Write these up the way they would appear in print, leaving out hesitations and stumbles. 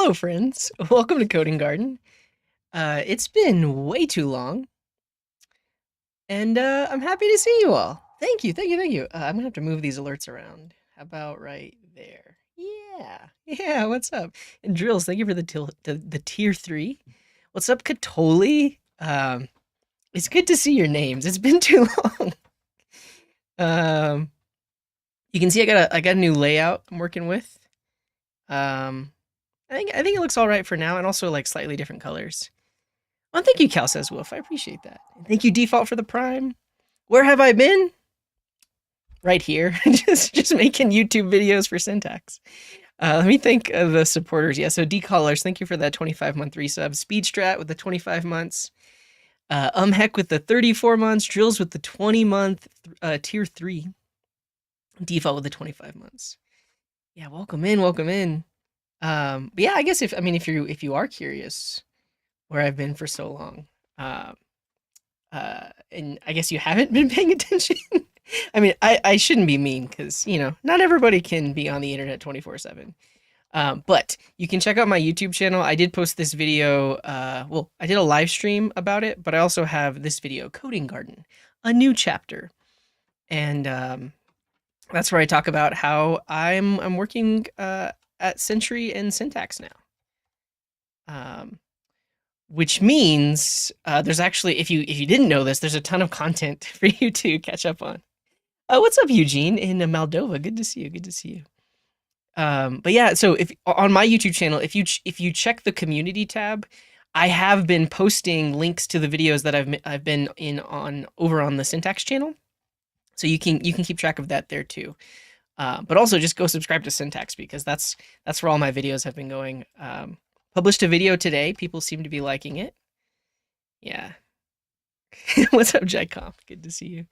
Hello, friends. Welcome to Coding Garden. It's been way too long, and I'm happy to see you all. Thank you, thank you, thank you. I'm gonna have to move these alerts around. How about right there? Yeah, yeah. What's up? And Drills, thank you for the tier 3. What's up, Katoli? It's good to see your names. It's been too long. Um, you can see I got a new layout I'm working with. Um, I think it looks all right for now, and also like slightly different colors. Well, thank you, Cal says Wolf. I appreciate that. And thank you, Default, for the Prime. Where have I been? Right here, just making YouTube videos for syntax. Let me thank the supporters. Yeah, so D-Callers, thank you for that 25-month resub. Speedstrat with the 25 months. Heck with the 34 months. Drills with the 20-month tier 3. Default with the 25 months. Yeah, welcome in, welcome in. But yeah, I guess if you are curious where I've been for so long, and I guess you haven't been paying attention. I mean, I shouldn't be mean because, not everybody can be on the internet 24/7. But you can check out my YouTube channel. I did post this video. Well, I did a live stream about it, but I also have this video, Coding Garden, a new chapter. And that's where I talk about how I'm working at Sentry and Syntax now. Which means there's actually, if you didn't know this, there's a ton of content for you to catch up on. What's up, Eugene in Moldova? Good to see you. Good to see you. But yeah, so if on my YouTube channel, if you check the community tab, I have been posting links to the videos that I've been over on the Syntax channel, so you can keep track of that there too. But also just go subscribe to Syntax because that's where all my videos have been going. Published a video today. People seem to be liking it. Yeah. What's up, JaiComp? Good to see you.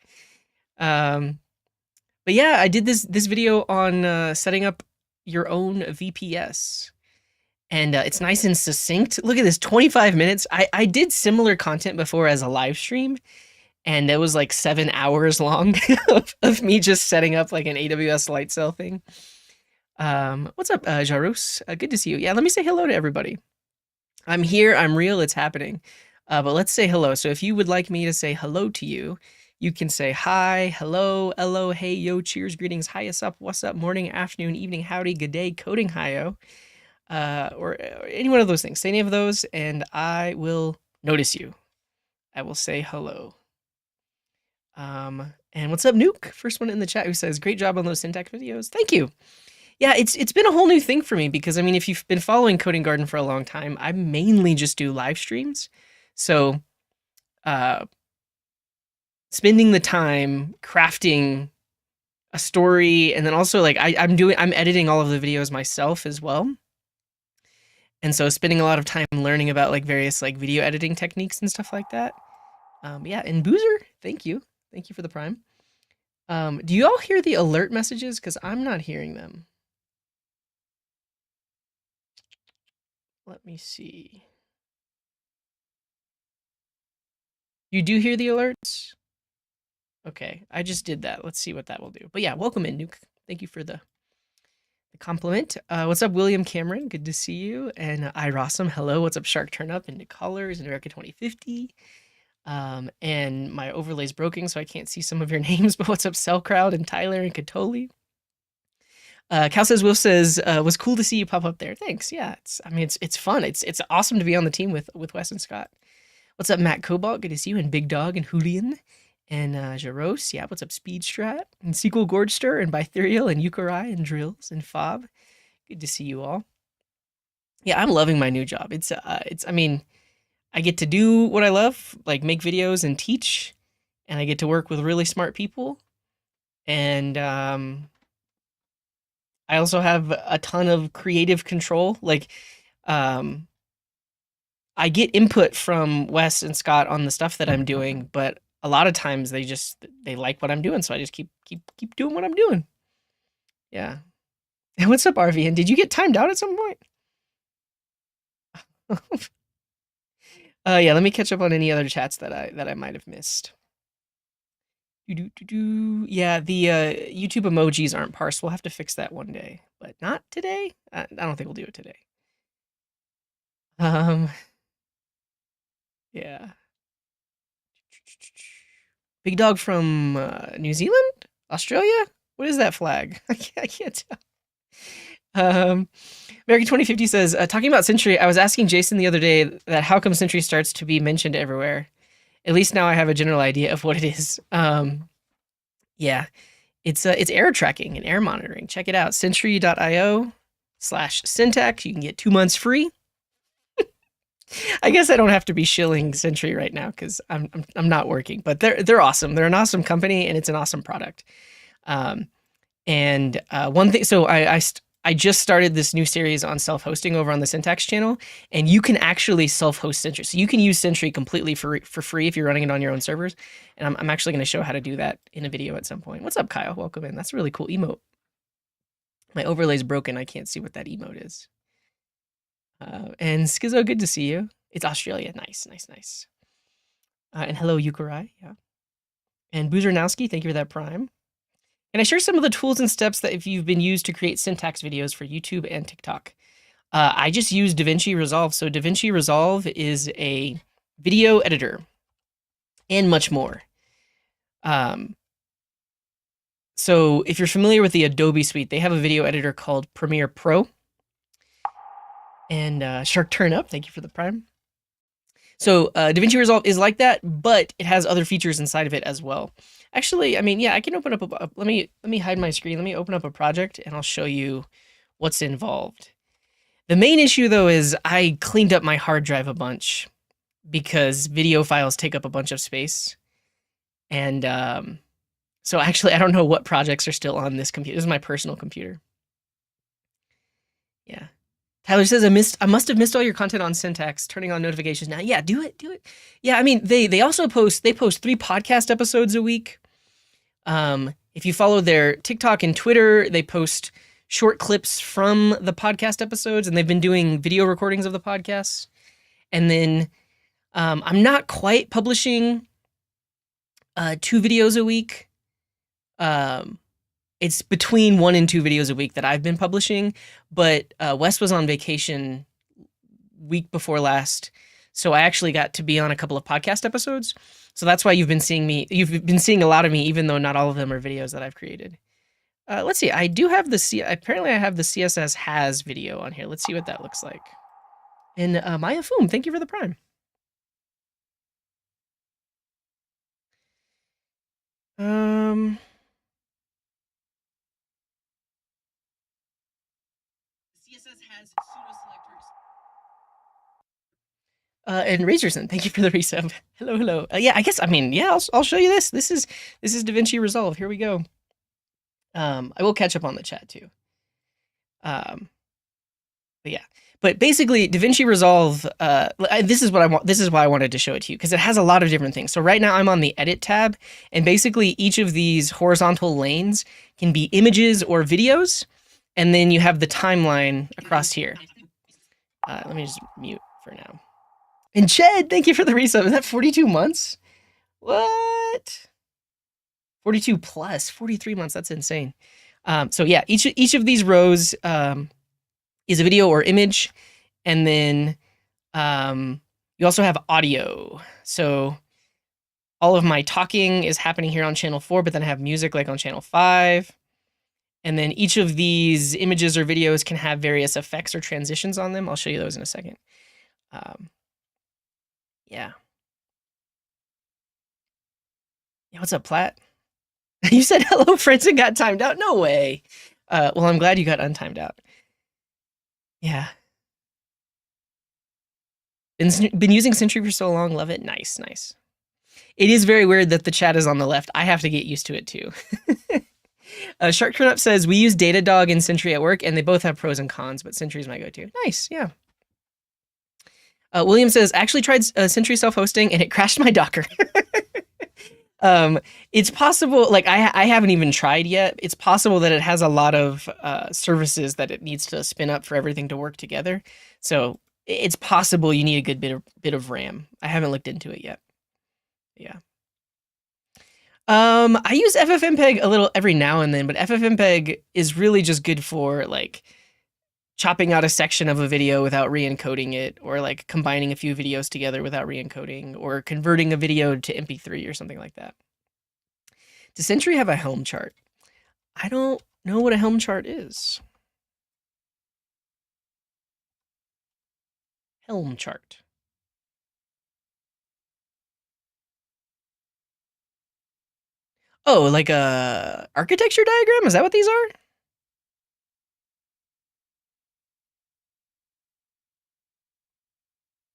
But yeah, I did this video on setting up your own VPS. And it's nice and succinct. Look at this, 25 minutes. I did similar content before as a live stream, and it was like 7 hours long of me just setting up like an AWS light cell thing. What's up, Jarus? Good to see you. Yeah, let me say hello to everybody. I'm here, I'm real, it's happening. But let's say hello. So if you would like me to say hello to you, you can say hi, hello, hello, hey, yo, cheers, greetings, highest up, what's up, morning, afternoon, evening, howdy, good day, coding hi-yo, or any one of those things. Say any of those, and I will notice you. I will say hello. And what's up, Nuke? First one in the chat who says, great job on those syntax videos. Thank you. Yeah, it's been a whole new thing for me because, I mean, if you've been following Coding Garden for a long time, I mainly just do live streams. So, spending the time crafting a story, and then also like I'm editing all of the videos myself as well. And so spending a lot of time learning about like various like video editing techniques and stuff like that. Yeah, and Boozer, thank you. Thank you for the Prime. Do you all hear the alert messages? Because I'm not hearing them. Let me see. You do hear the alerts? Okay, I just did that. Let's see what that will do. But yeah, welcome in, Nuke. Thank you for the compliment. What's up, William Cameron? Good to see you. And Irossum, hello. What's up, Shark Turnup? Into Colors, and America 2050. And my overlay's broken, so I can't see some of your names. But what's up, Cellcrowd and Tyler and Katoli? Cal says, Will says, was cool to see you pop up there. Thanks. Yeah, it's fun. It's awesome to be on the team with Wes and Scott. What's up, Matt Cobalt? Good to see you. And Big Dog and Julian and Jaros. Yeah, what's up, Speedstrat and Sequel Gorgester and Bytherial and Yukarai and Drills and Fob. Good to see you all. Yeah, I'm loving my new job. I mean, I get to do what I love, like make videos and teach, and I get to work with really smart people. And I also have a ton of creative control. Like, I get input from Wes and Scott on the stuff that I'm doing, but a lot of times they like what I'm doing, so I just keep doing what I'm doing. Yeah. And what's up, RV? And did you get timed out at some point? Yeah, let me catch up on any other chats that I might have missed. Yeah, the YouTube emojis aren't parsed. We'll have to fix that one day, but not today. I don't think we'll do it today. Um, yeah. Big dog from New Zealand? Australia? What is that flag? I can't tell. American 2050 says, talking about Sentry, I was asking Jason the other day that how come Sentry starts to be mentioned everywhere? At least now I have a general idea of what it is. Yeah, it's error tracking and error monitoring. Check it out, sentry.io/syntax. You can get 2 months free. I guess I don't have to be shilling Sentry right now because I'm not working, but they're awesome. They're an awesome company and it's an awesome product. And one thing, so I just started this new series on self-hosting over on the Syntax channel, and you can actually self-host Sentry. So you can use Sentry completely for free if you're running it on your own servers. And I'm actually going to show how to do that in a video at some point. What's up, Kyle? Welcome in. That's a really cool emote. My overlay's broken. I can't see what that emote is. And Schizo, good to see you. It's Australia. Nice, nice, nice. And hello, Yukurai. Yeah. And Boozernowski, thank you for that prime. And I share some of the tools and steps that if you've been used to create syntax videos for YouTube and TikTok. I just use DaVinci Resolve. So DaVinci Resolve is a video editor and much more. So if you're familiar with the Adobe suite, they have a video editor called Premiere Pro. And Shark Turn Up, thank you for the prime. So DaVinci Resolve is like that, but it has other features inside of it as well. Actually, I mean, yeah, I can open up let me hide my screen. Let me open up a project and I'll show you what's involved. The main issue though is I cleaned up my hard drive a bunch because video files take up a bunch of space. And so actually I don't know what projects are still on this computer. This is my personal computer. Yeah. Tyler says, I must have missed all your content on Syntax, turning on notifications now. Yeah, do it. Yeah, I mean, they also post 3 podcast episodes a week. If you follow their TikTok and Twitter, they post short clips from the podcast episodes, and they've been doing video recordings of the podcasts. And then I'm not quite publishing 2 videos a week. It's between 1 and 2 videos a week that I've been publishing, but Wes was on vacation week before last, so I actually got to be on a couple of podcast episodes. So that's why you've been seeing a lot of me, even though not all of them are videos that I've created. Let's see, I do have apparently I have the CSS has video on here. Let's see what that looks like. And Maya Foom, thank you for the prime. CSS has pseudo selectors. And Razorson, thank you for the resub. Hello. Yeah, I guess, I mean, yeah, I'll show you this. This is DaVinci Resolve. Here we go. I will catch up on the chat too. But yeah. But basically, DaVinci Resolve, this is why I wanted to show it to you, because it has a lot of different things. So right now I'm on the Edit tab, and basically each of these horizontal lanes can be images or videos, and then you have the timeline across here. Let me just mute for now. And Ched, thank you for the resub. Is that 42 months? What? 42 plus 43 months. That's insane. So yeah, each of these rows is a video or image, and then you also have audio. So all of my talking is happening here on channel 4, but then I have music like on channel 5. And then each of these images or videos can have various effects or transitions on them. I'll show you those in a second. Yeah. Yeah, what's up, Platt? You said hello, friends, and got timed out? No way. Well, I'm glad you got untimed out. Yeah. Been using Sentry for so long. Love it. Nice. It is very weird that the chat is on the left. I have to get used to it too. Shark Turn Up says, we use Datadog and Sentry at work, and they both have pros and cons, but Sentry is my go-to. Nice, yeah. William says, actually tried Sentry self-hosting, and it crashed my Docker. It's possible, like I haven't even tried yet. It's possible that it has a lot of services that it needs to spin up for everything to work together. So it's possible you need a good bit of RAM. I haven't looked into it yet. Yeah. I use FFmpeg a little every now and then, but FFmpeg is really just good for like chopping out a section of a video without re-encoding it, or like combining a few videos together without re-encoding, or converting a video to MP3 or something like that. Does Sentry have a Helm chart? I don't know what a Helm chart is. Helm chart. Oh, like a architecture diagram? Is that what these are?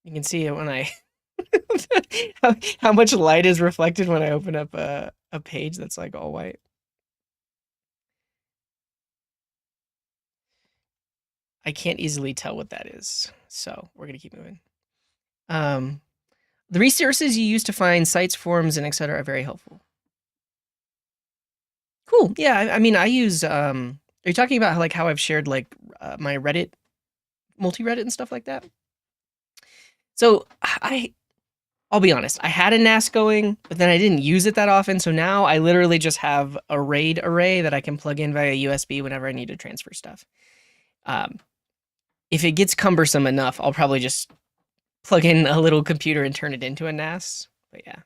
You can see it when I how much light is reflected when I open up a page that's like all white. I can't easily tell what that is, so we're gonna keep moving. The resources you use to find sites, forums, and etc. are very helpful. Cool. Yeah, I mean, I use. Are you talking about like how I've shared like my Reddit, multi-Reddit, and stuff like that? So I'll be honest. I had a NAS going, but then I didn't use it that often. So now I literally just have a RAID array that I can plug in via USB whenever I need to transfer stuff. If it gets cumbersome enough, I'll probably just plug in a little computer and turn it into a NAS. But yeah.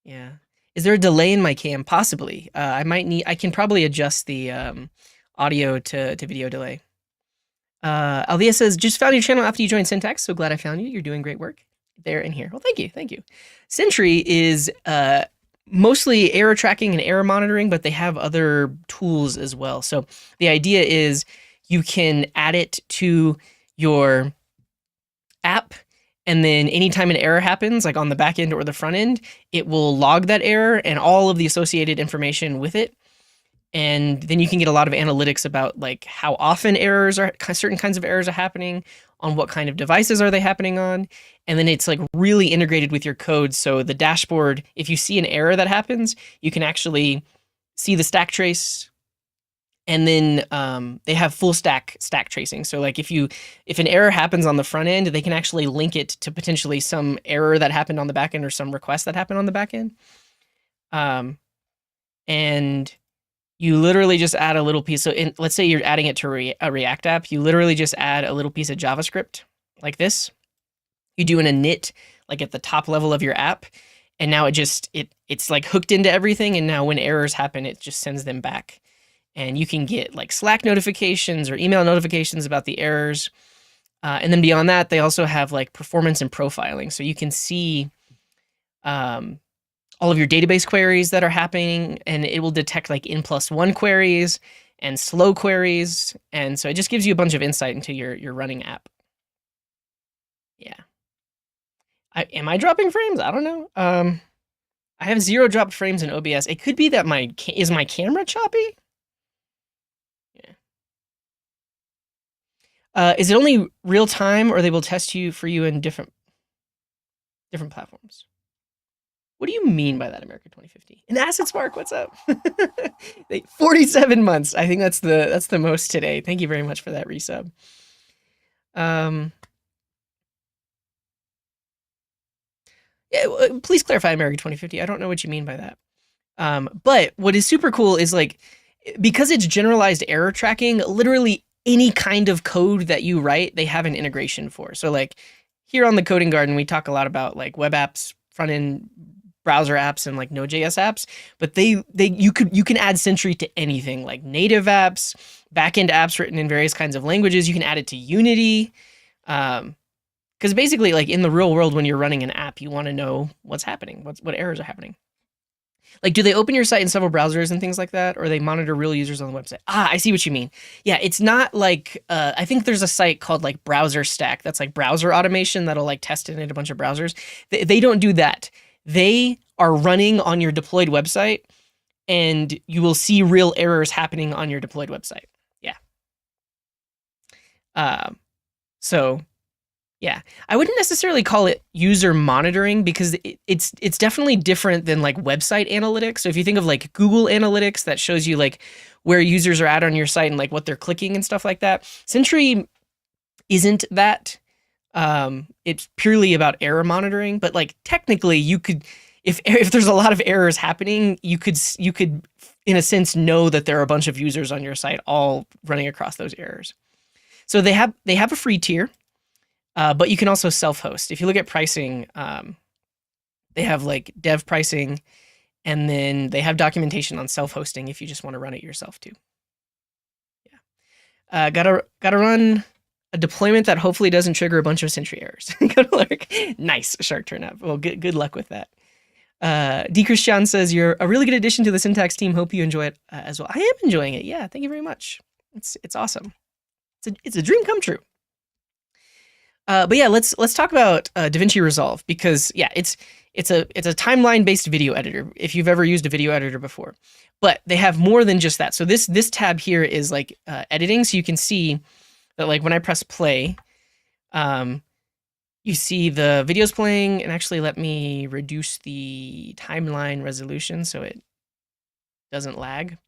Yeah. Is there a delay in my cam? Possibly. I can probably adjust the audio to video delay. Althea says, just found your channel after you joined Syntax. So glad I found you. You're doing great work there and here. Well, thank you. Thank you. Sentry is mostly error tracking and error monitoring, but they have other tools as well. So the idea is you can add it to your app, and then anytime an error happens, like on the back end or the front end, it will log that error and all of the associated information with it. And then you can get a lot of analytics about like how often certain kinds of errors are happening, on what kind of devices are they happening on. And then it's like really integrated with your code. So the dashboard, if you see an error that happens, you can actually see the stack trace. And then they have full stack tracing. So like if an error happens on the front end, they can actually link it to potentially some error that happened on the back end or some request that happened on the back end. And you literally just add a little piece. So let's say you're adding it to a React app. You literally just add a little piece of JavaScript like this. You do an init like at the top level of your app. And now it's like hooked into everything. And now when errors happen, it just sends them back. And you can get like Slack notifications or email notifications about the errors. And then beyond that, they also have like performance and profiling. So you can see all of your database queries that are happening, and it will detect like N+1 queries and slow queries. And so it just gives you a bunch of insight into your running app. Yeah. Am I dropping frames? I don't know. I have 0 dropped frames in OBS. It could be that is my camera choppy? Is it only real time, or they will test for you in different platforms? What do you mean by that, America 2050? And Acid Spark, what's up? 47 months. I think that's the most today. Thank you very much for that resub. Yeah, please clarify, America 2050. I don't know what you mean by that. But what is super cool is like, because it's generalized error tracking, literally any kind of code that you write, they have an integration for. So like here on the Coding Garden, we talk a lot about like web apps, front end browser apps, and like Node.js apps, but you can add Sentry to anything, like native apps, backend apps written in various kinds of languages. You can add it to Unity. Because basically, like in the real world, when you're running an app, you want to know what's happening, what errors are happening. Like, do they open your site in several browsers and things like that, or they monitor real users on the website? I see what you mean. Yeah, it's not like, I think there's a site called like Browser Stack that's like browser automation that'll like test it in a bunch of browsers. They don't do that. They are running on your deployed website, and you will see real errors happening on your deployed website. Yeah. So yeah, I wouldn't necessarily call it user monitoring, because it's definitely different than like website analytics. So if you think of like Google Analytics, that shows you like where users are at on your site and like what they're clicking and stuff like that. Sentry isn't that. It's purely about error monitoring, but like technically you could, if there's a lot of errors happening, you could in a sense know that there are a bunch of users on your site all running across those errors. So they have a free tier, but you can also self-host. If you look at pricing, they have like dev pricing, and then they have documentation on self-hosting if you just want to run it yourself too. Yeah, gotta run a deployment that hopefully doesn't trigger a bunch of Sentry errors. Good luck. Nice, Shark Turnip. Well, good luck with that. D. Christian says, you're a really good addition to the Syntax team. Hope you enjoy it as well. I am enjoying it. Yeah, thank you very much. It's awesome. It's a dream come true. But yeah, let's talk about DaVinci Resolve, because yeah, it's a timeline based video editor, if you've ever used a video editor before. But they have more than just that. So this tab here is like editing, so you can see that like when I press play, you see the videos playing. And actually, let me reduce the timeline resolution so it doesn't lag.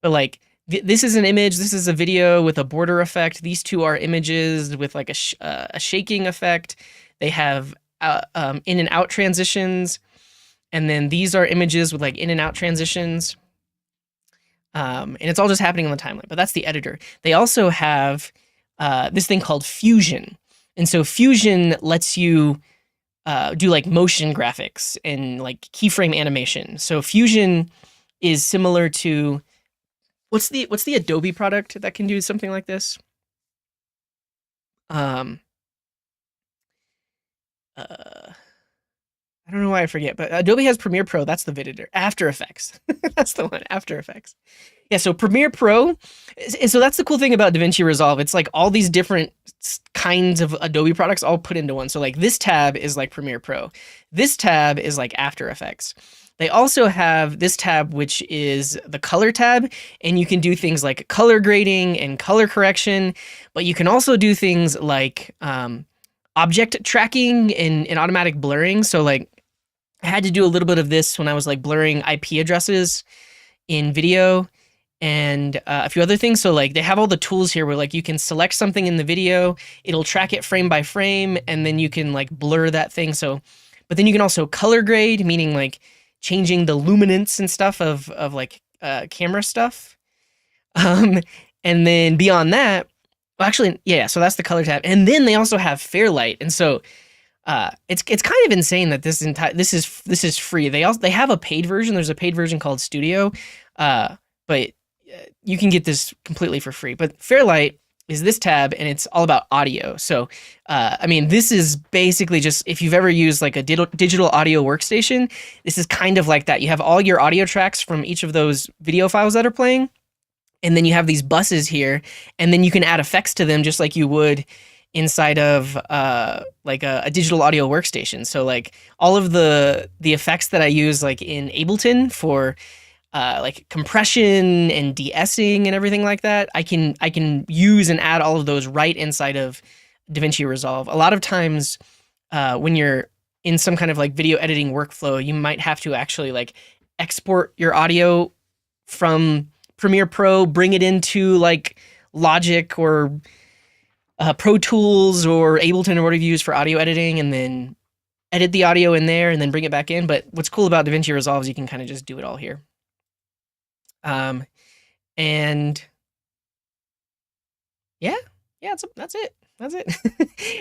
But like this is an image, this is a video with a border effect. These two are images with like a shaking effect. They have in and out transitions, and then these are images with like in and out transitions. And it's all just happening on the timeline, but that's the editor. They also have this thing called Fusion. And so Fusion lets you do like motion graphics and like keyframe animation. So Fusion is similar to, what's the Adobe product that can do something like this? I don't know why I forget, but Adobe has Premiere Pro. That's the vid editor. After Effects. That's the one, After Effects. Yeah, so Premiere Pro. And so that's the cool thing about DaVinci Resolve. It's like all these different kinds of Adobe products all put into one. So like this tab is like Premiere Pro. This tab is like After Effects. They also have this tab, which is the color tab, and you can do things like color grading and color correction, but you can also do things like object tracking and automatic blurring. So like I had to do a little bit of this when I was like blurring IP addresses in video and a few other things. So like they have all the tools here where like you can select something in the video, it'll track it frame by frame, and then you can like blur that thing. So, but then you can also color grade, meaning like changing the luminance and stuff of like camera stuff. And then beyond that, well, actually, yeah, so that's the color tab. And then they also have Fairlight. And so it's kind of insane that this is free. They have a paid version. There's a paid version called Studio, but you can get this completely for free. But Fairlight is this tab, and it's all about audio. So I mean, this is basically just, if you've ever used like a digital audio workstation, this is kind of like that. You have all your audio tracks from each of those video files that are playing, and then you have these buses here, and then you can add effects to them just like you would inside of like a digital audio workstation. So like all of the effects that I use like in Ableton for like compression and de-essing and everything like that, I can use and add all of those right inside of DaVinci Resolve. A lot of times when you're in some kind of like video editing workflow, you might have to actually like export your audio from Premiere Pro, bring it into like Logic or Pro Tools or Ableton or whatever you use for audio editing, and then edit the audio in there and then bring it back in. But what's cool about DaVinci Resolve is you can kind of just do it all here. And yeah, that's it. That's it.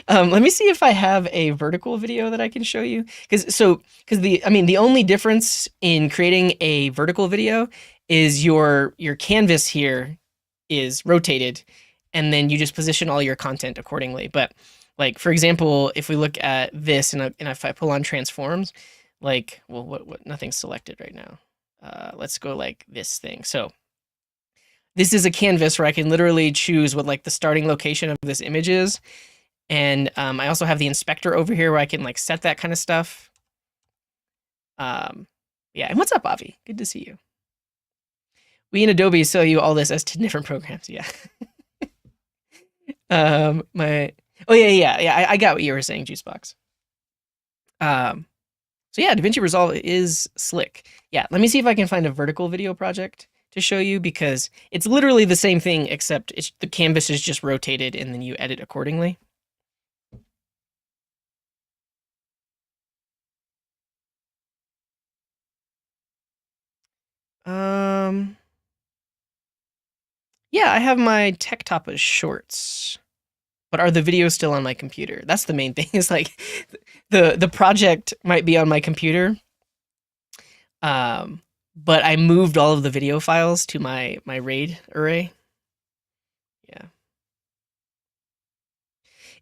Let me see if I have a vertical video that I can show you. The only difference in creating a vertical video is your canvas here is rotated, and then you just position all your content accordingly. But like, for example, if we look at this and if I pull on transforms, like, well, what nothing's selected right now. Let's go like this thing. So this is a canvas where I can literally choose what like the starting location of this image is. And I also have the inspector over here where I can like set that kind of stuff. Yeah, and what's up, Avi? Good to see you. We in Adobe sell you all this as 10 different programs. Yeah. I got what you were saying, Juicebox. So yeah, DaVinci Resolve is slick. Yeah, let me see if I can find a vertical video project to show you, because it's literally the same thing, except the canvas is just rotated and then you edit accordingly. Um, yeah, I have my tech top as shorts, but are the videos still on my computer? That's the main thing. Is like the project might be on my computer, um, but I moved all of the video files to my RAID array. Yeah.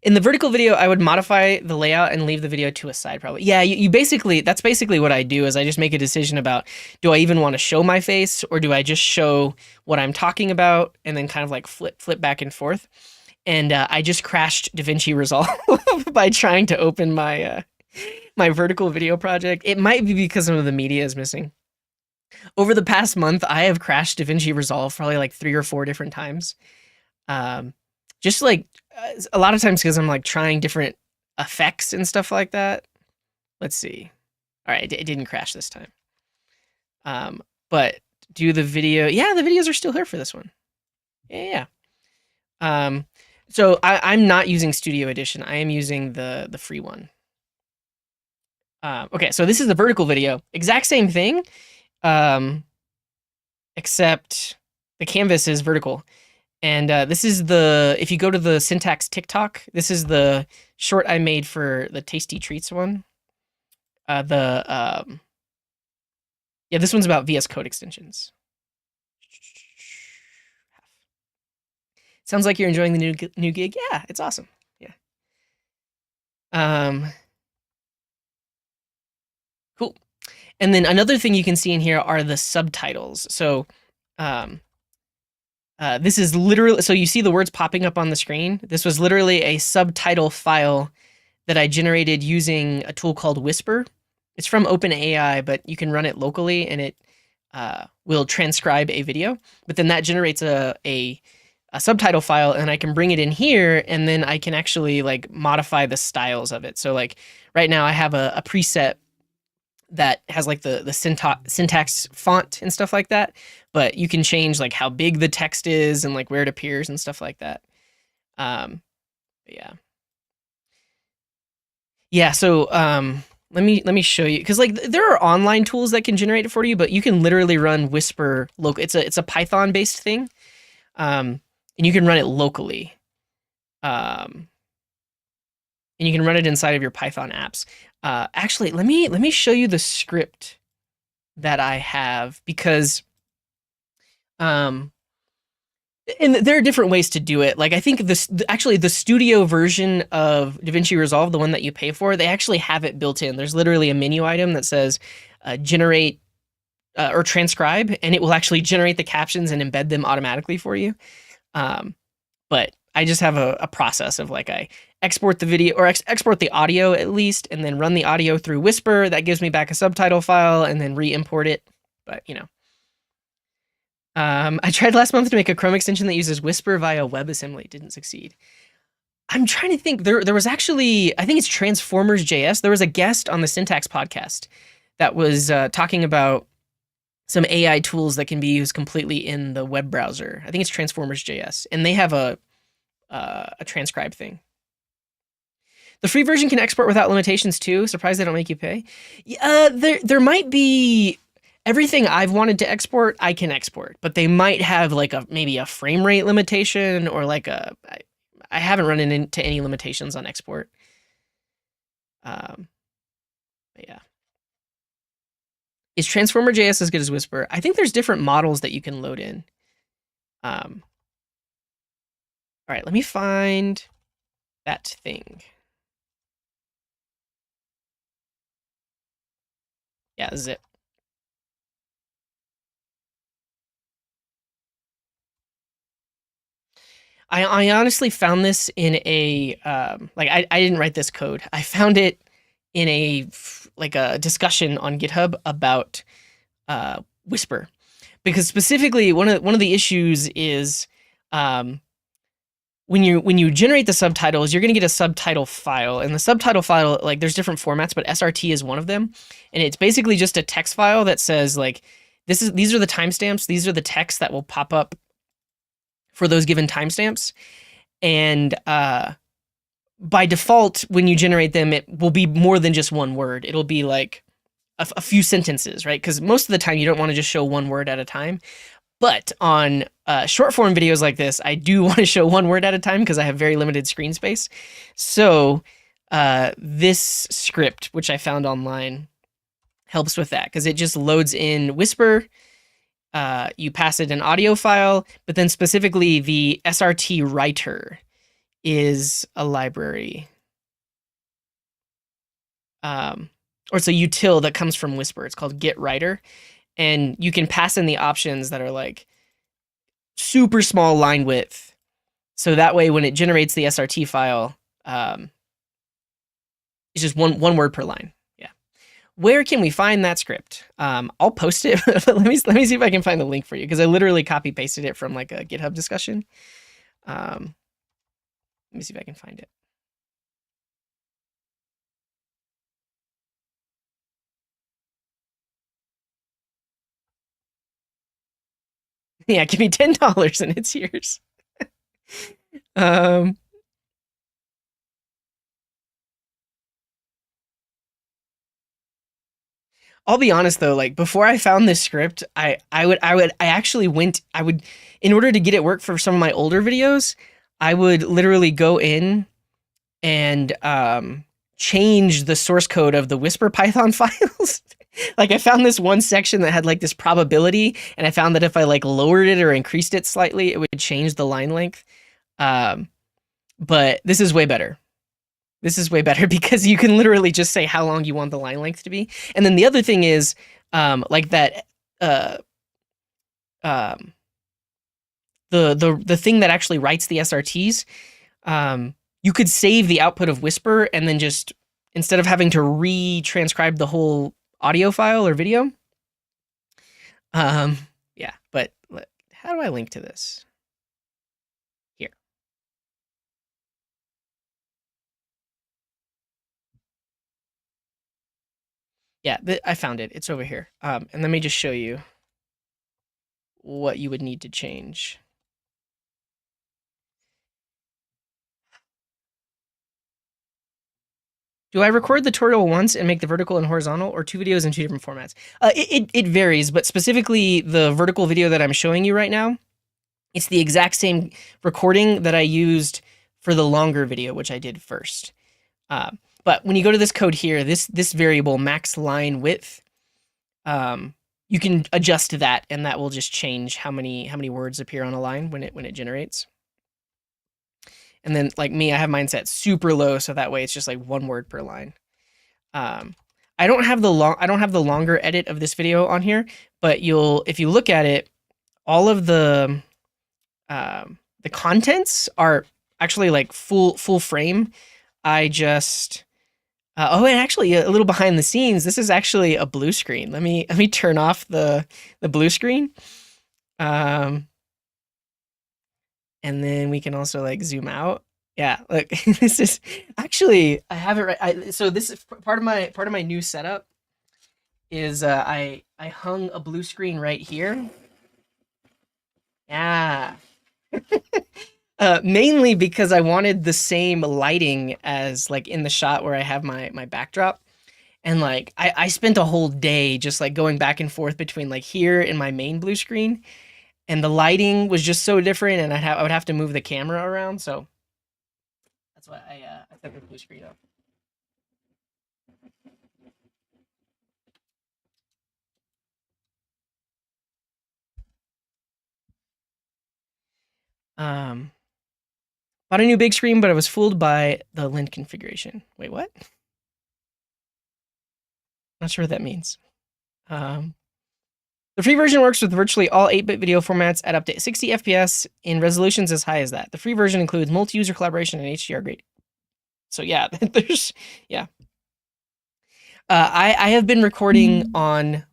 In the vertical video, I would modify the layout and leave the video to a side probably. Yeah, you basically, that's basically what I do is I just make a decision about, do I even want to show my face or do I just show what I'm talking about and then kind of like flip back and forth. And I just crashed DaVinci Resolve by trying to open my vertical video project. It might be because some of the media is missing. Over the past month, I have crashed DaVinci Resolve probably like 3 or 4 different times. Um, just like a lot of times because I'm like trying different effects and stuff like that. Let's see. All right, it didn't crash this time. But do the video. Yeah, the videos are still here for this one. Yeah. So I'm not using Studio Edition. I am using the free one. Okay, so this is the vertical video. Exact same thing, except the canvas is vertical. And this is if you go to the syntax TikTok, this is the short I made for the Tasty Treats one. Yeah, this one's about VS Code extensions. Sounds like you're enjoying the new gig. Yeah, it's awesome. Yeah. Cool. And then another thing you can see in here are the subtitles. So, this is literally, so you see the words popping up on the screen. This was literally a subtitle file that I generated using a tool called Whisper. It's from OpenAI, but you can run it locally and it will transcribe a video. But then that generates a subtitle file and I can bring it in here and then I can actually like modify the styles of it. So like right now I have a preset that has like the syntax font and stuff like that, but you can change like how big the text is and like where it appears and stuff like that. Yeah. Yeah, so let me show you because like there are online tools that can generate it for you, but you can literally run Whisper local. It's a Python based thing, and you can run it locally, and you can run it inside of your Python apps. Actually, let me show you the script that I have because, and there are different ways to do it. Like I think actually the studio version of DaVinci Resolve, the one that you pay for, they actually have it built in. There's literally a menu item that says generate or transcribe, and it will actually generate the captions and embed them automatically for you. But I just have a process of like I export the video or export the audio at least, and then run the audio through Whisper. That gives me back a subtitle file, and then re-import it. But you know. I tried last month to make a Chrome extension that uses Whisper via WebAssembly. Didn't succeed. I'm trying to think. There was actually, I think it's Transformers.js. There was a guest on the Syntax podcast that was talking about some AI tools that can be used completely in the web browser. I think it's Transformers.js, and they have a transcribe thing. The free version can export without limitations too. Surprised they don't make you pay. There might be. Everything I've wanted to export, I can export, but they might have like maybe a frame rate limitation or like I haven't run into any limitations on export. Yeah. Is Transformer.js as good as Whisper? I think there's different models that you can load in. All right, let me find that thing. Yeah, zip. I honestly found this in a like I didn't write this code. I found it in a discussion on GitHub about Whisper, because specifically one of the issues is when you generate the subtitles, you're going to get a subtitle file, and the subtitle file, like there's different formats, but SRT is one of them, and it's basically just a text file that says like these are the timestamps, these are the texts that will pop up for those given timestamps. And by default, when you generate them, it will be more than just one word. It'll be like a few sentences, right? Because most of the time you don't want to just show one word at a time. But on short form videos like this, I do want to show one word at a time because I have very limited screen space. So this script, which I found online, helps with that because it just loads in Whisper. You pass it an audio file, but then specifically the SRT writer is a library. Or it's a util that comes from Whisper. It's called Get Writer. And you can pass in the options that are like super small line width. So that way, when it generates the SRT file, it's just one word per line. Yeah. Where can we find that script? I'll post it. let me see if I can find the link for you because I literally copy pasted it from like a GitHub discussion. Let me see if I can find it. Yeah, give me $10 and it's yours. I'll be honest though, like before I found this script, I actually in order to get it work for some of my older videos, I would literally go in and change the source code of the Whisper Python files. Like I found this one section that had like this probability, and I found that if I like lowered it or increased it slightly, it would change the line length. But this is way better. This is way better because you can literally just say how long you want the line length to be. And then the other thing is, like that, the thing that actually writes the SRTs, you could save the output of Whisper and then just, instead of having to retranscribe the whole audio file or video. Yeah, but how do I link to this? Here. Yeah, I found it. It's over here. And let me just show you what you would need to change. Do I record the tutorial once and make the vertical and horizontal, or two videos in two different formats? It varies, but specifically the vertical video that I'm showing you right now, it's the exact same recording that I used for the longer video, which I did first. But when you go to this code here, this variable max line width, you can adjust that, and that will just change how many words appear on a line when it generates. And then like me, I have mine set super low, so that way it's just like one word per line. I don't have the longer edit of this video on here, but if you look at it, all of the contents are actually like full frame. I just and actually a little behind the scenes, this is actually a blue screen. Let me turn off the blue screen. And then we can also like zoom out. Yeah, look, this is actually, I have it right. So this is part of my new setup is I hung a blue screen right here. Yeah. Mainly because I wanted the same lighting as like in the shot where I have my backdrop. And like I spent a whole day just like going back and forth between like here and my main blue screen. And the lighting was just so different, and I would have to move the camera around, so that's why I set the blue screen up. Bought a new big screen, but I was fooled by the lint configuration. Wait, what? Not sure what that means. The free version works with virtually all 8-bit video formats at up to 60 FPS in resolutions as high as that. The free version includes multi-user collaboration and HDR grade. So yeah, yeah. I have been recording on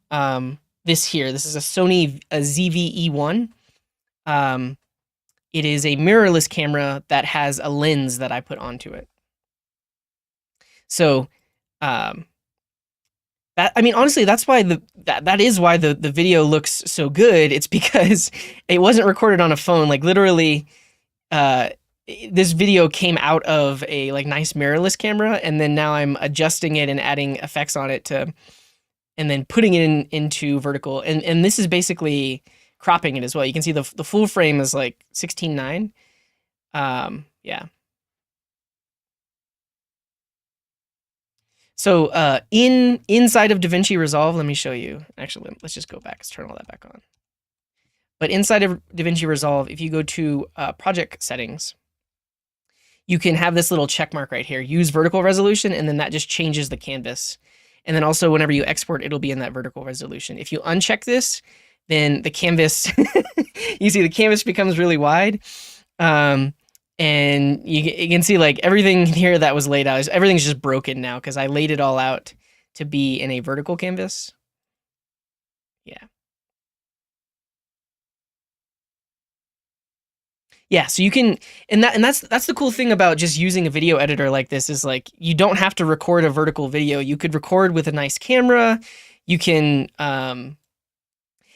this here. This is a Sony ZV-E1. It is a mirrorless camera that has a lens that I put onto it. So honestly, that's why that is why the video looks so good. It's because it wasn't recorded on a phone. Like literally, this video came out of a like nice mirrorless camera, and then now I'm adjusting it and adding effects on it and then putting it into vertical. And this is basically cropping it as well. You can see the full frame is like 16:9. Yeah. So inside of DaVinci Resolve, let me show you. Actually, let's just go back. Let's turn all that back on. But inside of DaVinci Resolve, if you go to project settings, you can have this little check mark right here, use vertical resolution, and then that just changes the canvas. And then also whenever you export, it'll be in that vertical resolution. If you uncheck this, then the canvas, you see the canvas becomes really wide. And you can see like everything here that was laid out, everything's just broken now because I laid it all out to be in a vertical canvas. Yeah. Yeah, so you can, and that's the cool thing about just using a video editor like this is like you don't have to record a vertical video. You could record with a nice camera. You can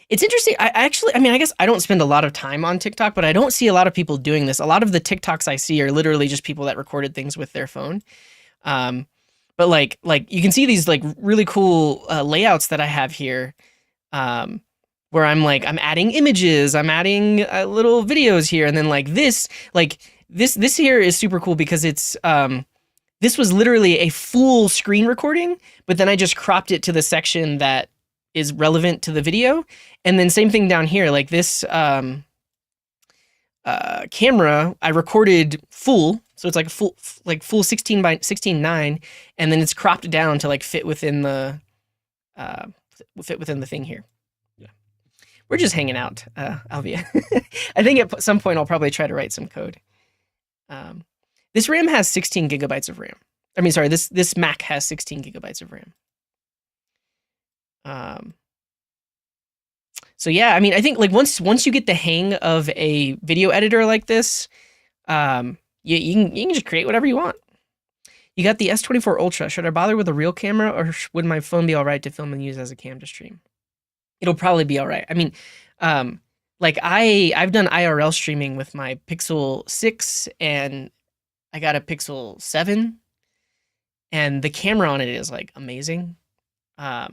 it's interesting. I mean, I guess I don't spend a lot of time on TikTok, but I don't see a lot of people doing this. A lot of the TikToks I see are literally just people that recorded things with their phone. But like you can see these like really cool layouts that I have here. Where I'm adding images, I'm adding little videos here, and then this here is super cool because it's this was literally a full screen recording, but then I just cropped it to the section that is relevant to the video, and then same thing down here, like this camera I recorded full, so it's like full 16 by 16:9, and then it's cropped down to like fit within the thing here. We're just hanging out, Alvia. I think at some point I'll probably try to write some code. This RAM has 16 gigabytes of RAM. I mean, sorry, this Mac has 16 gigabytes of RAM. So yeah, I mean, I think like once you get the hang of a video editor like this, you can just create whatever you want. You got the S24 Ultra. Should I bother with a real camera, or would my phone be all right to film and use as a cam to stream? It'll probably be all right. I mean, like I've done IRL streaming with my Pixel 6, and I got a Pixel 7, and the camera on it is like amazing. I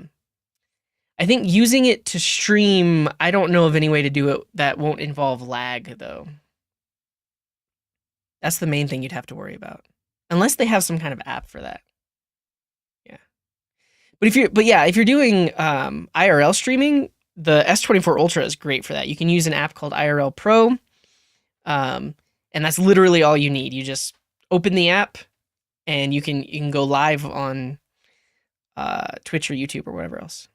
think using it to stream, I don't know of any way to do it that won't involve lag though. That's the main thing you'd have to worry about, unless they have some kind of app for that. Yeah. But if you're doing IRL streaming, the S24 Ultra is great for that. You can use an app called IRL Pro, and that's literally all you need. You just open the app, and you can go live on Twitch or YouTube or whatever else.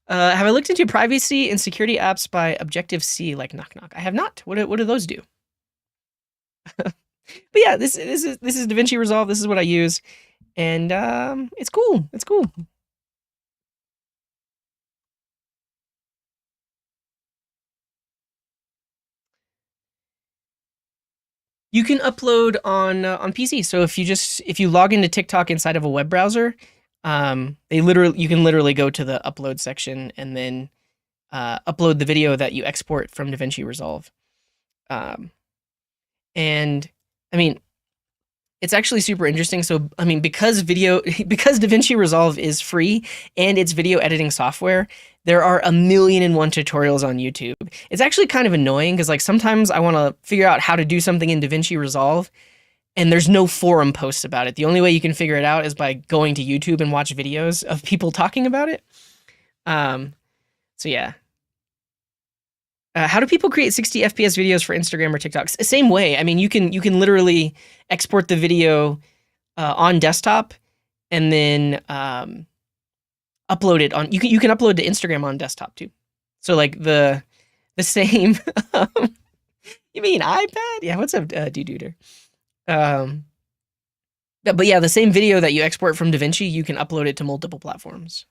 Have I looked into privacy and security apps by Objective-C like Knock Knock? I have not. What do those do? But yeah, this is DaVinci Resolve. This is what I use, and it's cool. It's cool. You can upload on PC. So if you log into TikTok inside of a web browser, you can literally go to the upload section and then upload the video that you export from DaVinci Resolve. And I mean, it's actually super interesting. So, I mean, because DaVinci Resolve is free and it's video editing software, there are 1,000,001 tutorials on YouTube. It's actually kind of annoying because like sometimes I want to figure out how to do something in DaVinci Resolve, and there's no forum posts about it. The only way you can figure it out is by going to YouTube and watch videos of people talking about it. So yeah. How do people create 60 FPS videos for Instagram or TikTok? Same way. I mean, you can literally export the video on desktop and then upload it on. You can upload to Instagram on desktop too. So like the same. You mean iPad? Yeah. What's up, Duder? But yeah, the same video that you export from DaVinci, you can upload it to multiple platforms.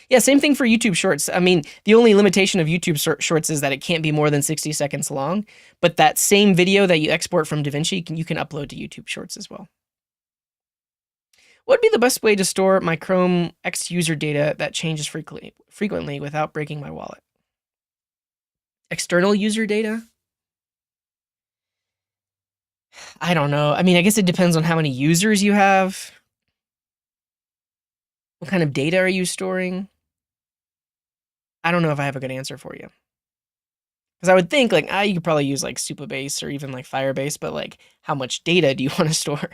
Yeah, same thing for YouTube Shorts. I mean, the only limitation of YouTube Shorts is that it can't be more than 60 seconds long, but that same video that you export from DaVinci, you can upload to YouTube Shorts as well. What would be the best way to store my Chrome X user data that changes frequently without breaking my wallet? External user data? I don't know. I mean, I guess it depends on how many users you have. What kind of data are you storing? I don't know if I have a good answer for you. Because I would think like you could probably use like Supabase or even like Firebase, but like how much data do you want to store?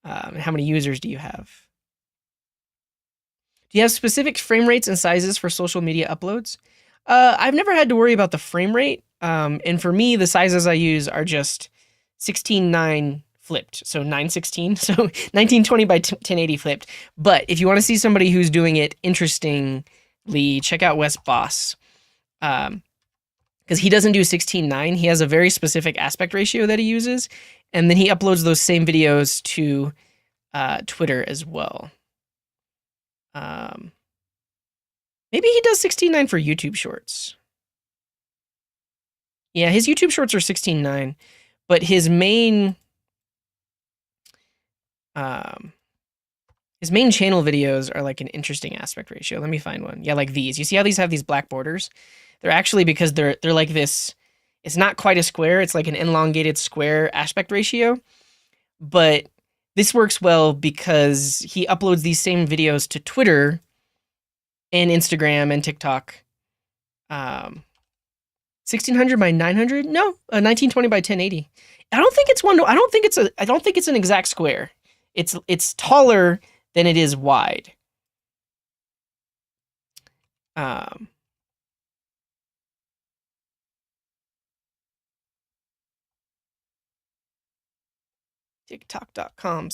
And how many users do you have? Do you have specific frame rates and sizes for social media uploads? I've never had to worry about the frame rate. And for me, the sizes I use are just 16:9 flipped. So 916, so 1920 by 1080 flipped. But if you want to see somebody who's doing it interestingly, check out Wes Boss. Because he doesn't do 16:9. He has a very specific aspect ratio that he uses. And then he uploads those same videos to Twitter as well. Maybe he does 16:9 for YouTube Shorts. Yeah, his YouTube Shorts are 16:9, but his main channel videos are like an interesting aspect ratio. Let me find one. Yeah, like these. You see how these have these black borders? They're actually because they're like this. It's not quite a square. It's like an elongated square aspect ratio, but this works well because he uploads these same videos to Twitter and Instagram and TikTok. 1600 by 900? No, 1920 by 1080. I don't think it's one. I don't think it's an exact square. It's taller than it is wide. TikTok.com/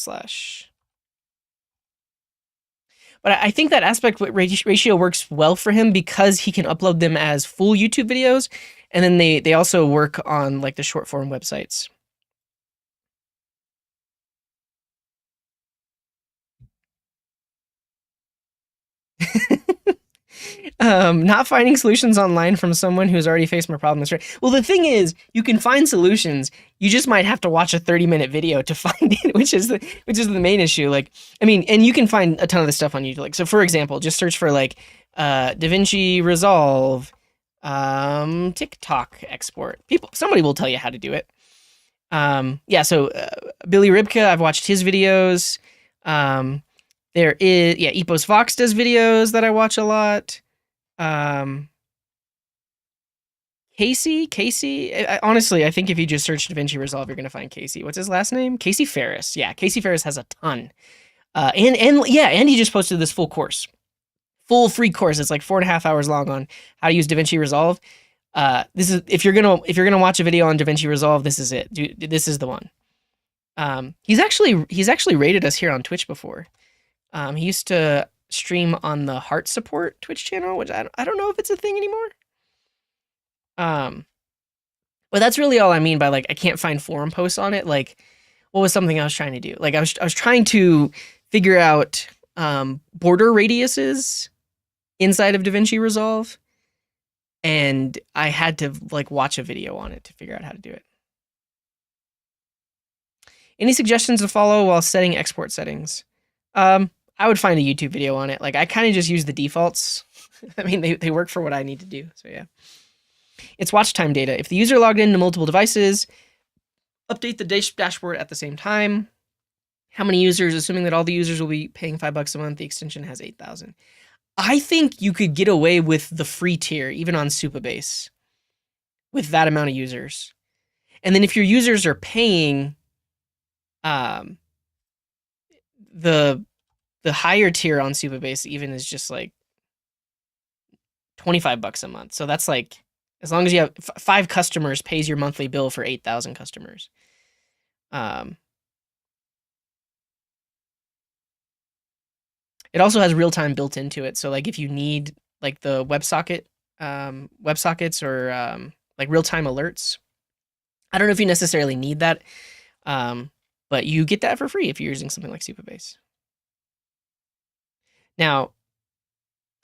But I think that aspect ratio works well for him because he can upload them as full YouTube videos, and then they also work on like the short form websites. Not finding solutions online from someone who's already faced my problem is right. Well, the thing is, you can find solutions. You just might have to watch a 30-minute video to find it, which is the main issue. Like, I mean, and you can find a ton of this stuff on YouTube. Like, so for example, just search for like DaVinci Resolve TikTok export. Somebody will tell you how to do it. Yeah. So Billy Ribka, I've watched his videos. There is Epos Vox does videos that I watch a lot. Casey. Honestly, I think if you just search DaVinci Resolve, you're gonna find Casey. What's his last name? Casey Ferris. Yeah, Casey Ferris has a ton. And he just posted this full full free course. It's like 4.5 hours long on how to use DaVinci Resolve. This is if you're gonna watch a video on DaVinci Resolve, this is it. Dude, this is the one. He's actually rated us here on Twitch before. He used to stream on the Heart Support Twitch channel, which I don't know if it's a thing anymore. But that's really all I mean by like I can't find forum posts on it. Like, what was something I was trying to do? Like I was trying to figure out border radiuses inside of DaVinci Resolve, and I had to like watch a video on it to figure out how to do it. Any suggestions to follow while setting export settings? I would find a YouTube video on it. Like I kind of just use the defaults. I mean, they work for what I need to do. So yeah. It's watch time data. If the user logged into multiple devices, update the dashboard at the same time. How many users? Assuming that all the users will be paying $5 a month, the extension has 8,000. I think you could get away with the free tier, even on Supabase, with that amount of users. And then if your users are paying, the higher tier on Supabase even is just like $25 a month. So that's like, as long as you have 5 customers pays your monthly bill for 8,000 customers. It also has real time built into it. So like if you need like the WebSockets or like real time alerts, I don't know if you necessarily need that, but you get that for free if you're using something like Supabase. Now,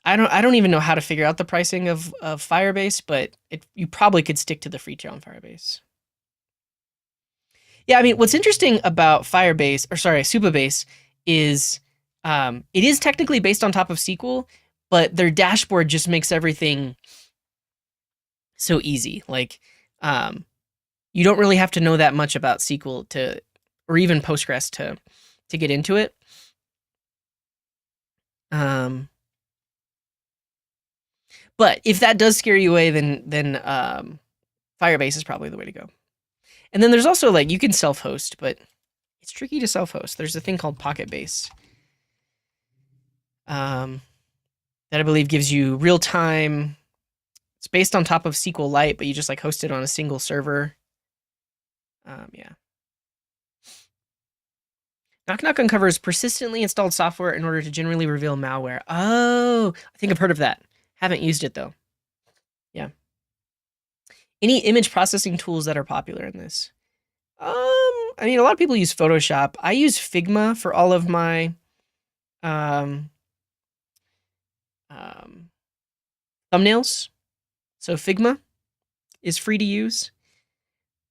I don't even know how to figure out the pricing of Firebase, but you probably could stick to the free tier on Firebase. Yeah, I mean, what's interesting about Supabase is it is technically based on top of SQL, but their dashboard just makes everything so easy. Like, you don't really have to know that much about SQL or even Postgres to get into it. Um, but if that does scare you away, then Firebase is probably the way to go. And then there's also like you can self-host, but it's tricky to self-host. There's a thing called Pocket Base, that I believe gives you real time. It's based on top of SQLite, but you just like host it on a single server. Yeah. Knock Knock uncovers persistently installed software in order to generally reveal malware. Oh, I think I've heard of that. Haven't used it though. Yeah. Any image processing tools that are popular in this? I mean, a lot of people use Photoshop. I use Figma for all of my um, um, thumbnails. So Figma is free to use.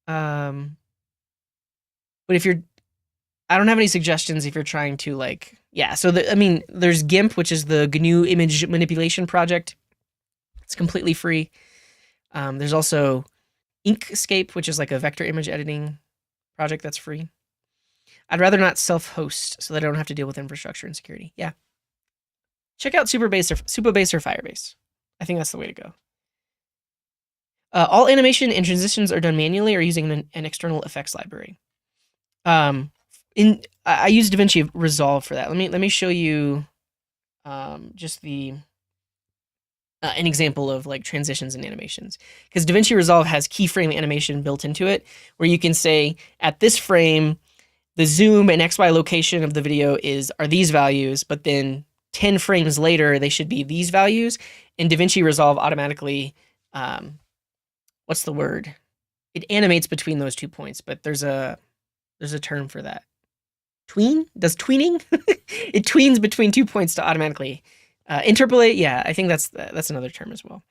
Um, but if you're, I don't have any suggestions if you're trying to like, yeah. So I mean, there's GIMP, which is the GNU image manipulation project. It's completely free. There's also Inkscape, which is like a vector image editing project that's free. I'd rather not self-host so that I don't have to deal with infrastructure and security. Yeah. Check out Supabase or Firebase. I think that's the way to go. All animation and transitions are done manually or using an external effects library. I use DaVinci Resolve for that. Let me show you just the an example of like transitions and animations, because DaVinci Resolve has keyframe animation built into it, where you can say at this frame the zoom and XY location of the video are these values, but then 10 frames later they should be these values, and DaVinci Resolve automatically what's the word? It animates between those 2 points, but there's a term for that. Tween? Does tweening? It tweens between 2 points to automatically interpolate. Yeah, I think that's another term as well.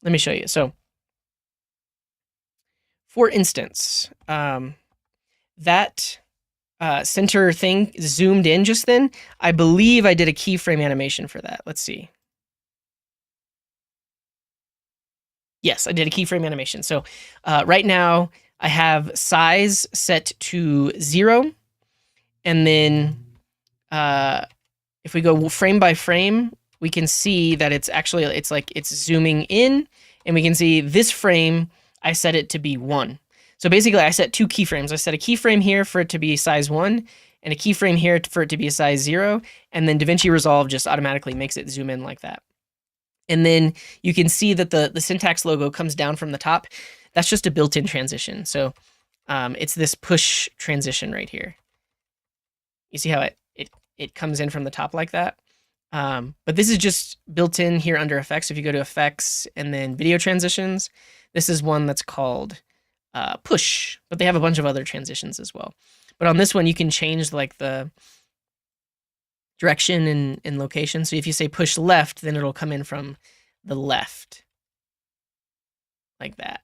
Let me show you. So, for instance, that center thing zoomed in just then. I believe I did a keyframe animation for that. Let's see. Yes, I did a keyframe animation. So right now I have size set to 0. And then if we go frame by frame, we can see that it's zooming in, and we can see this frame, I set it to be 1. So basically I set 2 keyframes. I set a keyframe here for it to be size 1 and a keyframe here for it to be a size 0. And then DaVinci Resolve just automatically makes it zoom in like that. And then you can see that the syntax logo comes down from the top. That's just a built-in transition. So it's this push transition right here. You see how it comes in from the top like that? But this is just built in here under effects. If you go to effects and then video transitions, this is one that's called push, but they have a bunch of other transitions as well. But on this one, you can change like the direction and location. So if you say push left, then it'll come in from the left like that.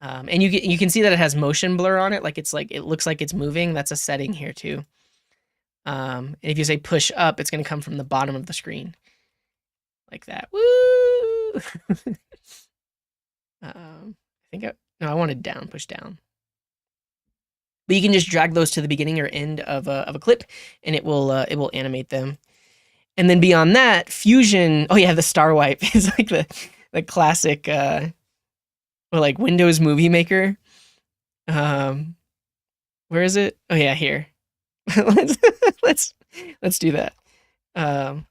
And you can see that it has motion blur on it. It looks like it's moving. That's a setting here too. And if you say push up, it's going to come from the bottom of the screen like that. Woo! I wanted down, push down. But you can just drag those to the beginning or end of a clip, and it will animate them. And then beyond that, Fusion. Oh yeah, the star wipe is like the classic, like Windows Movie Maker. Where is it? Oh yeah, here. let's do that. I'd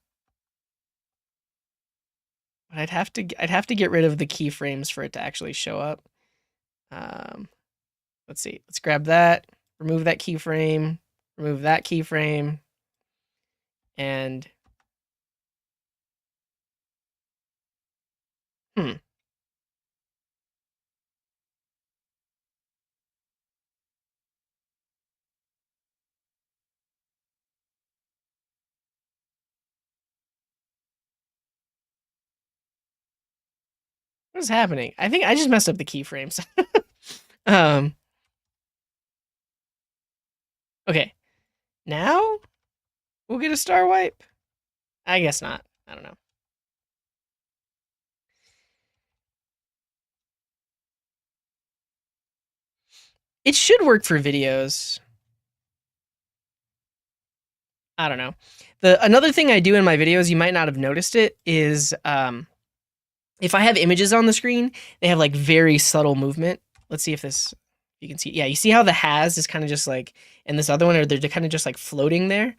have to get rid of the keyframes for it to actually show up. Let's see. Let's grab that. Remove that keyframe. Remove that keyframe. And what is happening? I think I just messed up the keyframes. Okay. Now we'll get a star wipe. I guess not. I don't know. It should work for videos. I don't know. Another thing I do in my videos, you might not have noticed it, is if I have images on the screen, they have like very subtle movement. Let's see if you can see. Yeah, you see how the has is kind of just like, and this other one, or they're kind of just like floating there.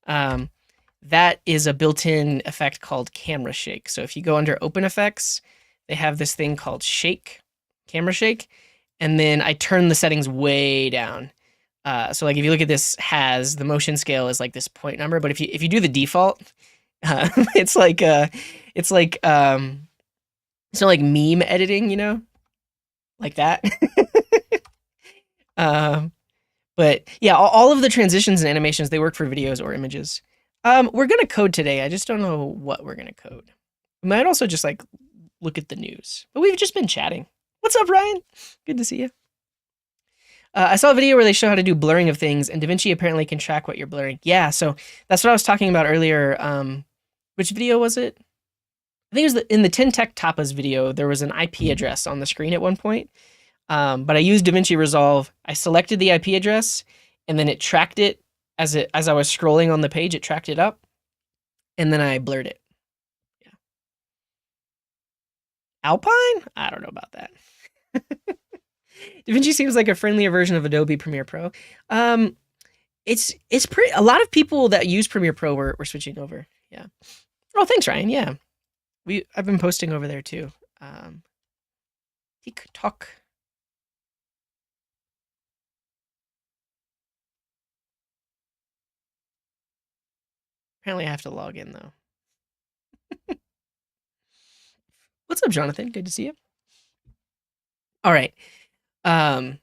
That is a built-in effect called camera shake. So if you go under open effects, they have this thing called shake, camera shake, and then I turn the settings way down. So like if you look at this has, the motion scale is like this point number, but if you do the default, it's like it's like it's not like meme editing, you know, like that. But yeah, all of the transitions and animations, they work for videos or images. We're gonna code today. I just don't know what we're gonna code. We might also just like look at the news, but we've just been chatting. What's up, Ryan? Good to see you. I saw a video where they show how to do blurring of things, and DaVinci apparently can track what you're blurring. Yeah, so that's what I was talking about earlier. Which video was it? I think it was in the 10 Tech Tapas video, there was an IP address on the screen at one point. But I used DaVinci Resolve. I selected the IP address, and then it tracked it as I was scrolling on the page. It tracked it up, and then I blurred it. Yeah. Alpine? I don't know about that. DaVinci seems like a friendlier version of Adobe Premiere Pro. It's pretty. A lot of people that use Premiere Pro were switching over. Yeah. Oh, thanks, Ryan. Yeah, I've been posting over there too. TikTok. Apparently, I have to log in though. What's up, Jonathan? Good to see you. All right. A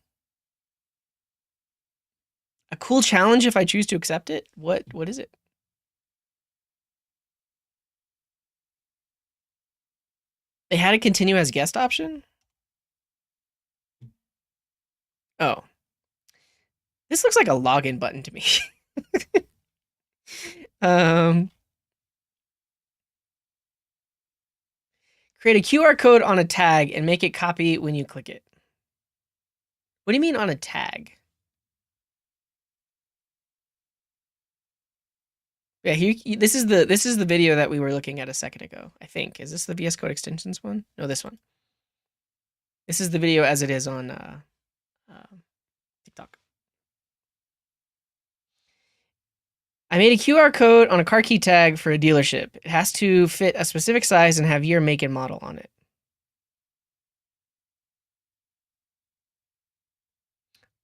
cool challenge if I choose to accept it. What is it? They had a continue as guest option? Oh. This looks like a login button to me. Create a QR code on a tag and make it copy when you click it. What do you mean on a tag? Yeah, this is the video that we were looking at a second ago, I think. Is this the VS Code extensions one? No, this one. This is the video as it is on TikTok. I made a QR code on a car key tag for a dealership. It has to fit a specific size and have year, make, and model on it.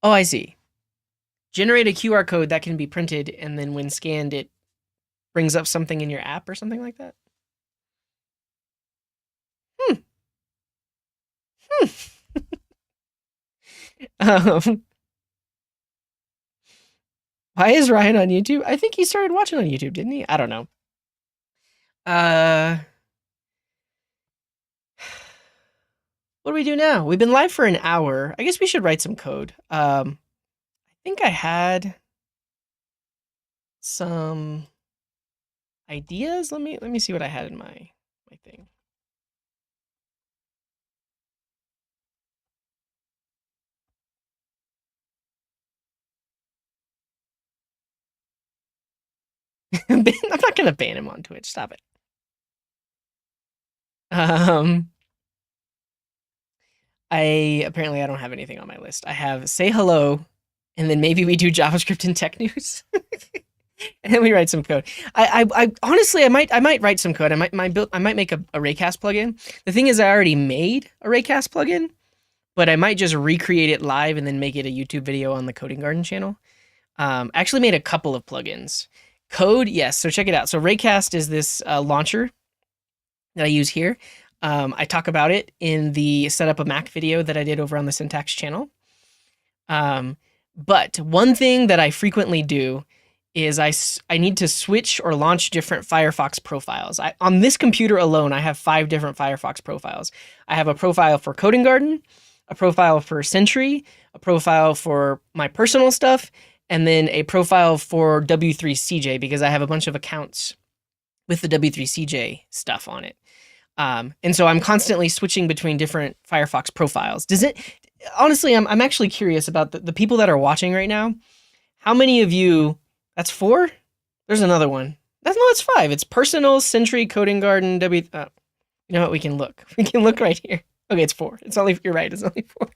Oh, I see. Generate a QR code that can be printed, and then when scanned, it brings up something in your app or something like that. Why is Ryan on YouTube? I think he started watching on YouTube, didn't he? I don't know. What do we do now? We've been live for an hour. I guess we should write some code. I think I had some ideas. Let me see what I had in my thing. I'm not gonna ban him on Twitch. Stop it. I don't have anything on my list. I have say hello, and then maybe we do JavaScript and tech news, and then we write some code. I honestly, I might write some code. I might make a Raycast plugin. The thing is, I already made a Raycast plugin, but I might just recreate it live and then make it a YouTube video on the Coding Garden channel. I actually made a couple of plugins. Code, yes. So check it out. So Raycast is this launcher that I use here. I talk about it in the Setup a Mac video that I did over on the Syntax channel. But one thing that I frequently do is I need to switch or launch different Firefox profiles. On this computer alone, I have 5 different Firefox profiles. I have a profile for Coding Garden, a profile for Sentry, a profile for my personal stuff, and then a profile for W3CJ because I have a bunch of accounts with the W3CJ stuff on it. And so I'm constantly switching between different Firefox profiles. honestly, I'm actually curious about the people that are watching right now. How many of you? That's four. There's another one. That's five. It's Personal, Sentry, Coding Garden, W. You know what? We can look. We can look right here. Okay, it's four. It's only. You're right. It's only four.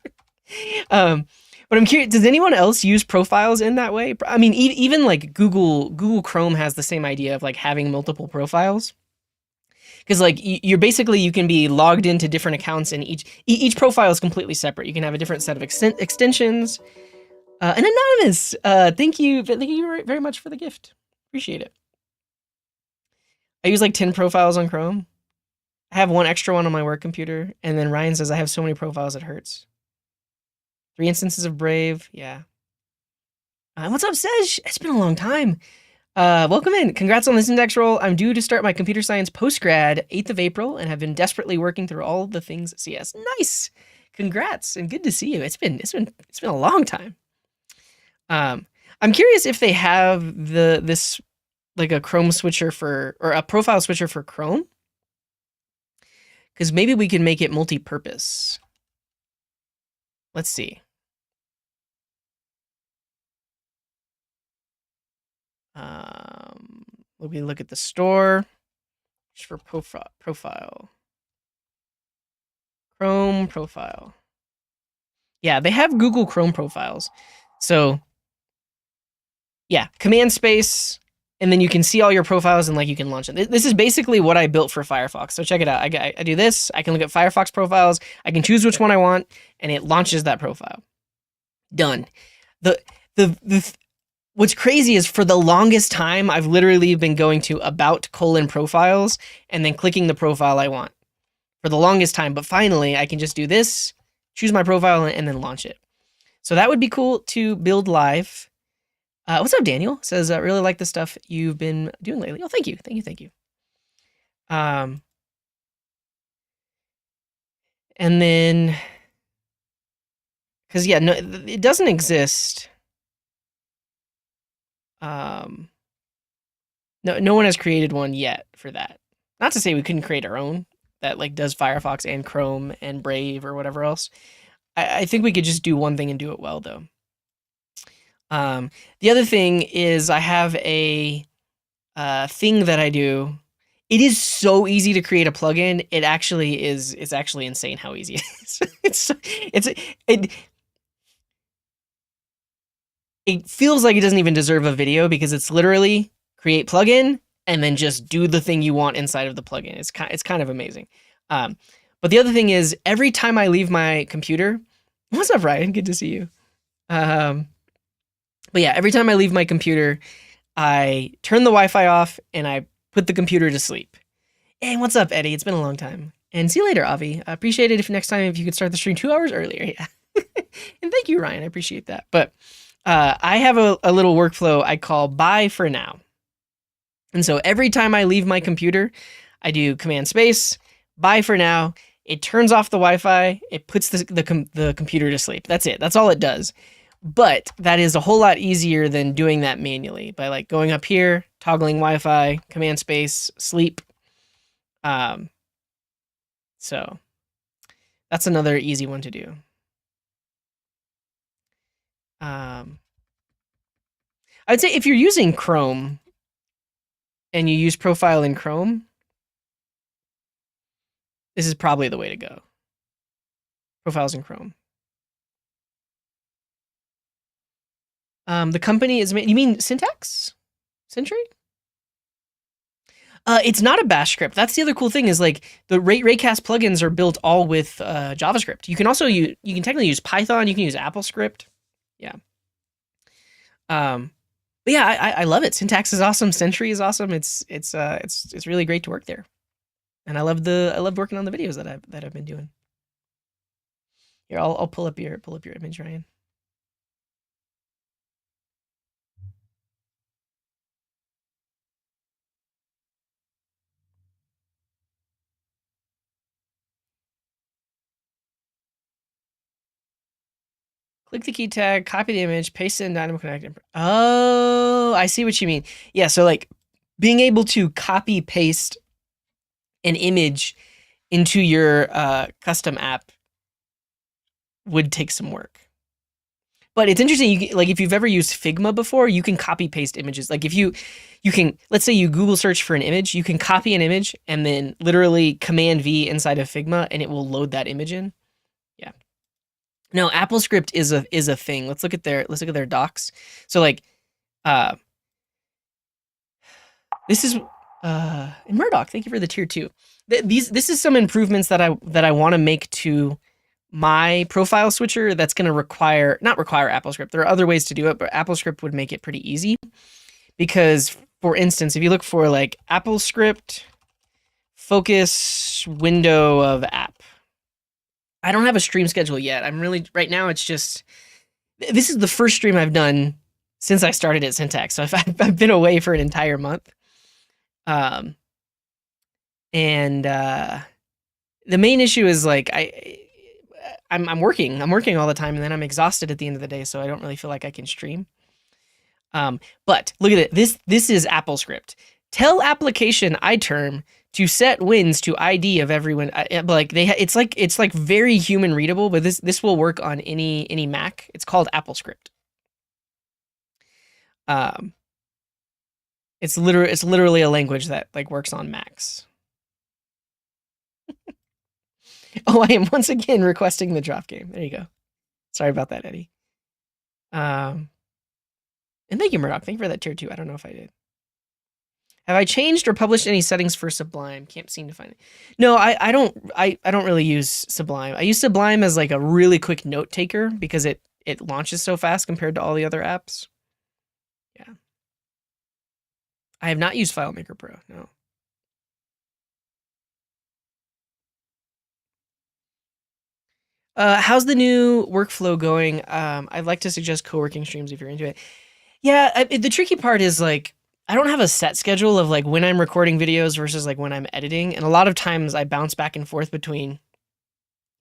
um, but I'm curious. Does anyone else use profiles in that way? I mean, even like Google Chrome has the same idea of like having multiple profiles. Because like you're basically you can be logged into different accounts and each profile is completely separate. You can have a different set of extensions. And anonymous, thank you very much for the gift. Appreciate it. I use like 10 profiles on Chrome. I have one extra one on my work computer, and then Ryan says I have so many profiles it hurts. 3 instances of Brave, yeah. What's up, Sej? It's been a long time. Welcome in. Congrats on this index roll. I'm due to start my computer science postgrad 8th of April and have been desperately working through all the things CS. Nice. Congrats and good to see you. It's been a long time. I'm curious if they have this like a Chrome switcher for or a profile switcher for Chrome, because maybe we can make it multi-purpose. Let's see. We look at the store just for profile. Chrome profile. Yeah, they have Google Chrome profiles. So yeah, command space, and then you can see all your profiles and like you can launch it. This is basically what I built for Firefox. So check it out. I do this. I can look at Firefox profiles. I can choose which one I want, and it launches that profile. Done. The what's crazy is for the longest time I've literally been going to about : profiles and then clicking the profile I want for the longest time. But finally, I can just do this, choose my profile, and then launch it. So that would be cool to build live. What's up, Daniel? Says, really like the stuff you've been doing lately. Oh, thank you. And then, because yeah, no, it doesn't exist. No one has created one yet for that. Not to say we couldn't create our own that like does Firefox and Chrome and Brave or whatever else. I think we could just do one thing and do it well, though. The other thing is I have a thing that I do. It is so easy to create a plugin. It actually is. It's actually insane how easy it is. It feels like it doesn't even deserve a video because it's literally create plugin and then just do the thing you want inside of the plugin. It's kind of amazing. But the other thing is every time I leave my computer, what's up, Ryan? Good to see you. But yeah, every time I leave my computer, I turn the Wi-Fi off and I put the computer to sleep. Hey, what's up, Eddie? It's been a long time. And see you later, Avi. I appreciate it if next time if you could start the stream 2 hours earlier. Yeah. And thank you, Ryan. I appreciate that. But I have a little workflow I call bye for now. And so every time I leave my computer, I do command space, bye for now. It turns off the Wi-Fi. It puts the computer to sleep. That's it. That's all it does. But that is a whole lot easier than doing that manually by like going up here, toggling Wi-Fi, command space, sleep. So that's another easy one to do. I would say if you're using Chrome and you use profile in Chrome, this is probably the way to go. Profiles in Chrome. The company is made. You mean Syntax? Sentry? It's not a Bash script. That's the other cool thing is like the Raycast plugins are built all with JavaScript. You can also you can technically use Python. You can use AppleScript. Yeah. But yeah, I love it. Syntax is awesome. Sentry is awesome. It's really great to work there, and I love working on the videos that I've been doing. Here, I'll pull up your image, Ryan. Click the key tag, copy the image, paste it in Dynamo Connect. Oh, I see what you mean. Yeah, so like being able to copy paste an image into your custom app would take some work. But it's interesting. Like if you've ever used Figma before, you can copy paste images. Like if you can, let's say you Google search for an image, you can copy an image and then literally Command V inside of Figma, and it will load that image in. Yeah. No, AppleScript is a thing. Let's look at their docs. So like, uh, this is Murdoch. Thank you for the tier 2. This is some improvements that I want to make to my profile switcher that's going to not require AppleScript. There are other ways to do it, but AppleScript would make it pretty easy. Because, for instance, if you look for like AppleScript focus window of app, I don't have a stream schedule yet. I'm really, right now, it's just, this is the first stream I've done since I started at Syntax. So I've been away for an entire month. And the main issue is like, I'm working all the time, and then I'm exhausted at the end of the day, so I don't really feel like I can stream. But look at it. This is AppleScript. Tell application iTerm to set wins to ID of everyone. Like it's like very human readable, but this will work on any Mac. It's called AppleScript. It's literally a language that like works on Macs. Oh, I am once again requesting the drop game. There you go. Sorry about that, Eddie. And thank you, Murdoch. Thank you for that tier 2. I don't know if I did. Have I changed or published any settings for Sublime? Can't seem to find it. No, I don't really use Sublime. I use Sublime as like a really quick note taker because it launches so fast compared to all the other apps. Yeah. I have not used FileMaker Pro, no. How's the new workflow going? I'd like to suggest co-working streams if you're into it. Yeah, the tricky part is like, I don't have a set schedule of like when I'm recording videos versus like when I'm editing. And a lot of times I bounce back and forth between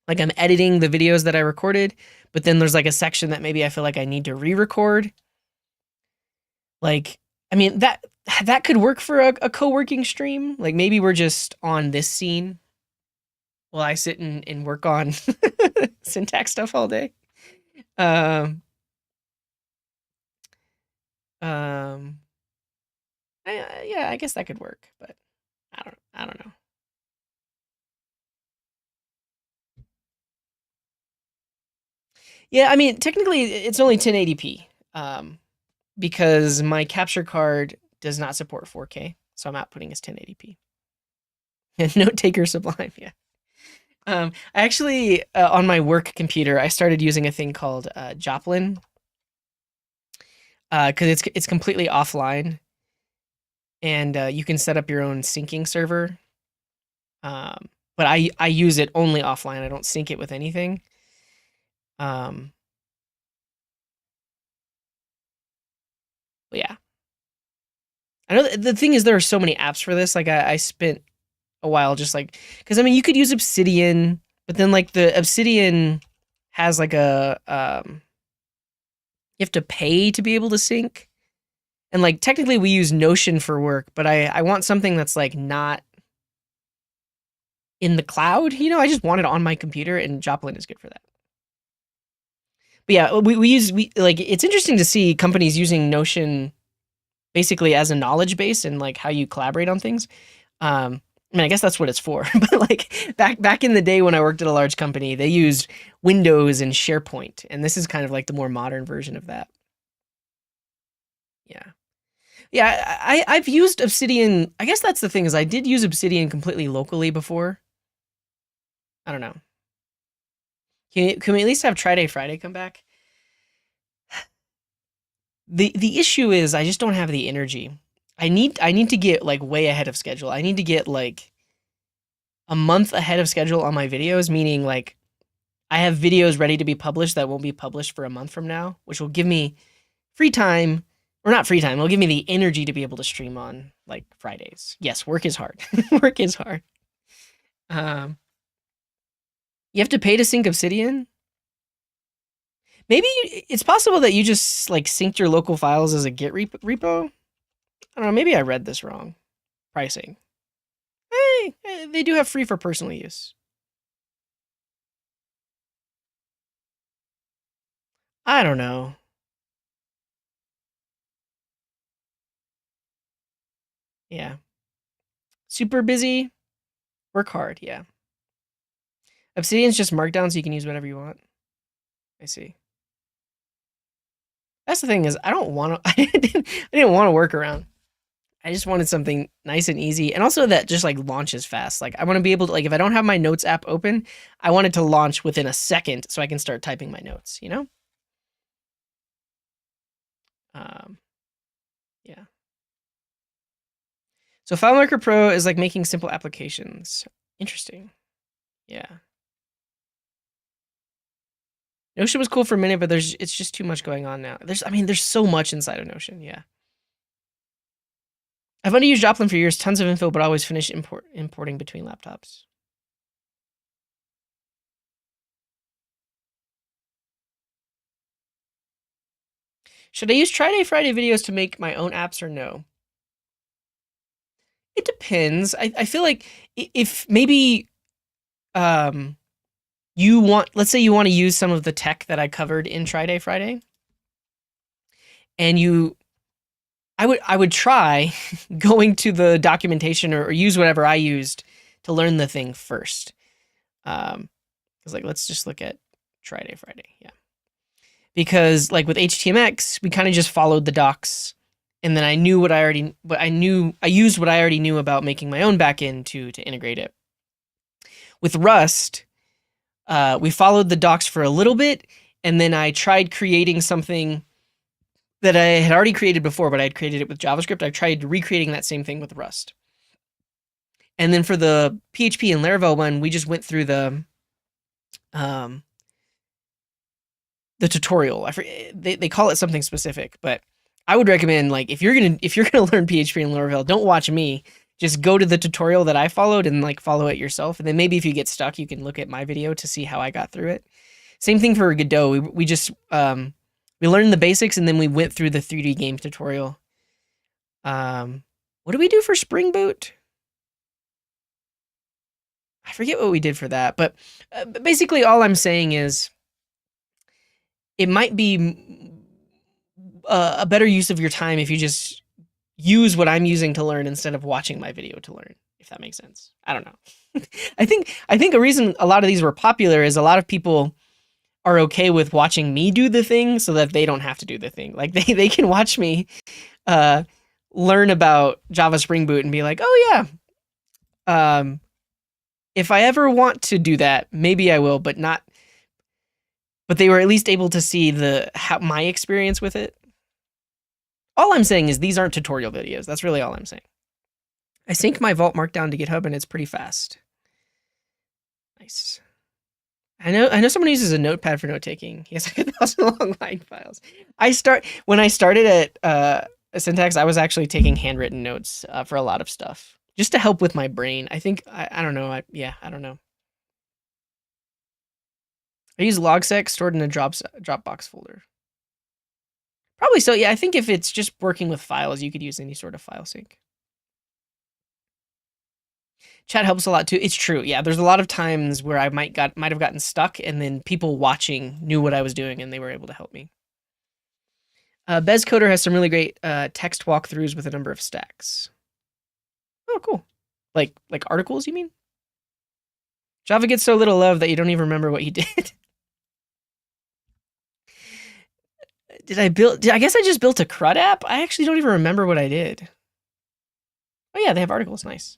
like I'm editing the videos that I recorded, but then there's like a section that maybe I feel like I need to re-record. Like, I mean, that could work for a co-working stream. Like maybe we're just on this scene while I sit and work on syntax stuff all day. Um, yeah, I guess that could work, but I don't know. Yeah, I mean, technically it's only 1080p, because my capture card does not support 4K, so I'm outputting as 1080p. Note taker Sublime, yeah. I actually, on my work computer, I started using a thing called Joplin, because it's completely offline, and you can set up your own syncing server. But I use it only offline. I don't sync it with anything. But yeah. I know the thing is there are so many apps for this. Like I spent a while just like, because I mean you could use Obsidian, but then like the Obsidian has like a you have to pay to be able to sync. And like technically we use Notion for work, but I want something that's like not in the cloud, you know, I just want it on my computer, and Joplin is good for that. But yeah, we like, it's interesting to see companies using Notion basically as a knowledge base and like how you collaborate on things. I mean, I guess that's what it's for. But like back in the day when I worked at a large company, they used Windows and SharePoint, and this is kind of like the more modern version of that. Yeah. Yeah, I've used Obsidian. I guess that's the thing, is I did use Obsidian completely locally before. I don't know. Can we at least have Try Day Friday come back? The issue is I just don't have the energy. I need to get like way ahead of schedule. I need to get like a month ahead of schedule on my videos, meaning like I have videos ready to be published that won't be published for a month from now, which will give me free time, or not free time. It'll give me the energy to be able to stream on like Fridays. Yes, work is hard. Work is hard. Um, you have to pay to sync Obsidian. Maybe it's possible that you just like synced your local files as a Git repo. I don't know. Maybe I read this wrong. Pricing. Hey, they do have free for personal use. I don't know. Yeah. Super busy. Work hard. Yeah. Obsidian's just Markdown, so you can use whatever you want. I see. That's the thing is, I don't want to. I didn't want to work around. I just wanted something nice and easy, and also that just like launches fast. Like I want to be able to, like, if I don't have my notes app open, I want it to launch within a second, so I can start typing my notes. You know? Um, yeah. So FileMaker Pro is like making simple applications. Interesting. Yeah. Notion was cool for a minute, but it's just too much going on now. There's so much inside of Notion. Yeah. I've wanted to use Joplin for years, tons of info, but always finish importing between laptops. Should I use Try-Day Friday videos to make my own apps or no? It depends. I feel like if maybe um, let's say you want to use some of the tech that I covered in Try-Day Friday, and I would try going to the documentation or use whatever I used to learn the thing first. Because like let's just look at Try-Day Friday. Yeah. Because like with HTMX, we kind of just followed the docs, and then I used what I already knew about making my own backend to integrate it. With Rust, we followed the docs for a little bit, and then I tried creating something that I had already created before, but I had created it with JavaScript. I tried recreating that same thing with Rust. And then for the PHP and Laravel one, we just went through the tutorial. They call it something specific, but I would recommend, like, if you're gonna learn PHP and Laravel, don't watch me. Just go to the tutorial that I followed and like follow it yourself. And then maybe if you get stuck, you can look at my video to see how I got through it. Same thing for Godot. We just we learned the basics, and then we went through the 3D game tutorial. What do we do for Spring Boot? I forget what we did for that, but basically all I'm saying is it might be a better use of your time if you just use what I'm using to learn instead of watching my video to learn, if that makes sense. I don't know. I think a reason a lot of these were popular is a lot of people are okay with watching me do the thing so that they don't have to do the thing. Like they can watch me learn about Java Spring Boot and be like, oh yeah, if I ever want to do that, maybe I will, but not. But they were at least able to see my experience with it. All I'm saying is these aren't tutorial videos. That's really all I'm saying. I sync my Vault Markdown to GitHub, and it's pretty fast. Nice. I know someone uses a notepad for note taking. He has like 1,000 long line files. When I started at Syntax, I was actually taking handwritten notes for a lot of stuff, just to help with my brain. I think I don't know. I don't know. I use logsec stored in a Dropbox folder. Probably so. Yeah, I think if it's just working with files, you could use any sort of file sync. Chat helps a lot too. It's true. Yeah, there's a lot of times where I might have gotten stuck, and then people watching knew what I was doing, and they were able to help me. BezCoder has some really great text walkthroughs with a number of stacks. Oh, cool. Like articles, you mean? Java gets so little love that you don't even remember what you did. I guess I just built a CRUD app? I actually don't even remember what I did. Oh yeah, they have articles. Nice.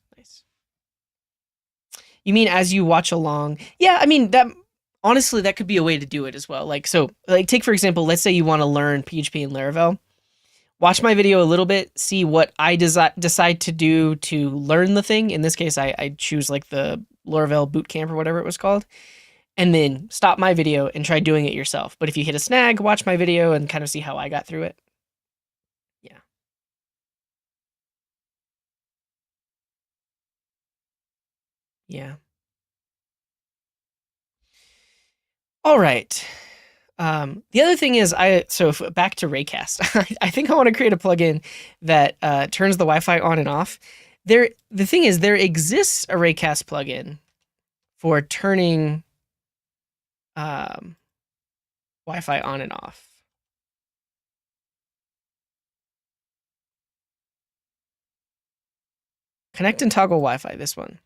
You mean as you watch along? Yeah, I mean that. Honestly, that could be a way to do it as well. Like take for example, let's say you want to learn PHP and Laravel. Watch my video a little bit, see what I decide to do to learn the thing. In this case, I choose like the Laravel Bootcamp or whatever it was called, and then stop my video and try doing it yourself. But if you hit a snag, watch my video and kind of see how I got through it. Yeah. Yeah. All right. The other thing is back to Raycast. I think I want to create a plugin that turns the Wi-Fi on and off. The thing is, there exists a Raycast plugin for turning Wi-Fi on and off. Connect and toggle Wi-Fi, this one.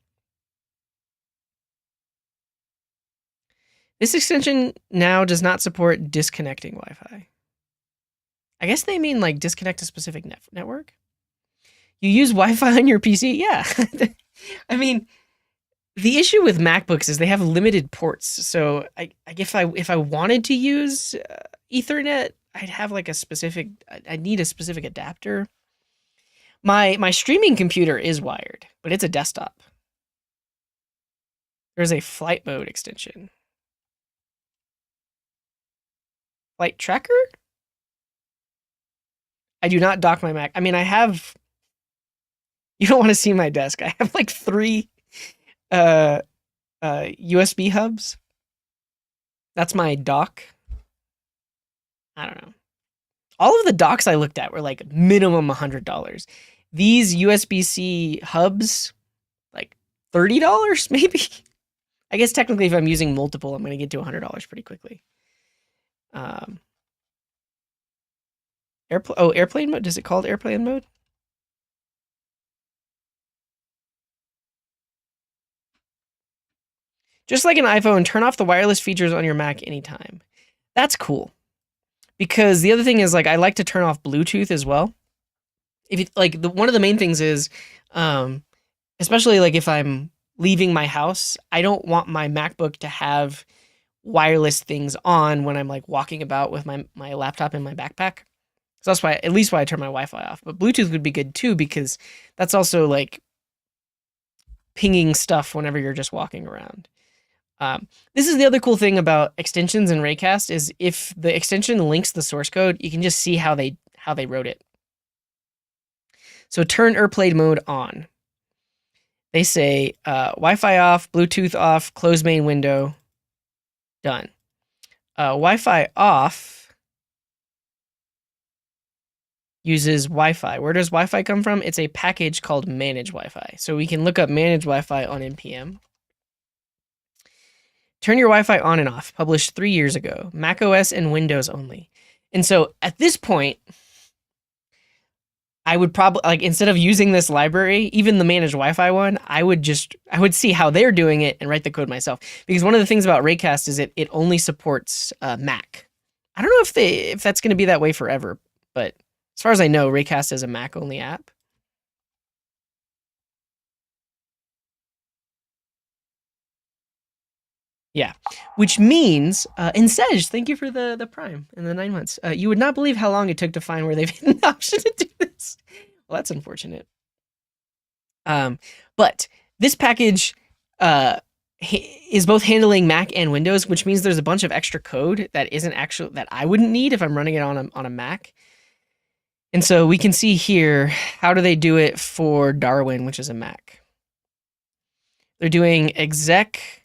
This extension now does not support disconnecting Wi-Fi. I guess they mean like disconnect a specific network. You use Wi-Fi on your PC? Yeah. I mean, the issue with MacBooks is they have limited ports. So if I wanted to use Ethernet, I'd have like a specific. I'd need a specific adapter. My streaming computer is wired, but it's a desktop. There's a flight mode extension. Flight tracker? I do not dock my Mac. I mean, I have. You don't want to see my desk. I have like 3 USB hubs. That's my dock. I don't know. All of the docks I looked at were like minimum $100. These USB-C hubs, like $30 maybe. I guess technically if I'm using multiple, I'm going to get to $100 pretty quickly. Airplane mode? Is it called airplane mode? Just like an iPhone, turn off the wireless features on your Mac anytime. That's cool. Because the other thing is, like, I like to turn off Bluetooth as well. If you, like, one of the main things is, especially like if I'm leaving my house, I don't want my MacBook to have wireless things on when I'm like walking about with my laptop in my backpack. So that's why, at least why I turn my Wi-Fi off. But Bluetooth would be good too, because that's also like pinging stuff whenever you're just walking around. This is the other cool thing about extensions in Raycast is if the extension links the source code, you can just see how they wrote it. So turn airplane mode on. They say Wi-Fi off, Bluetooth off, close main window, done. Wi-Fi off uses Wi-Fi. Where does Wi-Fi come from? It's a package called manage Wi-Fi. So we can look up manage Wi-Fi on npm. Turn your Wi-Fi on and off, published 3 years ago, Mac OS and Windows only. And so at this point, I would probably, like, instead of using this library, even the manage Wi-Fi one, I would see how they're doing it and write the code myself. Because one of the things about Raycast is it only supports Mac. I don't know if that's going to be that way forever, but as far as I know, Raycast is a Mac only app. Yeah, which means, and Sej, thank you for the Prime and the 9 months. You would not believe how long it took to find where they've hidden the option to do this. Well, that's unfortunate. But this package is both handling Mac and Windows, which means there's a bunch of extra code that isn't actually that I wouldn't need if I'm running it on a Mac. And so we can see here, how do they do it for Darwin, which is a Mac? They're doing exec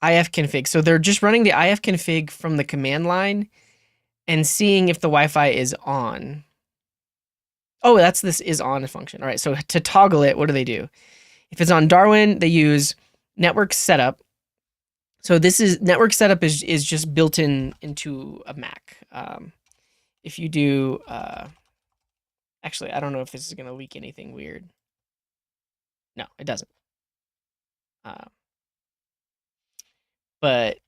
ifconfig. So they're just running the ifconfig from the command line and seeing if the Wi-Fi is on. Oh, that's this is on function. All right, so to toggle it, what do they do? If it's on Darwin, they use network setup. So this is network setup is just built into a Mac. If you do, actually, I don't know if this is going to leak anything weird. No, it doesn't. But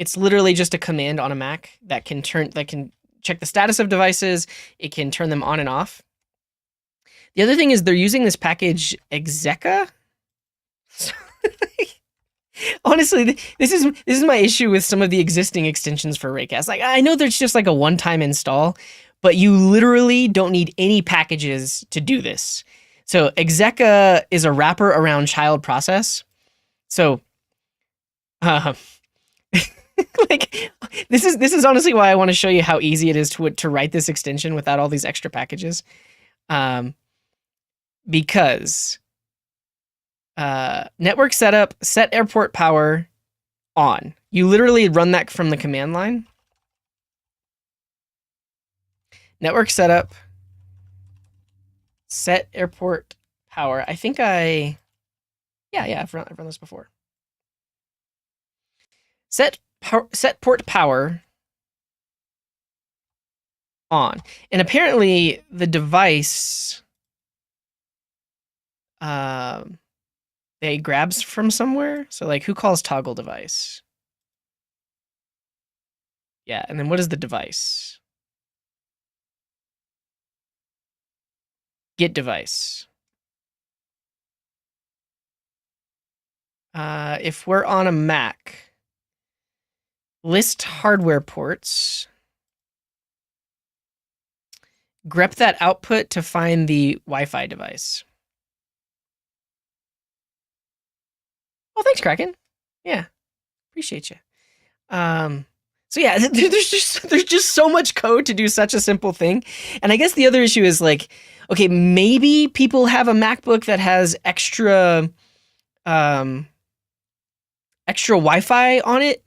it's literally just a command on a Mac that can check the status of devices. It can turn them on and off. The other thing is they're using this package Execa. Honestly, this is my issue with some of the existing extensions for Raycast. Like, I know there's just like a one-time install, but you literally don't need any packages to do this. So Execa is a wrapper around child process. So, like, this is honestly why I want to show you how easy it is to write this extension without all these extra packages. Because network setup, set airport power on. You literally run that from the command line. Network setup, set airport power. I think yeah, Yeah, I've run this before. Set port power on. And apparently the device they grabs from somewhere. So like who calls toggle device? Yeah, and then what is the device? Get device. If we're on a Mac, list hardware ports, grep that output to find the Wi-Fi device. Oh, thanks, Kraken. Yeah, appreciate you. So yeah, there's just so much code to do such a simple thing. And I guess the other issue is like, okay, maybe people have a MacBook that has extra Wi-Fi on it,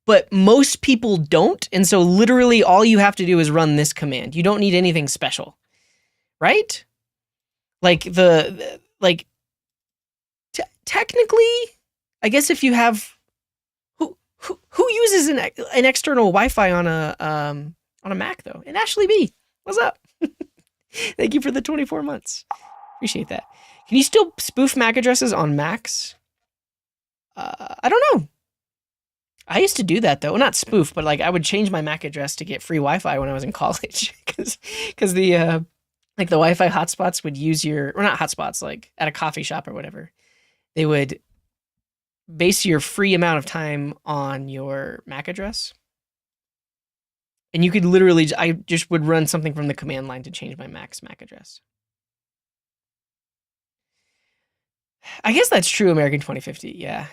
but most people don't. And so literally all you have to do is run this command. You don't need anything special, right? Like technically, I guess if you have who uses an external Wi-Fi on a Mac though? And Ashley B, what's up? Thank you for the 24 months. Appreciate that. Can you still spoof MAC addresses on Macs? I don't know. I used to do that though. Well, not spoof, but like I would change my MAC address to get free Wi-Fi when I was in college because the like the Wi-Fi hotspots would use your, or not hotspots, like at a coffee shop or whatever. They would base your free amount of time on your MAC address. And you could literally, I just would run something from the command line to change my Mac's MAC address. I guess that's true, American 2050, yeah.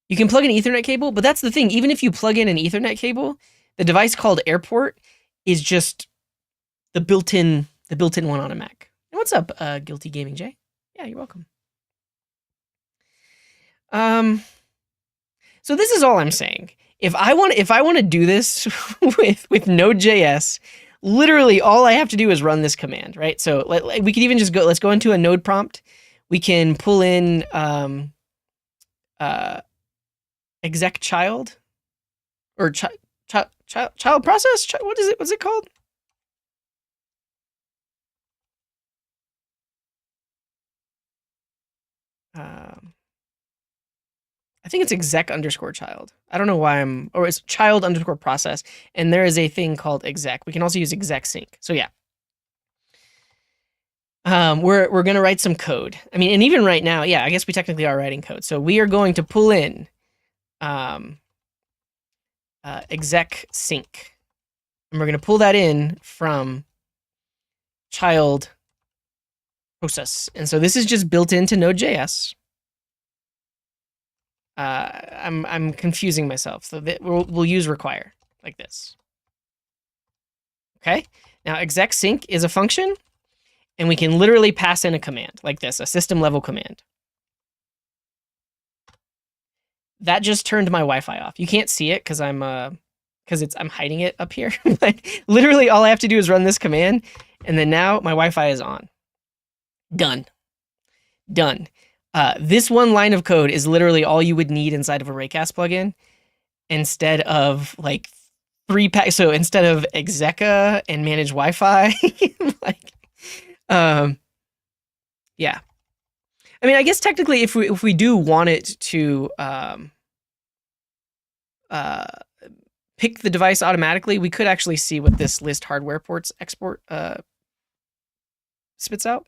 You can plug an Ethernet cable, but that's the thing. Even if you plug in an Ethernet cable, the device called Airport is just the built-in one on a Mac. And what's up, Guilty Gaming J? Yeah, you're welcome. So this is all I'm saying. If I want to do this with Node.js, literally all I have to do is run this command, right? So we could even just go. Let's go into a node prompt. We can pull in exec child or child process. What is it? What's it called? I think it's exec underscore child. I don't know why or it's child underscore process. And there is a thing called exec. We can also use exec sync. So yeah. We're going to write some code. I mean, and even right now, yeah, I guess we technically are writing code. So we are going to pull in exec sync. And we're going to pull that in from child process. And so this is just built into Node.js. I'm confusing myself. So we'll use require like this. Okay. Now exec sync is a function, and we can literally pass in a command like this, a system level command. That just turned my Wi-Fi off. You can't see it because I'm hiding it up here. But literally all I have to do is run this command, and then now my Wi-Fi is on. Done. This one line of code is literally all you would need inside of a Raycast plugin, instead of like so instead of execa and manage Wi-Fi, like, yeah. I mean, I guess technically, if we do want it to pick the device automatically, we could actually see what this list hardware ports export spits out.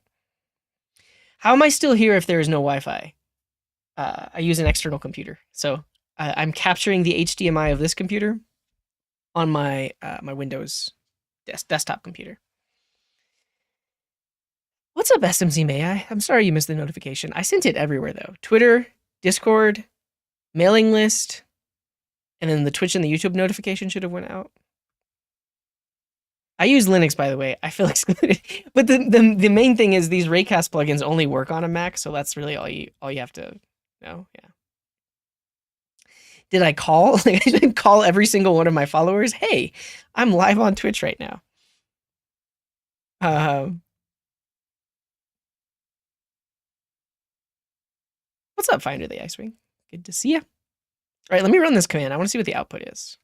How am I still here if there is no Wi-Fi? I use an external computer, so I'm capturing the HDMI of this computer on my my Windows desktop computer. What's up, SMZ May I? I'm sorry you missed the notification. I sent it everywhere though. Twitter, Discord, mailing list, and then the Twitch and the YouTube notification should have went out. I use Linux, by the way. I feel excluded. But the main thing is these Raycast plugins only work on a Mac, so that's really all you have to know. Yeah. Did I call? Like, I didn't call every single one of my followers. Hey, I'm live on Twitch right now. What's up, Finder the Ice-Wing? Good to see you. All right, let me run this command. I want to see what the output is.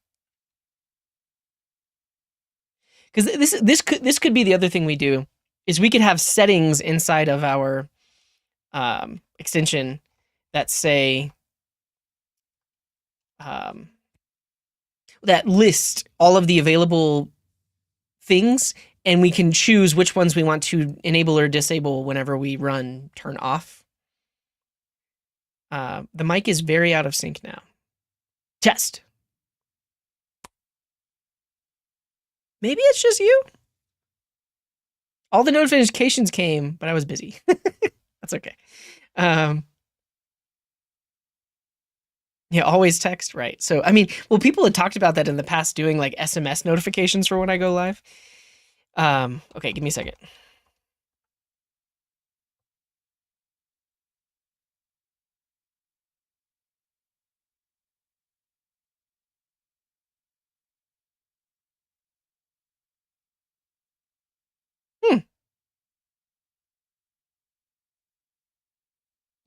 Because this could be the other thing we do, is we could have settings inside of our extension that say that list all of the available things, and we can choose which ones we want to enable or disable whenever we run turn off. The mic is very out of sync now. Test. Maybe it's just you. All the notifications came, but I was busy. That's okay. Yeah, always text, right? So, I mean, well, people had talked about that in the past, doing like SMS notifications for when I go live. Okay, give me a second.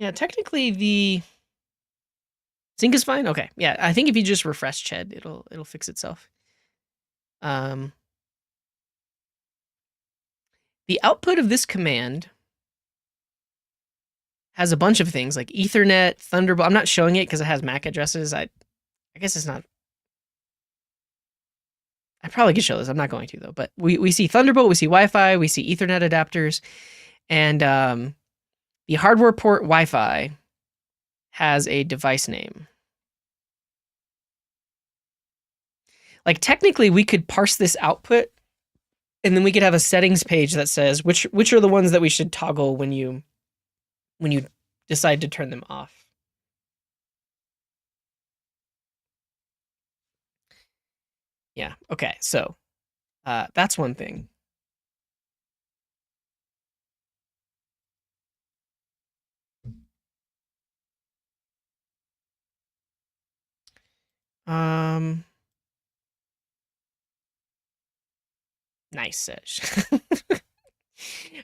Yeah, technically the sync is fine. Okay, yeah, I think if you just refresh Ched, it'll fix itself. The output of this command has a bunch of things like Ethernet, Thunderbolt. I'm not showing it because it has MAC addresses. I guess it's not. I probably could show this. I'm not going to though. But we see Thunderbolt, we see Wi-Fi, we see Ethernet adapters, and the hardware port Wi-Fi has a device name. Like technically, we could parse this output, and then we could have a settings page that says which are the ones that we should toggle when you decide to turn them off. Yeah. Okay. So that's one thing. Nice, Sesh.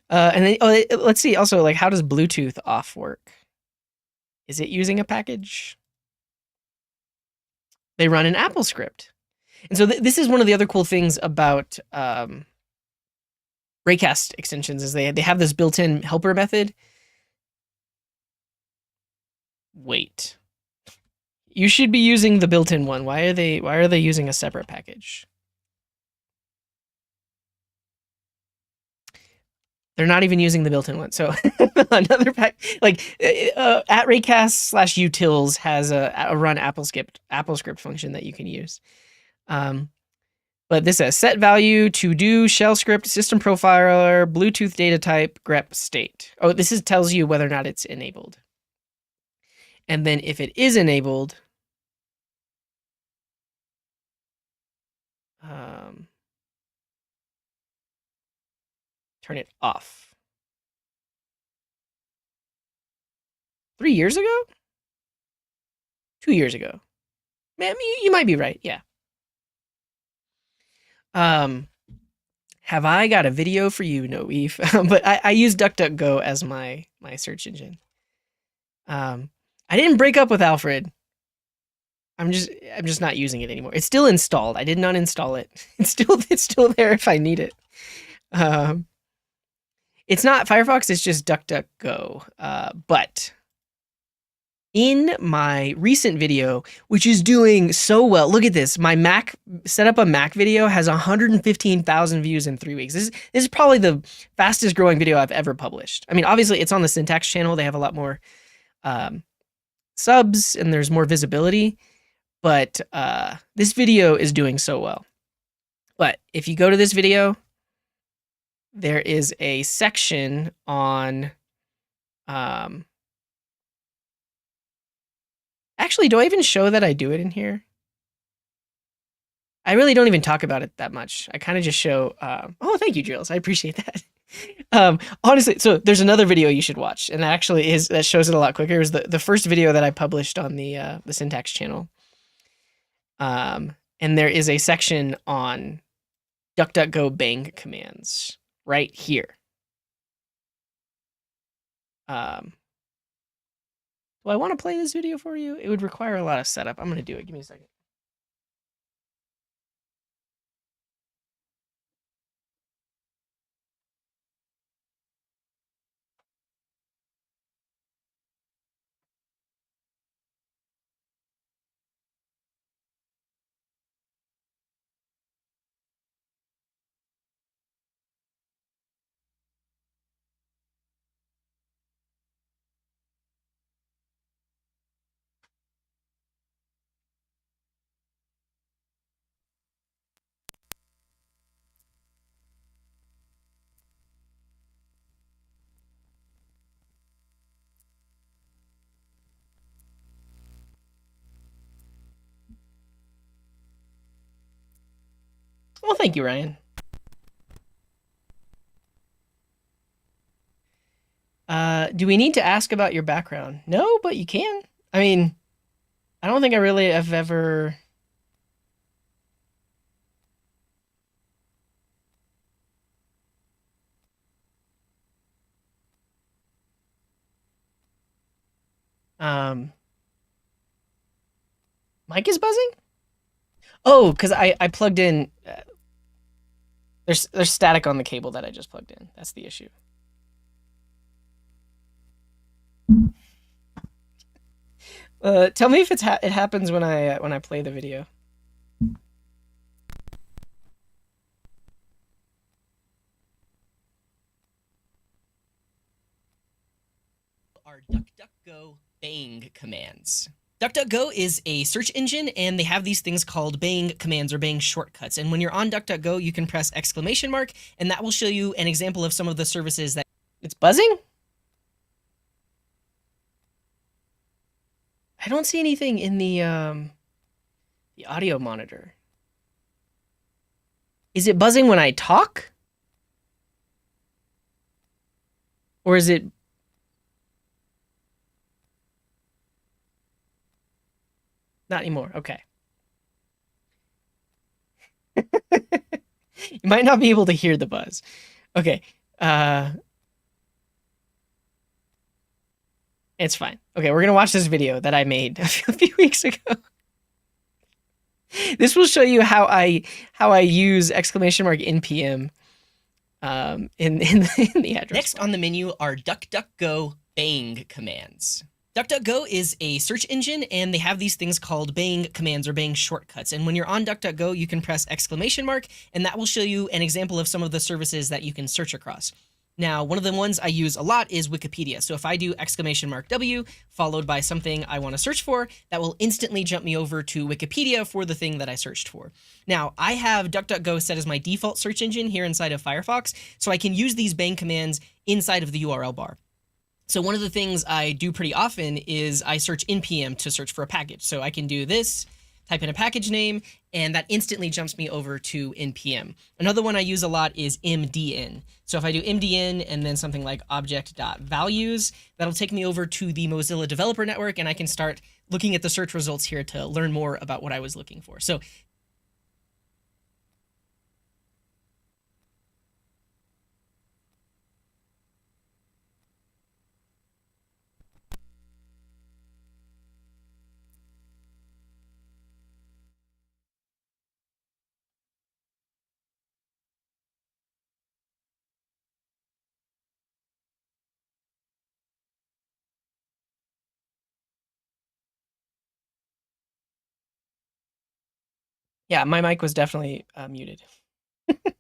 And then let's see. Also, like, how does Bluetooth off work? Is it using a package? They run an AppleScript, and so this is one of the other cool things about Raycast extensions is they have this built-in helper method. Wait, you should be using the built-in one. Why are they using a separate package? They're not even using the built-in one. So another pack, like at Raycast/utils has a run AppleScript function that you can use. But this says set value, to do, shell script, system profiler, Bluetooth data type, grep state. Oh, this tells you whether or not it's enabled. And then if it is enabled, turn it off. 3 years ago? 2 years ago. Man, you might be right. Yeah. Have I got a video for you? No, Eve. But I use DuckDuckGo as my search engine. I didn't break up with Alfred. I'm just not using it anymore. It's still installed. I did not uninstall it. It's still there if I need it. It's not Firefox. It's just DuckDuckGo. But in my recent video, which is doing so well, look at this. My Mac set up a Mac video has 115,000 views in 3 weeks. This is probably the fastest growing video I've ever published. I mean, obviously it's on the Syntax channel. They have a lot more subs and there's more visibility, but this video is doing so well. But if you go to this video, there is a section on actually, do I even show that I do it in here? I really don't even talk about it that much. I kind of just show, oh, thank you, Drills. I appreciate that. Honestly, so there's another video you should watch, and that shows it a lot quicker. It was the first video that I published on the Syntax channel. And there is a section on DuckDuckGo bang commands right here. Do I want to play this video for you? It would require a lot of setup. I'm going to do it. Give me a second. Well, thank you, Ryan. Do we need to ask about your background? No, but you can. I mean, I don't think I really have ever. Um, mic is buzzing. Oh, because I plugged in. There's static on the cable that I just plugged in. That's the issue. Tell me if it happens when I play the video. Are DuckDuckGo bang commands. DuckDuckGo is a search engine, and they have these things called bang commands or bang shortcuts. And when you're on DuckDuckGo, you can press exclamation mark, and that will show you an example of some of the services that. It's buzzing? I don't see anything in the audio monitor. Is it buzzing when I talk? Or is it. Not anymore. Okay. You might not be able to hear the buzz. Okay. It's fine. Okay, we're gonna watch this video that I made a few weeks ago. This will show you how I use exclamation mark npm in the address. Next on the menu are DuckDuckGo bang commands. DuckDuckGo is a search engine, and they have these things called bang commands or bang shortcuts. And when you're on DuckDuckGo, you can press exclamation mark, and that will show you an example of some of the services that you can search across. Now, one of the ones I use a lot is Wikipedia. So if I do exclamation mark W followed by something I want to search for, that will instantly jump me over to Wikipedia for the thing that I searched for. Now, I have DuckDuckGo set as my default search engine here inside of Firefox, so I can use these bang commands inside of the URL bar. So one of the things I do pretty often is I search npm to search for a package. So I can do this, type in a package name, and that instantly jumps me over to npm. Another one I use a lot is mdn. So if I do mdn and then something like object.values, that'll take me over to the Mozilla Developer Network, and I can start looking at the search results here to learn more about what I was looking for. So yeah, my mic was definitely muted. But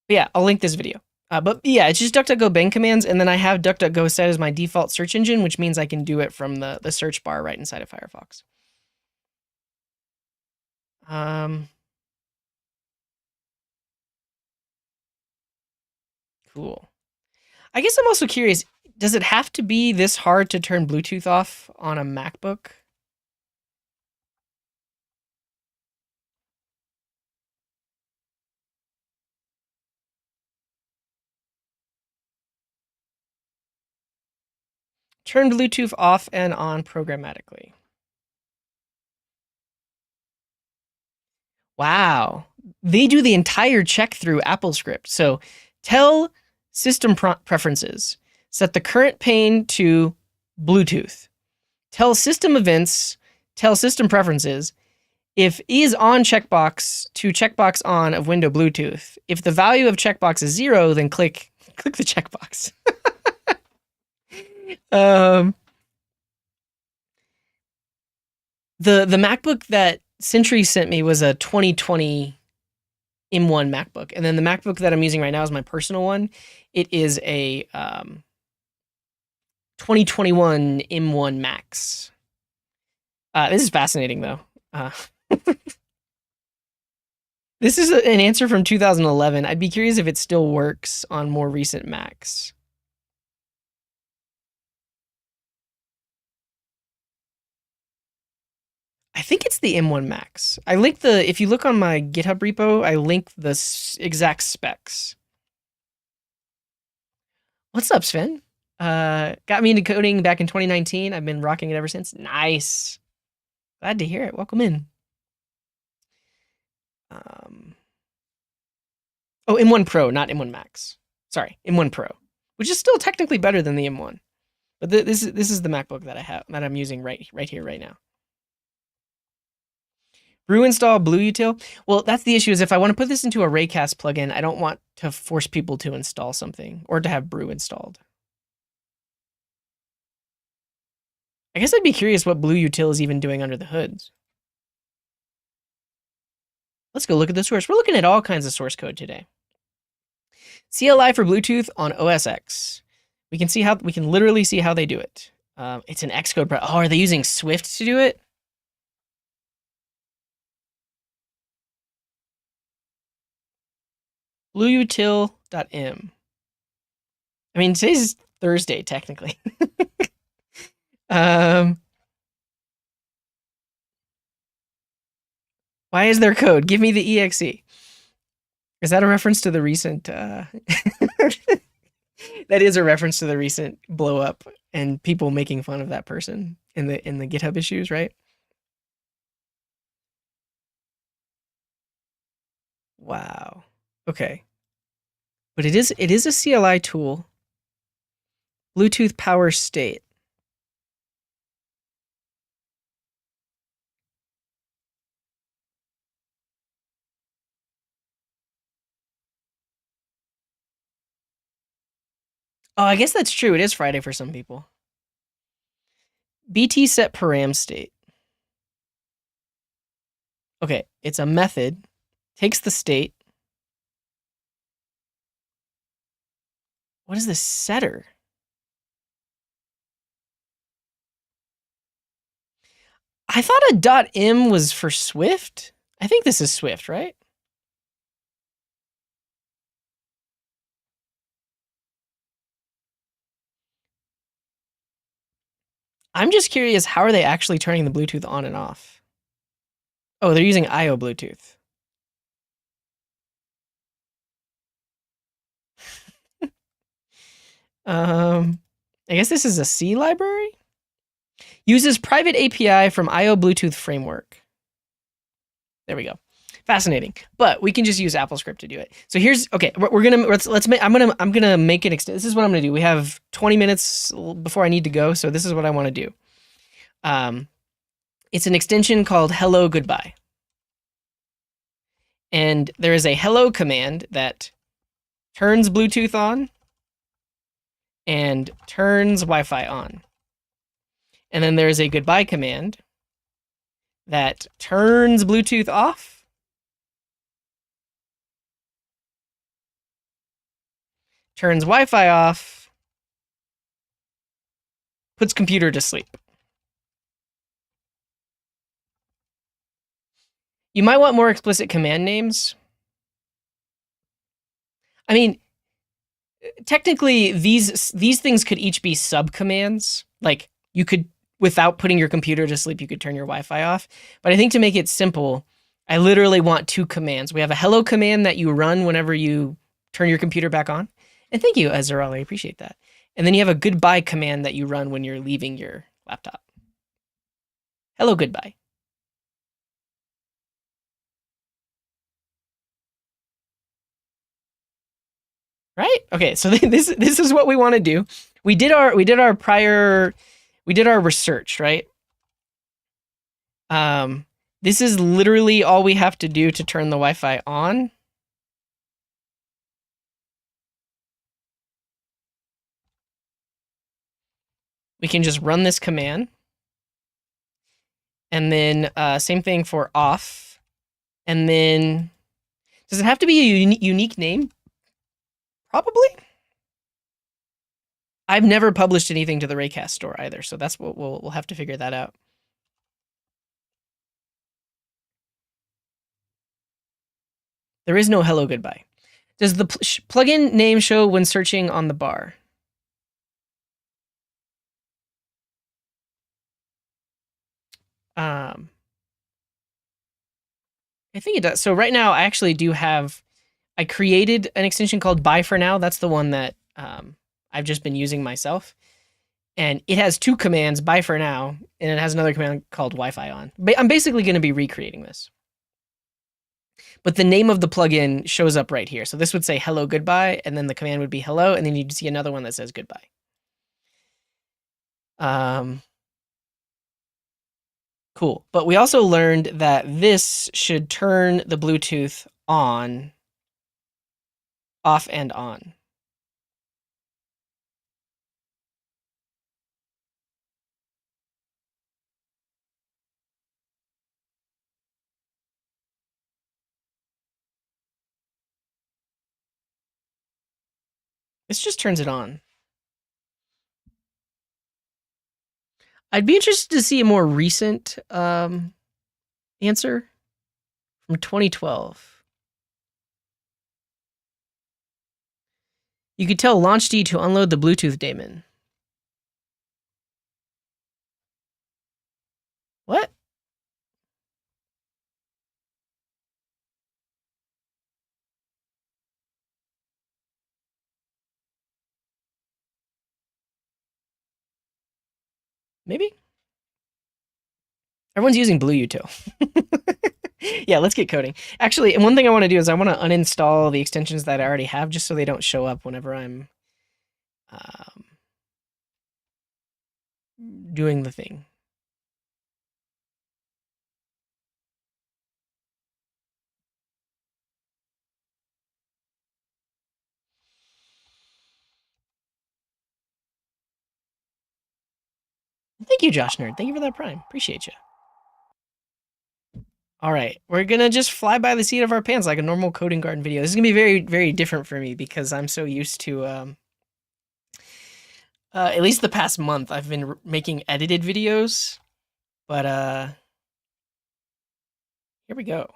yeah, I'll link this video. But yeah, it's just DuckDuckGo bang commands, and then I have DuckDuckGo set as my default search engine, which means I can do it from the search bar right inside of Firefox. Cool. I guess I'm also curious, does it have to be this hard to turn Bluetooth off on a MacBook? Turn Bluetooth off and on programmatically. Wow. They do the entire check through AppleScript. So tell system preferences Set the current pane to Bluetooth. Tell system events, tell system preferences. If is on checkbox to checkbox on of window Bluetooth. If the value of checkbox is 0, then click the checkbox. The MacBook that Sentry sent me was a 2020 M1 MacBook, and then the MacBook that I'm using right now is my personal one. It is a 2021 M1 Max. This is fascinating, though. This is an answer from 2011. I'd be curious if it still works on more recent Macs. I think it's the M1 Max. If you look on my GitHub repo, I link the exact specs. What's up, Sven? Got me into coding back in 2019. I've been rocking it ever since. Nice. Glad to hear it. Welcome in. M1 Pro, not M1 Max. Sorry, M1 Pro, which is still technically better than the M1. But this is the MacBook that I'm using right here, right now. Brew install BlueUtil. Well, that's the issue, is if I want to put this into a Raycast plugin, I don't want to force people to install something or to have Brew installed. I guess I'd be curious what BlueUtil is even doing under the hoods. Let's go look at the source. We're looking at all kinds of source code today. CLI for Bluetooth on OS X. We can literally see how they do it. It's an Xcode. Oh, are they using Swift to do it? BlueUtil.m. I mean, today's Thursday, technically. Why is there code? Give me the exe. Is that a reference to the recent? That is a reference to the recent blow up and people making fun of that person in the GitHub issues, right? Wow. Okay. But it is a CLI tool. Bluetooth power state. Oh, I guess that's true. It is Friday for some people. BT set param state. Okay, it's a method. Takes the state. What is the setter? I thought a .m was for Swift. I think this is Swift, right? I'm just curious, how are they actually turning the Bluetooth on and off? Oh, they're using IO Bluetooth. I guess this is a C library? Uses private API from IO Bluetooth framework. There we go. Fascinating. But we can just use AppleScript to do it. So here's, okay, we're gonna, let's make, I'm gonna make it, this is what I'm gonna do. We have 20 minutes before I need to go, so this is what I wanna do. It's an extension called hello goodbye. And there is a hello command that turns Bluetooth on and turns Wi-Fi on. And then there's a goodbye command that turns Bluetooth off turns Wi-Fi off, puts computer to sleep. You might want more explicit command names. I mean, technically, these things could each be subcommands. Like, you could, without putting your computer to sleep, you could turn your Wi-Fi off. But I think to make it simple, I literally want two commands. We have a hello command that you run whenever you turn your computer back on. And thank you, Azarali, I appreciate that. And then you have a goodbye command that you run when you're leaving your laptop. Hello, goodbye. right? Okay, so this is what we want to do. We did our research, right? This is literally all we have to do to turn the Wi-Fi on. We can just run this command. And then same thing for off. And then, does it have to be a unique name? Probably. I've never published anything to the Raycast store either, so that's what we'll have to figure that out. There is no hello goodbye. Does the plugin name show when searching on the bar? I think it does. So right now, I actually do have. I created an extension called Bye for Now. That's the one that I've just been using myself, and it has two commands: Bye for Now, and it has another command called Wi-Fi on. I'm basically going to be recreating this, but the name of the plugin shows up right here. So this would say hello goodbye, and then the command would be hello, and then you'd see another one that says goodbye. Cool. But we also learned that this should turn the Bluetooth on, off and on. This just turns it on. I'd be interested to see a more recent answer from 2012. You could tell LaunchD to unload the Bluetooth daemon. What? Maybe? Everyone's using BlueUtil. Yeah, let's get coding. Actually, and one thing I want to do is I want to uninstall the extensions that I already have just so they don't show up whenever I'm doing the thing. Thank you, Josh Nerd. Thank you for that prime. Appreciate you. All right, we're gonna just fly by the seat of our pants like a normal coding garden video. This is gonna be very, very different for me because I'm so used to, at least the past month, I've been making edited videos. But here we go.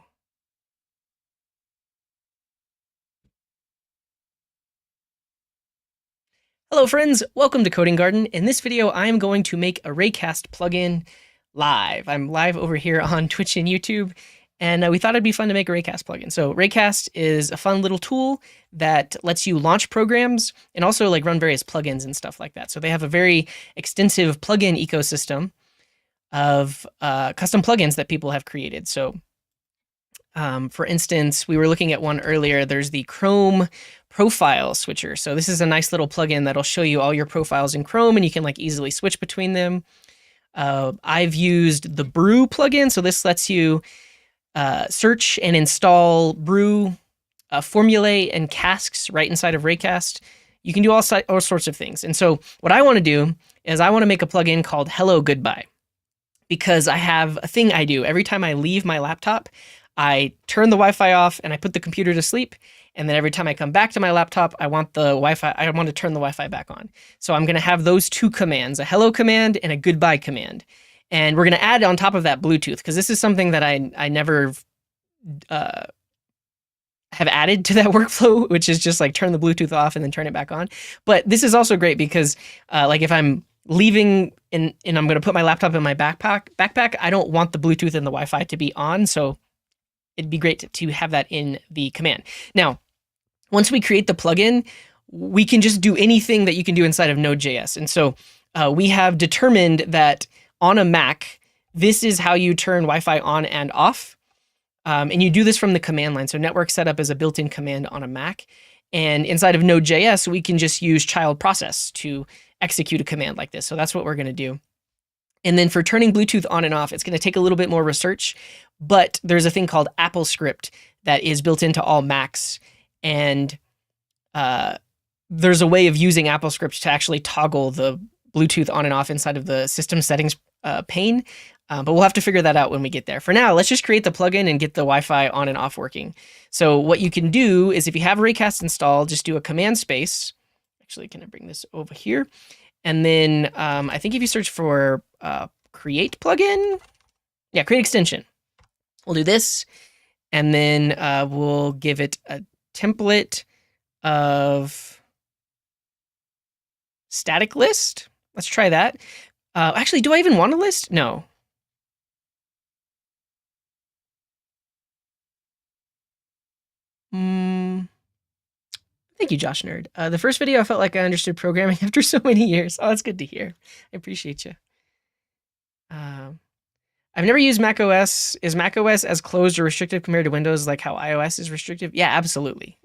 Hello, friends. Welcome to Coding Garden. In this video, I am going to make a Raycast plugin live. I'm live over here on Twitch and YouTube. And we thought it'd be fun to make a Raycast plugin. So Raycast is a fun little tool that lets you launch programs and also like run various plugins and stuff like that. So they have a very extensive plugin ecosystem of custom plugins that people have created. So for instance, we were looking at one earlier. There's the Chrome profile switcher. So this is a nice little plugin that'll show you all your profiles in Chrome and you can like easily switch between them. I've used the Brew plugin. So this lets you search and install brew, formulae, and casks right inside of Raycast. You can do all sorts of things. And so what I want to do is I want to make a plugin called Hello Goodbye, because I have a thing I do. Every time I leave my laptop, I turn the Wi-Fi off and I put the computer to sleep. And then every time I come back to my laptop, I want to turn the Wi-Fi back on. So I'm going to have those two commands, a hello command and a goodbye command. And we're going to add on top of that Bluetooth, because this is something that I never have added to that workflow, which is just like turn the Bluetooth off and then turn it back on. But this is also great because like if I'm leaving and I'm going to put my laptop in my backpack, I don't want the Bluetooth and the Wi-Fi to be on. So it'd be great to have that in the command. Now, once we create the plugin, we can just do anything that you can do inside of node.js. And so we have determined that on a Mac, this is how you turn Wi-Fi on and off. And you do this from the command line. So network setup is a built-in command on a Mac. And inside of node.js, we can just use child process to execute a command like this. So that's what we're going to do. And then for turning Bluetooth on and off, it's going to take a little bit more research, but there's a thing called AppleScript that is built into all Macs. And there's a way of using AppleScript to actually toggle the Bluetooth on and off inside of the system settings pane. But we'll have to figure that out when we get there. For now, let's just create the plugin and get the Wi-Fi on and off working. So what you can do is if you have Raycast installed, just do a command space. Actually, can I bring this over here? And then I think if you search for create plugin, yeah, create extension. We'll do this, and then we'll give it a template of static list. Let's try that. Actually, do I even want a list? No. Thank you, Josh Nerd. The first video, I felt like I understood programming after so many years. Oh, that's good to hear. I appreciate you. I've never used macOS. Is macOS as closed or restrictive compared to Windows, like how iOS is restrictive? Yeah, absolutely.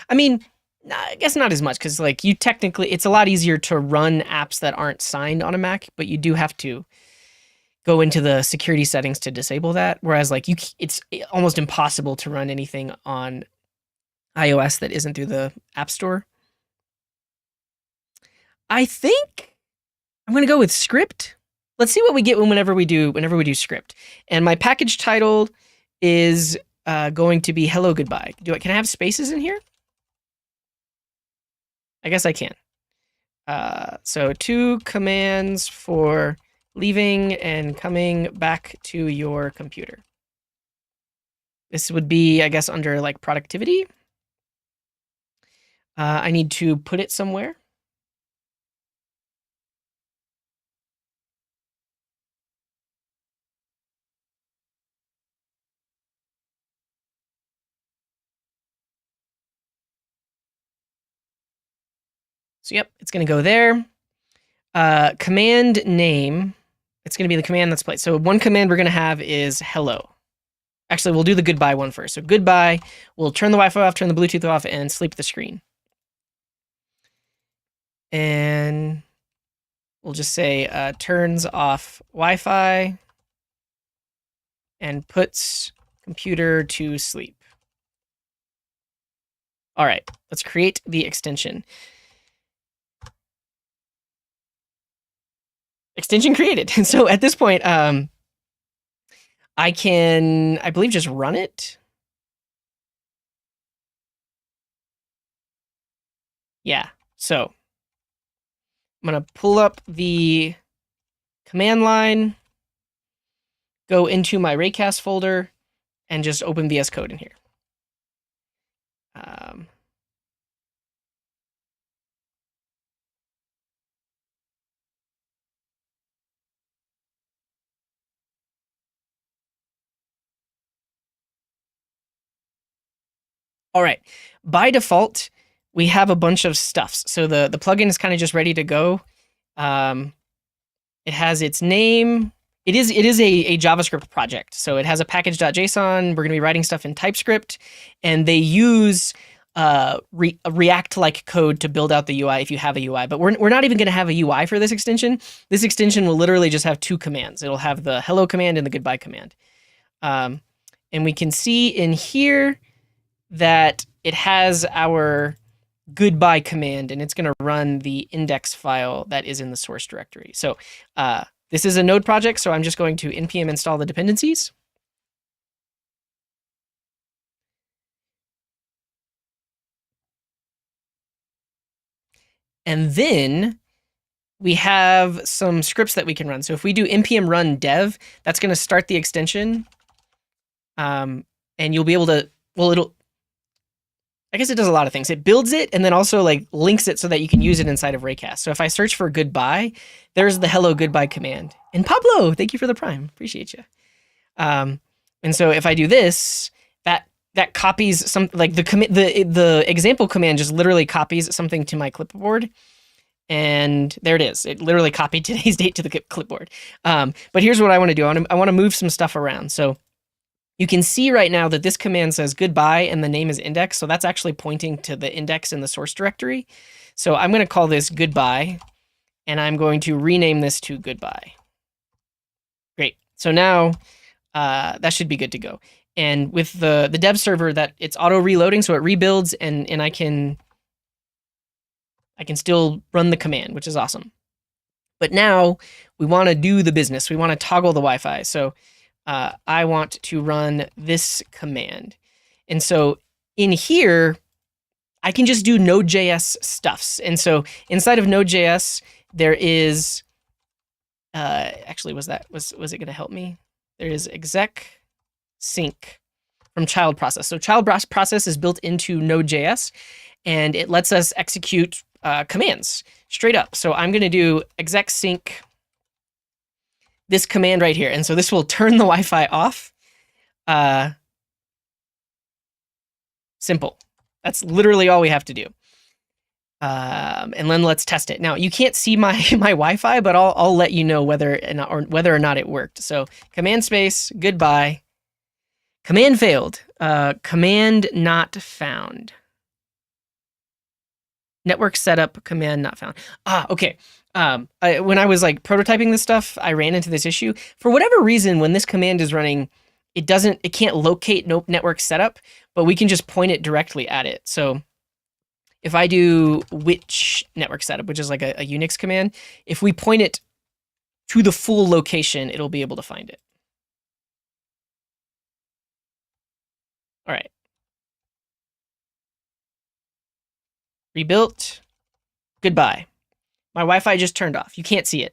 I mean, I guess not as much because like you technically, it's a lot easier to run apps that aren't signed on a Mac, but you do have to go into the security settings to disable that. Whereas like it's almost impossible to run anything on iOS that isn't through the App Store. I think I'm going to go with script. Let's see what we get whenever we do script. And my package title is going to be hello goodbye. Can I have spaces in here? I guess I can. So 2 commands for leaving and coming back to your computer. This would be, I guess, under like productivity. I need to put it somewhere. So yep, it's going to go there. Command name, it's going to be the command that's played. So one command we're going to have is hello. Actually, we'll do the goodbye one first. So goodbye, we'll turn the Wi-Fi off, turn the Bluetooth off, and sleep the screen. And we'll just say turns off Wi-Fi and puts computer to sleep. All right, let's create the extension. Extension created. And so at this point, I can, I believe, just run it. Yeah, so I'm going to pull up the command line, go into my Raycast folder, and just open VS Code in here. All right, by default, we have a bunch of stuffs. So the plugin is kind of just ready to go. It has its name. It is a JavaScript project. So it has a package.json. We're going to be writing stuff in TypeScript, and they use React-like code to build out the UI if you have a UI. But we're not even going to have a UI for this extension. This extension will literally just have 2 commands. It'll have the hello command and the goodbye command. And we can see in here that it has our goodbye command, and it's going to run the index file that is in the source directory. So this is a node project, so I'm just going to npm install the dependencies. And then we have some scripts that we can run. So if we do npm run dev, that's going to start the extension. And you'll be able to, well, I guess it does a lot of things. It builds it and then also like links it so that you can use it inside of Raycast. So if I search for goodbye, there's the hello goodbye command. And Pablo, thank you for the Prime. Appreciate you. And so if I do this, that copies some, like the example command just literally copies something to my clipboard. And there it is. It literally copied today's date to the clipboard. But here's what I want to do. I want to move some stuff around. So You can see right now that this command says goodbye and the name is index. So that's actually pointing to the index in the source directory. So I'm going to call this goodbye, and I'm going to rename this to goodbye. Great. So now that should be good to go. And with the dev server, that it's auto reloading, so it rebuilds, and I can still run the command, which is awesome. But now we want to do the business. We want to toggle the Wi-Fi. So I want to run this command. And so in here, I can just do node.js stuffs. And so inside of node.js, there is, actually, was it going to help me? There is exec sync from child process. So child process is built into node.js, and it lets us execute commands straight up. So I'm going to do exec sync this command right here. And so this will turn the Wi-Fi off. Simple. That's literally all we have to do. And then let's test it. Now you can't see my Wi-Fi, but I'll let you know whether or not it worked. So command space, goodbye. Command failed. Command not found. Network setup, command not found. Okay. When I was like prototyping this stuff, I ran into this issue. For whatever reason, when this command is running, it can't locate network setup, but we can just point it directly at it. So if I do which network setup, which is like a Unix command, if we point it to the full location, it'll be able to find it. All right. Rebuilt. Goodbye. My Wi-Fi just turned off. You can't see it,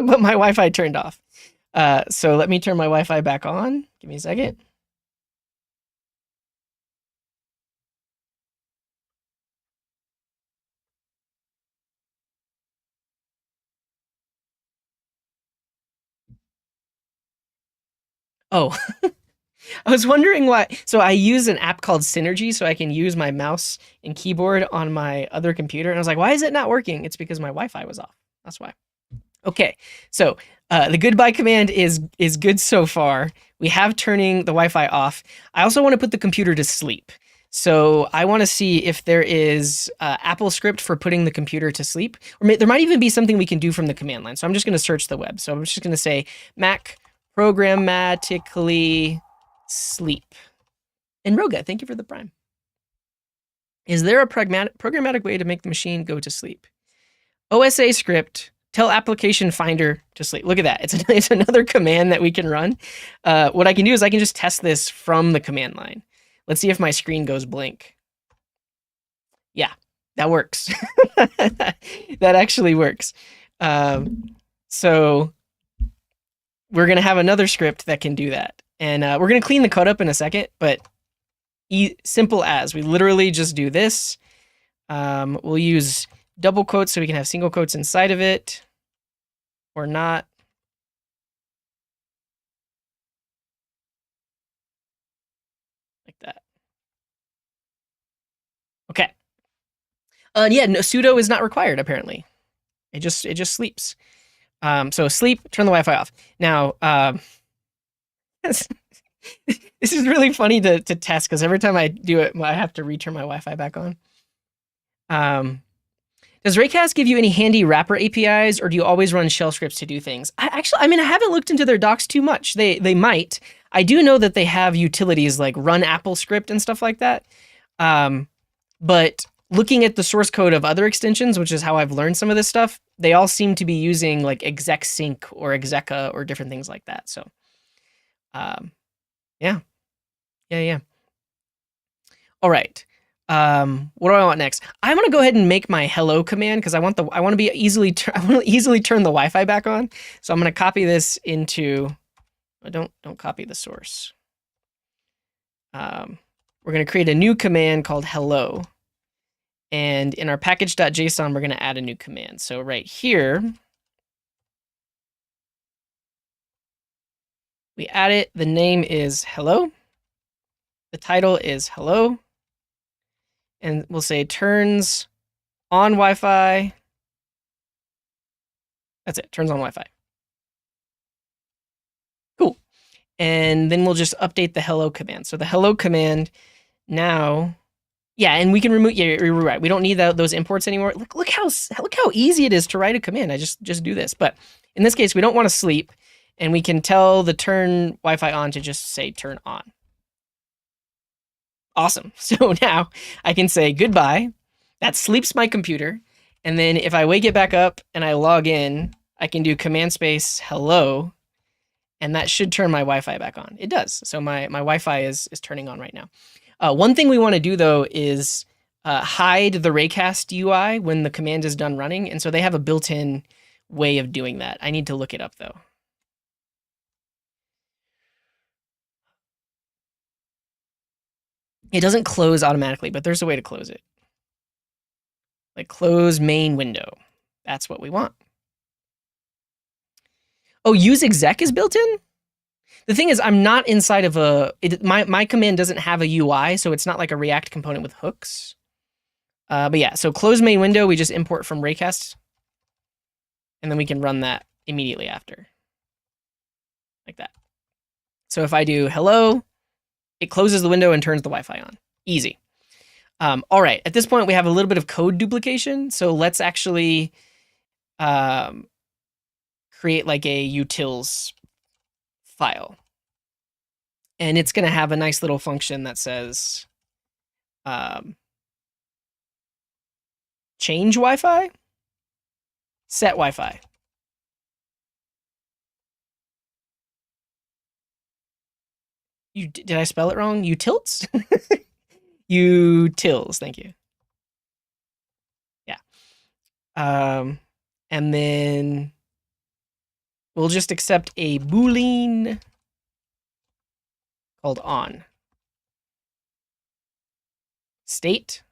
but my Wi-Fi turned off. So let me turn my Wi-Fi back on. Give me a second. Oh, I was wondering why. So I use an app called Synergy, so I can use my mouse and keyboard on my other computer. And I was like, why is it not working? It's because my Wi-Fi was off. That's why. Okay, so the goodbye command is good so far. We have turning the Wi-Fi off. I also want to put the computer to sleep. So I want to see if there is AppleScript for putting the computer to sleep. Or there might even be something we can do from the command line. So I'm just going to search the web. So I'm just going to say Mac programmatically sleep. And Roga, thank you for the prime. Is there a programmatic way to make the machine go to sleep? OSA script, tell application finder to sleep. Look at that. It's another command that we can run. What I can do is I can just test this from the command line. Let's see if my screen goes blank. Yeah, that works. That actually works. So we're going to have another script that can do that. And we're going to clean the code up in a second, but simple as. We literally just do this. We'll use double quotes so we can have single quotes inside of it, or not. Like that. Okay. Yeah, no, sudo is not required, apparently. It just sleeps. So sleep, turn the Wi-Fi off. Now, this is really funny to test, because every time I do it, I have to return my Wi-Fi back on. Does Raycast give you any handy wrapper APIs, or do you always run shell scripts to do things? I haven't looked into their docs too much. They might. I do know that they have utilities like run AppleScript and stuff like that. But looking at the source code of other extensions, which is how I've learned some of this stuff, they all seem to be using like exec sync or execa or different things like that. So, yeah. All right. What do I want next? I want to go ahead and make my hello command, because I want to easily turn the Wi-Fi back on. So I'm going to copy this into. Don't copy the source. We're going to create a new command called hello. And in our package.json, we're going to add a new command. So right here, we add it. The name is hello. The title is hello. And we'll say turns on Wi-Fi. That's it, turns on Wi-Fi. Cool. and then we'll just update the hello command. So the hello command now, yeah, and we can remove. Yeah, you're right. We don't need those imports anymore. Look how easy it is to write a command. I just do this. But in this case, we don't want to sleep, and we can tell the turn Wi-Fi on to just say turn on. Awesome. So now I can say goodbye. That sleeps my computer. And then if I wake it back up and I log in, I can do command space hello, and that should turn my Wi-Fi back on. It does. So my Wi-Fi is turning on right now. One thing we want to do though is hide the Raycast UI when the command is done running. And so they have a built-in way of doing that. I need to look it up though. It doesn't close automatically, but there's a way to close it. Like close main window. That's what we want. Oh, use exec is built in? The thing is, I'm not inside of my command doesn't have a UI, so it's not like a React component with hooks. But yeah, so close main window, we just import from Raycast, and then we can run that immediately after. Like that. So if I do hello, it closes the window and turns the Wi-Fi on. Easy. All right, at this point, we have a little bit of code duplication, so let's actually create like a utils file. And it's going to have a nice little function that says change Wi-Fi, set Wi-Fi. Did I spell it wrong? Utils? Utils, thank you. Yeah. And then we'll just accept a Boolean called on. State,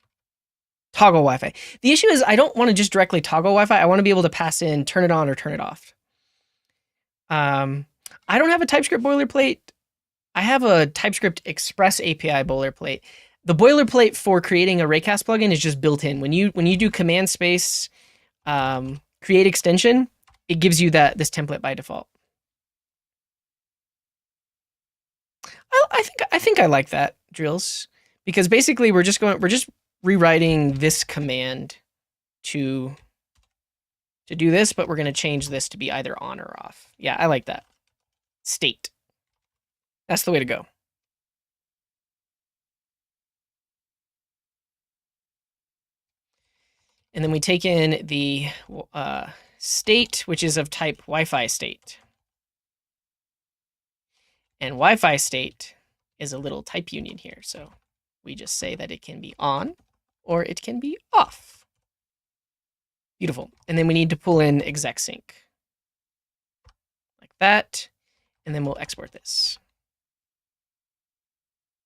toggle Wi-Fi. The issue is I don't want to just directly toggle Wi-Fi. I want to be able to pass in turn it on or turn it off. I don't have a TypeScript boilerplate. I have a TypeScript Express API boilerplate. The boilerplate for creating a Raycast plugin is just built in. When you do command space create extension, it gives you this template by default. I think I like that, Drills, because basically we're just rewriting this command to do this, but we're going to change this to be either on or off. Yeah, I like that. State. That's the way to go. And then we take in the state, which is of type Wi-Fi state. And Wi-Fi state is a little type union here. So we just say that it can be on or it can be off. Beautiful. And then we need to pull in exec sync. Like that. And then we'll export this.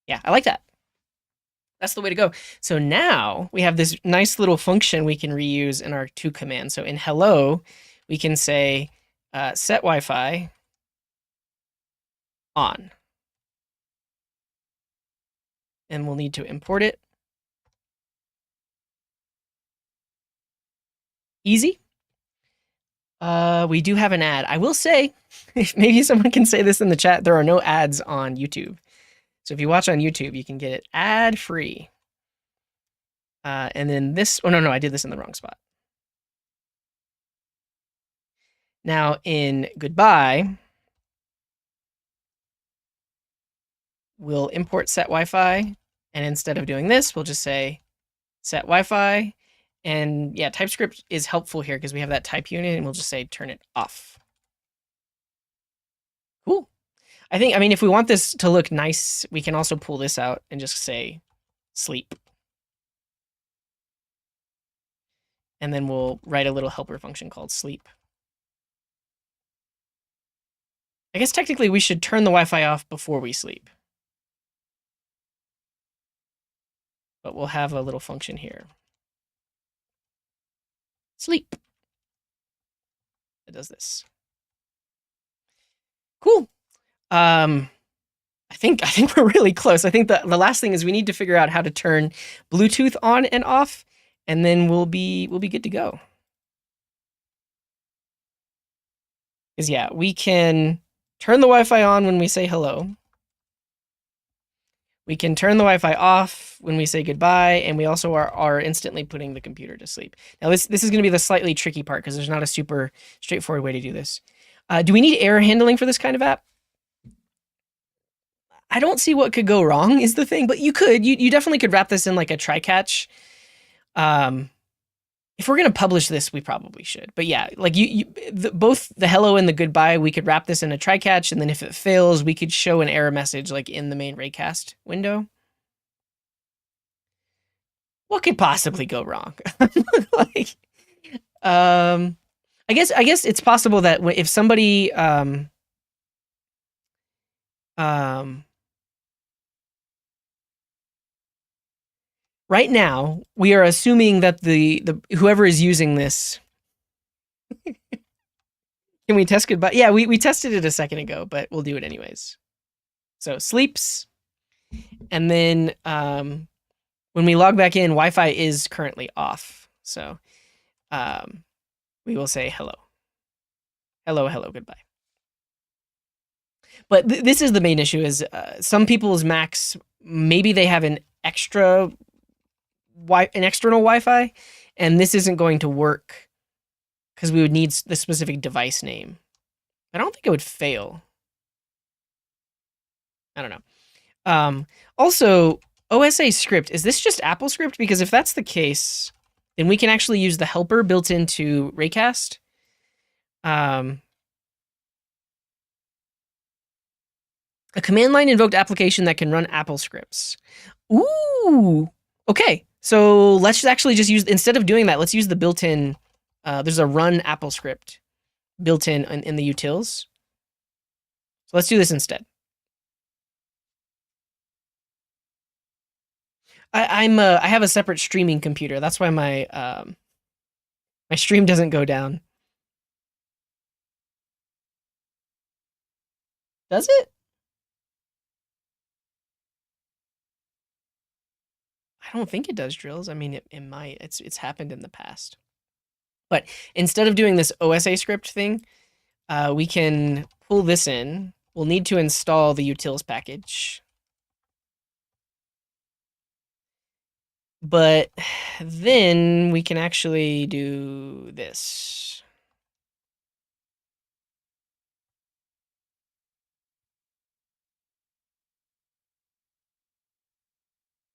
Yeah, I like that. That's the way to go. So now we have this nice little function we can reuse in our to command. So in hello, we can say set Wi-Fi on. And we'll need to import it. Easy. We do have an ad. I will say, if maybe someone can say this in the chat, there are no ads on YouTube. So if you watch on YouTube, you can get it ad-free. And then this, oh no, I did this in the wrong spot. Now in goodbye, we'll import set Wi-Fi. And instead of doing this, we'll just say set Wi-Fi. And yeah, TypeScript is helpful here because we have that type unit and we'll just say turn it off. Cool. I mean, if we want this to look nice, we can also pull this out and just say sleep. And then we'll write a little helper function called sleep. I guess technically we should turn the Wi-Fi off before we sleep. But we'll have a little function here. Sleep. It does this. Cool. I think we're really close. I think the last thing is we need to figure out how to turn Bluetooth on and off, and then we'll be good to go. Because yeah, we can turn the Wi-Fi on when we say hello. We can turn the Wi-Fi off when we say goodbye, and we also are instantly putting the computer to sleep. Now, this is going to be the slightly tricky part because there's not a super straightforward way to do this. Do we need error handling for this kind of app? I don't see what could go wrong is the thing, but you definitely could wrap this in like a try catch. If we're going to publish this, we probably should. But yeah, like both the hello and the goodbye, we could wrap this in a try catch, and then if it fails, we could show an error message like in the main Raycast window. What could possibly go wrong? Like, I guess it's possible that if somebody right now we are assuming that the whoever is using this. Can we test goodbye? Yeah, we tested it a second ago, but we'll do it anyways. So sleeps, and then when we log back in, Wi-Fi is currently off. So we will say hello, hello, hello, goodbye. But this is the main issue: is some people's Macs, maybe they have an external Wi-Fi, and this isn't going to work because we would need the specific device name. I don't think it would fail. I don't know. Also, OSA script, is this just AppleScript? Because if that's the case, then we can actually use the helper built into Raycast. A command line invoked application that can run AppleScripts. Ooh. Okay. So let's actually just use, instead of doing that, let's use the built-in, there's a run AppleScript built in the utils. So let's do this instead. I have a separate streaming computer. That's why my my stream doesn't go down. Does it? I don't think it does drills. I mean, it might. It's happened in the past. But instead of doing this OSA script thing, we can pull this in. We'll need to install the utils package. But then we can actually do this.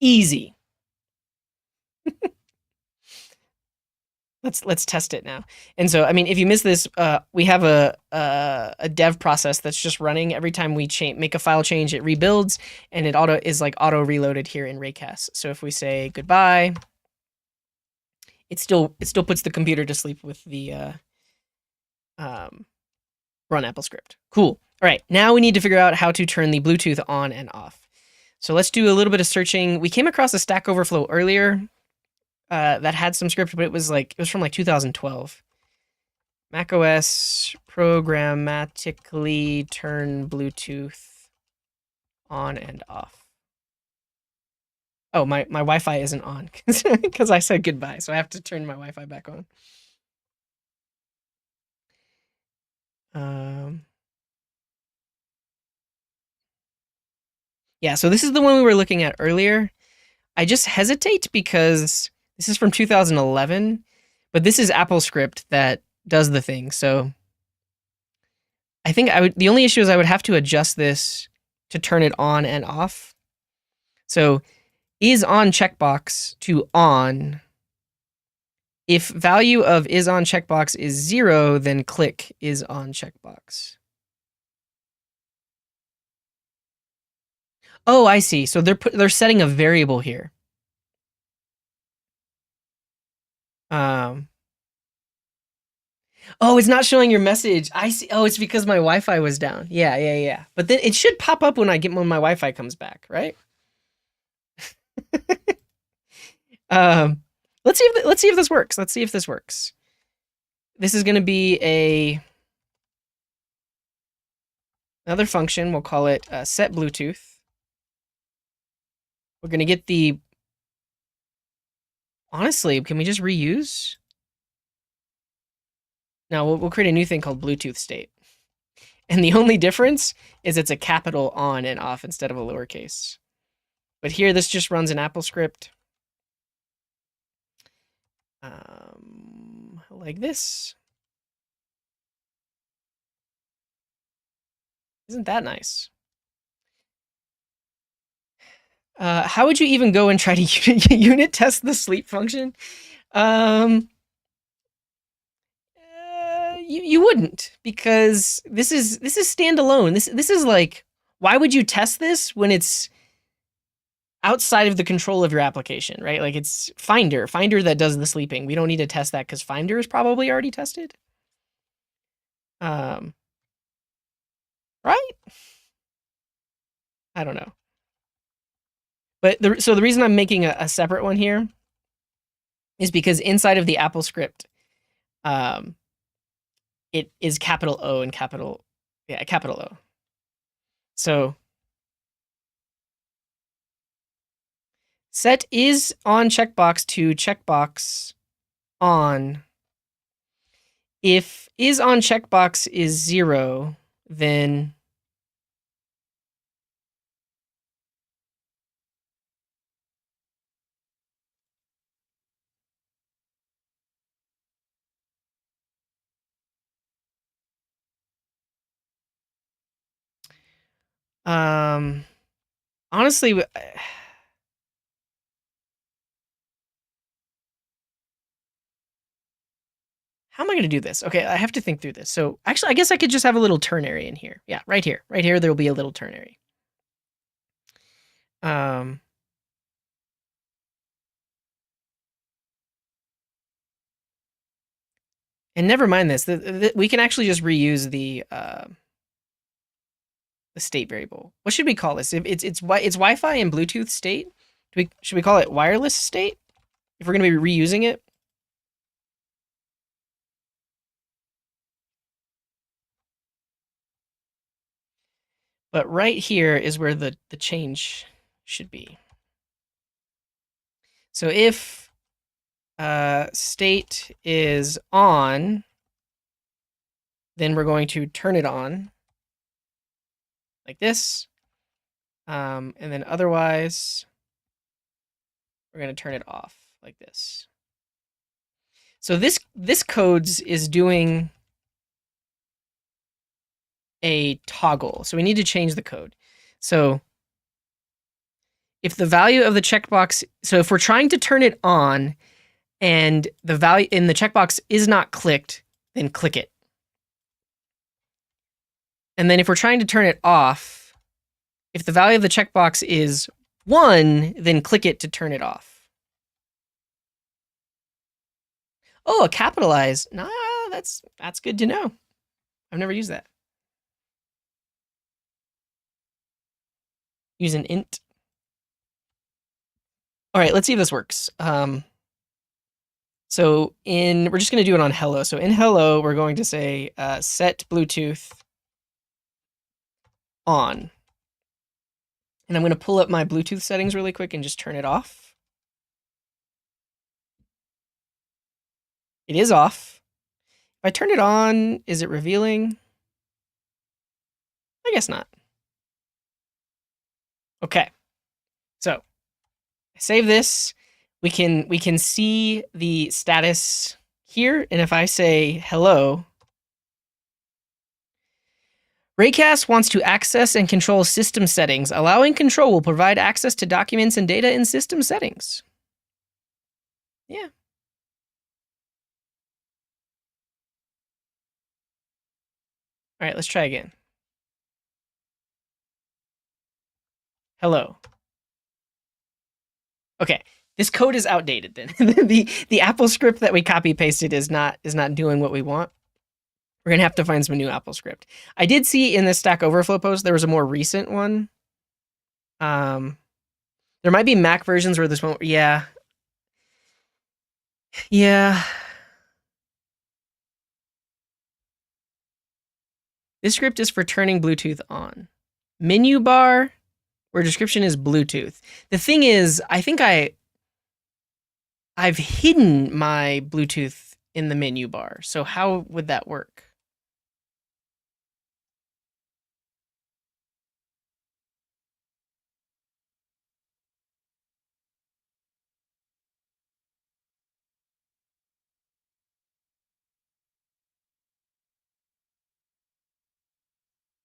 Easy. Let's test it now. And so, I mean, if you miss this, we have a dev process that's just running every time we make a file change. It rebuilds, and it auto reloaded here in Raycast. So if we say goodbye, it still puts the computer to sleep with the run AppleScript. Cool. All right, now we need to figure out how to turn the Bluetooth on and off. So let's do a little bit of searching. We came across a Stack Overflow earlier. That had some script, but it was from like 2012. macOS programmatically turn Bluetooth on and off. Oh, my Wi-Fi isn't on because I said goodbye, so I have to turn my Wi-Fi back on. Yeah, so this is the one we were looking at earlier. I just hesitate because this is from 2011, but this is AppleScript that does the thing. So I think the only issue is I would have to adjust this to turn it on and off. So is on checkbox to on. If value of is on checkbox is 0, then click is on checkbox. Oh, I see. So they're setting a variable here. Oh, it's not showing your message. I see. Oh, it's because my Wi-Fi was down. Yeah. But then it should pop up when my Wi-Fi comes back, right? Let's see if this works. Let's see if this works. This is going to be another function. We'll call it set Bluetooth. We're going to get the. Honestly, can we just reuse? No, we'll create a new thing called Bluetooth state. And the only difference is it's a capital on and off instead of a lowercase. But here, this just runs in AppleScript. Like this. Isn't that nice? How would you even go and try to unit test the sleep function? You wouldn't, because this is standalone. This is like, why would you test this when it's outside of the control of your application, right? Like, it's Finder that does the sleeping. We don't need to test that because Finder is probably already tested. Right? I don't know. But so the reason I'm making a separate one here is because inside of the AppleScript, it is capital O and capital O. So set is on checkbox to checkbox on. If is on checkbox is 0, then honestly, how am I going to do this? Okay, I have to think through this. So actually, I guess I could just have a little ternary in here. Yeah, right here. Right here, there will be a little ternary. And never mind this. We can actually just reuse the state variable. What should we call this? It's Wi-Fi and Bluetooth state. Should we call it wireless state if we're going to be reusing it? But right here is where the change should be. So if state is on, then we're going to turn it on like this. And then otherwise, we're going to turn it off like this. So this codes is doing a toggle. So we need to change the code. So if the value of the checkbox, so if we're trying to turn it on and the value in the checkbox is not clicked, then click it. And then if we're trying to turn it off, if the value of the checkbox is 1, then click it to turn it off. Oh, a capitalize. Nah, that's good to know. I've never used that. Use an int. All right, let's see if this works. So we're just going to do it on hello. So in hello, we're going to say set Bluetooth on. And I'm going to pull up my Bluetooth settings really quick and just turn it off. It is off. If I turn it on, is it revealing? I guess not. Okay. So I save this. We can see the status here. And if I say hello, Raycast wants to access and control system settings. Allowing control will provide access to documents and data in system settings. Yeah. All right, let's try again. Hello. Okay, this code is outdated then. the AppleScript that we copy pasted is not doing what we want. We're gonna have to find some new AppleScript. I did see in the Stack Overflow post there was a more recent one. There might be Mac versions where this won't. Yeah. This script is for turning Bluetooth on. Menu bar where description is Bluetooth. The thing is, I think I've hidden my Bluetooth in the menu bar. So how would that work?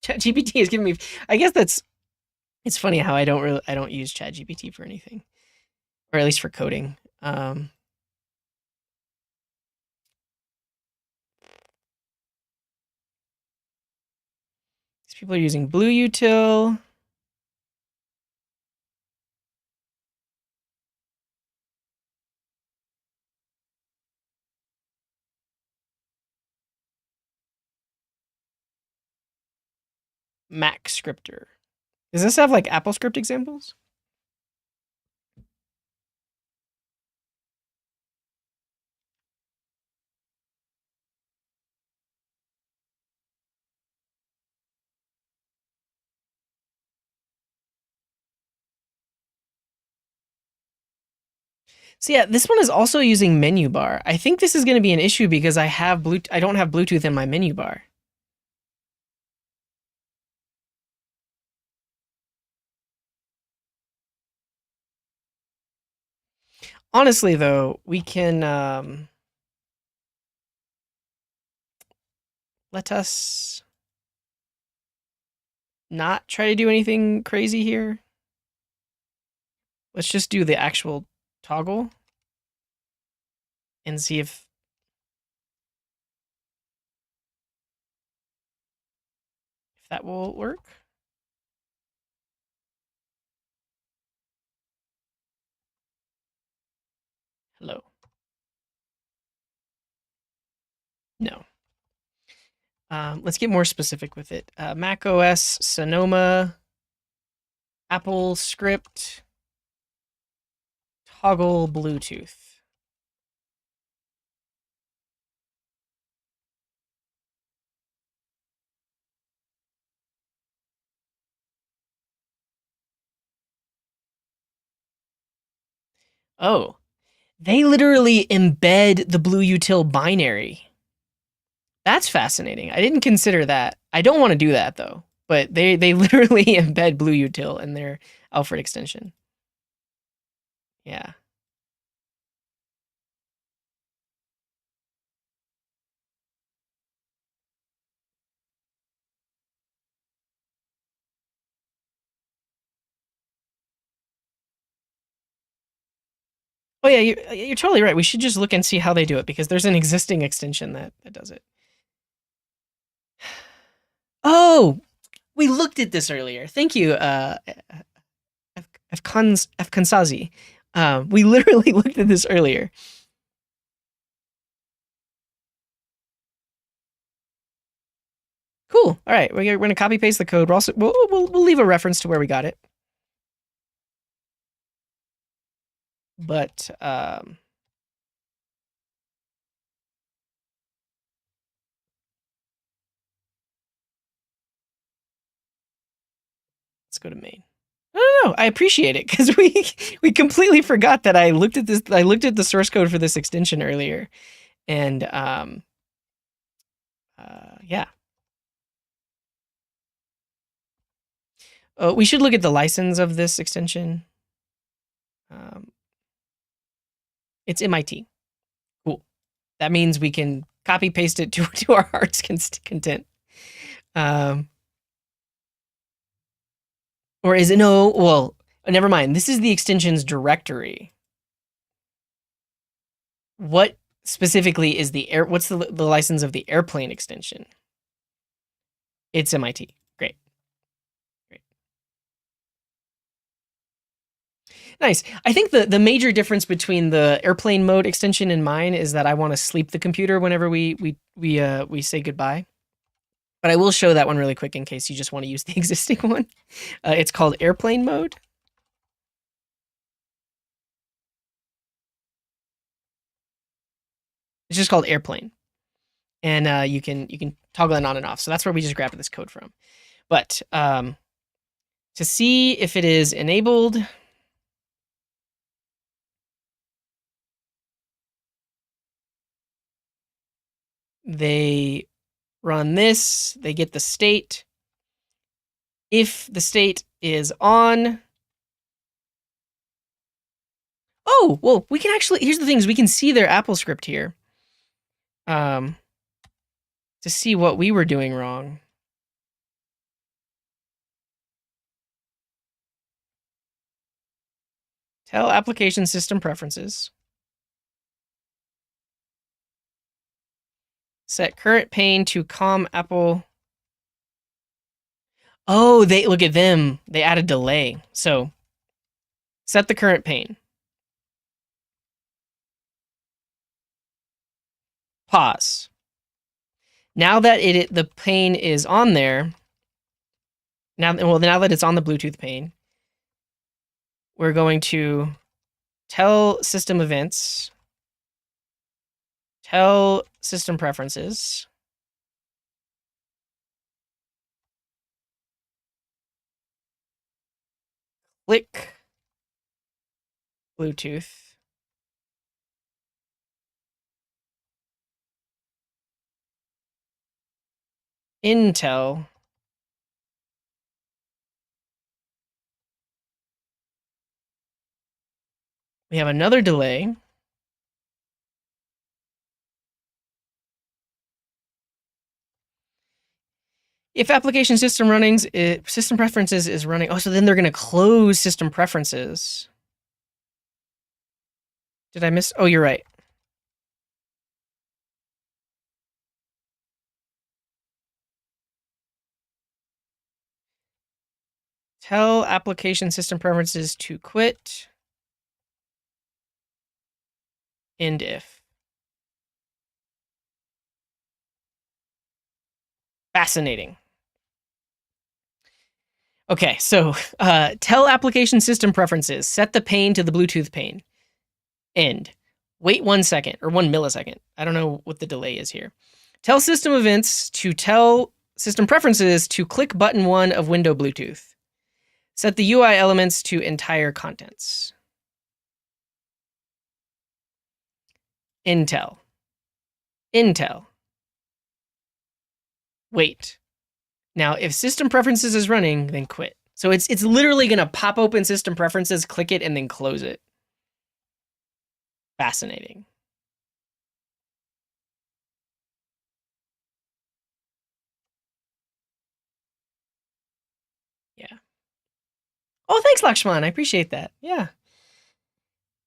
ChatGPT is giving me. I guess it's funny how I don't use ChatGPT for anything, or at least for coding. These people are using Blue Util. Mac Scripter. Does this have like AppleScript examples? So yeah, this one is also using menu bar. I think this is going to be an issue because I don't have Bluetooth in my menu bar. Honestly, though, we can let us not try to do anything crazy here. Let's just do the actual toggle and see if that will work. Hello. No. Let's get more specific with it. Mac OS, Sonoma, AppleScript, toggle Bluetooth. Oh, they literally embed the Blue Util binary. That's fascinating. I didn't consider that. I don't want to do that though. But they literally embed Blue Util in their Alfred extension. Yeah. Oh yeah, you're totally right. We should just look and see how they do it because there's an existing extension that does it. Oh, we looked at this earlier. Thank you, Afkansazi. We literally looked at this earlier. Cool. All right, we're gonna copy paste the code. We'll leave a reference to where we got it. But let's go to main. No, I appreciate it because we completely forgot that I looked at this. I looked at the source code for this extension earlier, and yeah. We should look at the license of this extension. It's MIT. Cool. That means we can copy paste it to our heart's content. Or is it no? Well, never mind. This is the extension's directory. What specifically is the air? What's the license of the airplane extension? It's MIT. Great. Nice. I think the major difference between the airplane mode extension and mine is that I want to sleep the computer whenever we say goodbye. But I will show that one really quick in case you just want to use the existing one. It's called airplane mode. It's just called airplane, and you can toggle it on and off. So that's where we just grabbed this code from. But to see if it is enabled, they run this. They get the state. If the state is on, oh well, we can actually. Here's the thing: is we can see their AppleScript here. To see what we were doing wrong. Tell application system preferences. Set current pane to COM Apple. Oh, they look at them. They add a delay. So set the current pane. Pause. Now that the pane is on there, now that it's on the Bluetooth pane, we're going to tell system events, tell system preferences, click Bluetooth, Intel, we have another delay. If application system runnings, system preferences is running. Oh, so then they're going to close system preferences. Did I miss? Oh, you're right. Tell application system preferences to quit. End if. Fascinating. Okay, so tell application system preferences. Set the pane to the Bluetooth pane. End. Wait 1 second or 1 millisecond. I don't know what the delay is here. Tell system events to tell system preferences to click button 1 of window Bluetooth. Set the UI elements to entire contents. Intel. Intel. Wait. Now, if system preferences is running, then quit. So it's literally going to pop open system preferences, click it, and then close it. Fascinating. Yeah. Oh, thanks, Lakshman. I appreciate that. Yeah.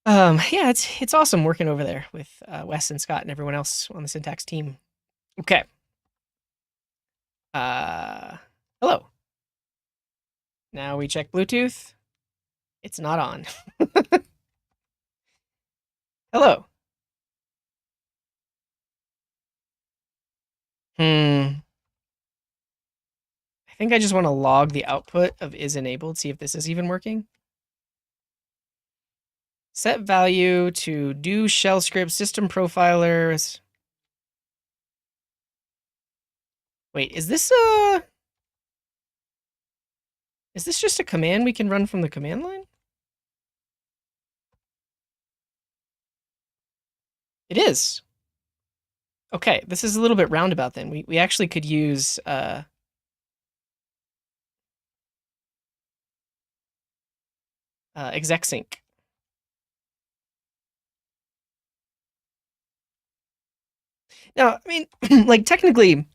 Yeah, it's awesome working over there with Wes and Scott and everyone else on the Syntax team. Okay. Hello. Now we check Bluetooth. It's not on. Hello. I think I just want to log the output of is enabled, see if this is even working. Set value to do shell script system profilers. Wait, is this just a command we can run from the command line? It is. Okay, this is a little bit roundabout then. We actually could use exec-sync. Now, I mean, like technically,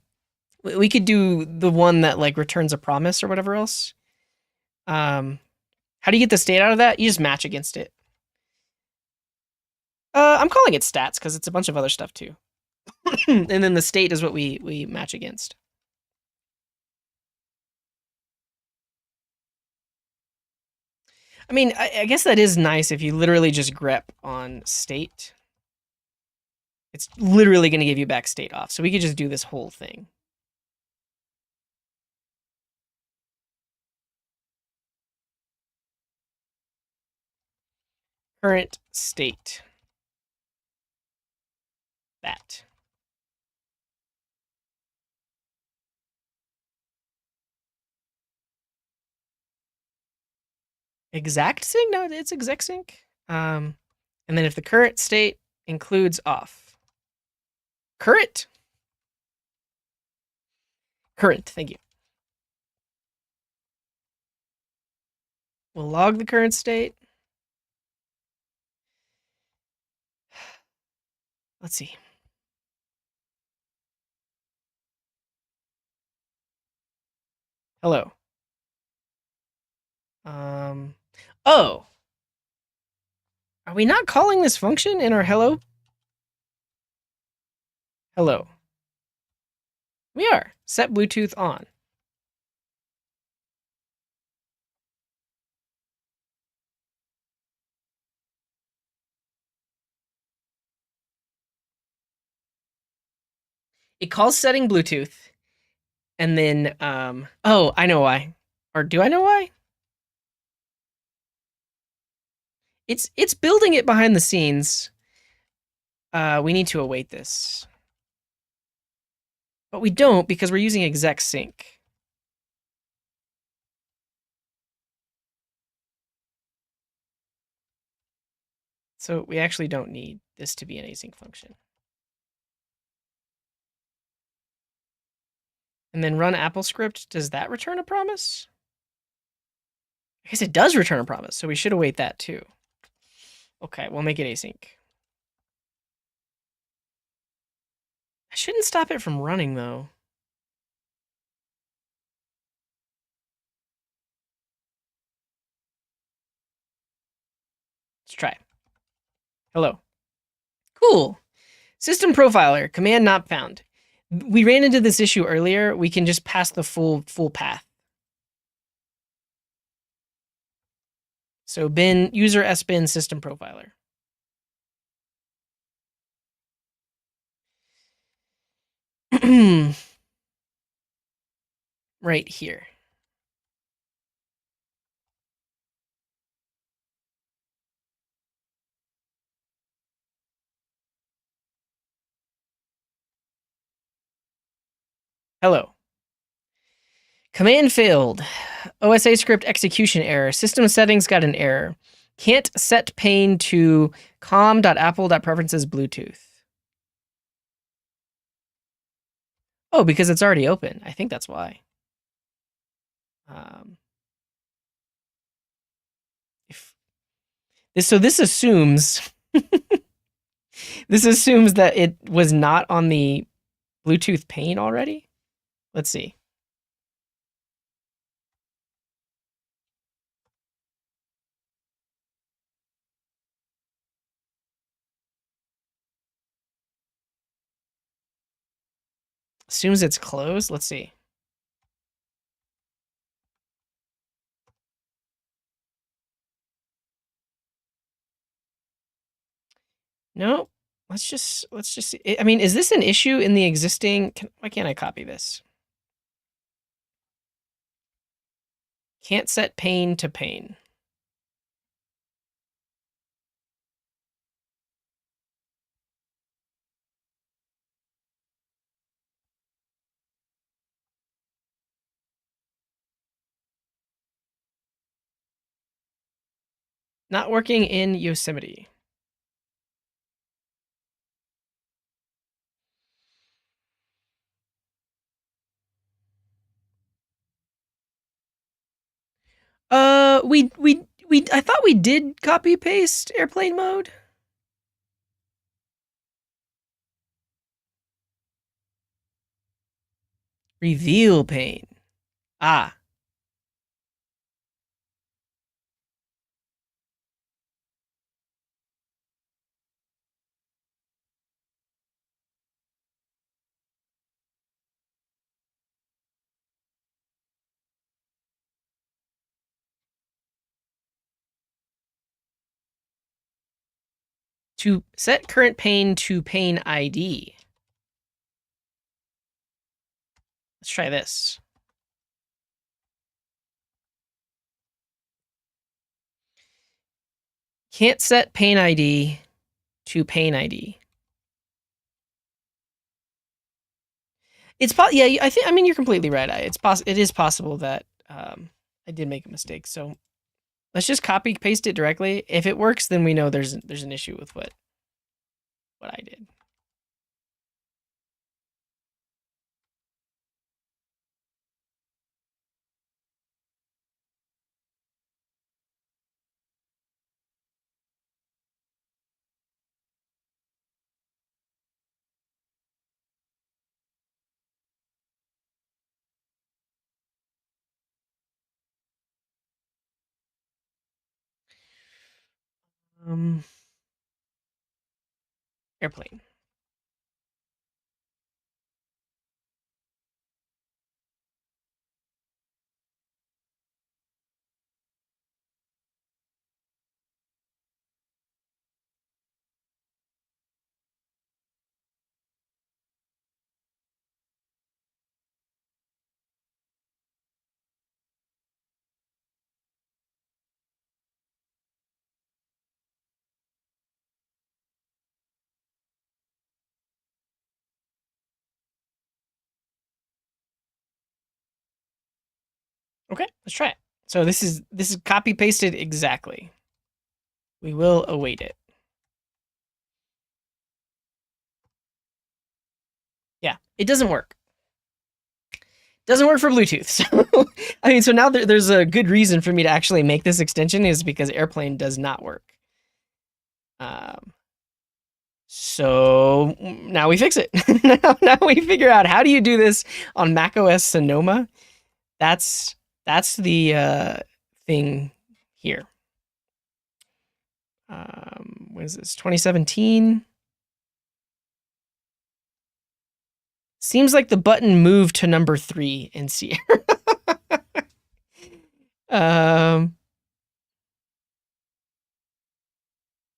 we could do the one that like returns a promise or whatever else. How do you get the state out of that? You just match against it. I'm calling it stats because it's a bunch of other stuff too. And then the state is what we match against. I mean, I guess that is nice if you literally just grep on state. It's literally going to give you back state off. So we could just do this whole thing. Current state. That. Exact sync? No, it's exec sync. And then if the current state includes off. Current. Current, thank you. We'll log the current state. Let's see. Hello. Oh. Are we not calling this function in our hello? Hello. We are. Set Bluetooth on. It calls setting Bluetooth, and then oh, I know why. Or do I know why? It's building it behind the scenes. We need to await this. But we don't because we're using exec sync. So we actually don't need this to be an async function. And then run AppleScript. Does that return a promise? I guess it does return a promise, so we should await that too. Okay, we'll make it async. I shouldn't stop it from running though. Let's try. Hello. Cool. System profiler, command not found. We ran into this issue earlier. We can just pass the full path. So bin user sbin system profiler. Right here. Hello. Command failed. OSA script execution error. System settings got an error. Can't set pane to com.apple.preferences Bluetooth. Oh, because it's already open. I think that's why. If this, so this assumes this assumes that it was not on the Bluetooth pane already. Let's see. Assumes it's closed. Let's see. No, let's just see. I mean, is this an issue in the existing? Why can't I copy this? Can't set pane to pane. Not working in Yosemite. We I thought we did copy paste airplane mode. Reveal pane. Ah. To set current pane to pane ID. Let's try this. Can't set pane ID to pane ID. It's yeah. I mean you're completely right. It is possible that I did make a mistake. So let's just copy paste it directly. If it works, then we know there's an issue with what I did. Airplane. Okay, let's try it. So this is copy pasted exactly. We will await it. Yeah, it doesn't work. Doesn't work for Bluetooth. So I mean, so now there's a good reason for me to actually make this extension is because Airplane does not work. So now we fix it. now we figure out how do you do this on macOS Sonoma. That's the thing here. When is this? 2017. Seems like the button moved to number 3 in Sierra.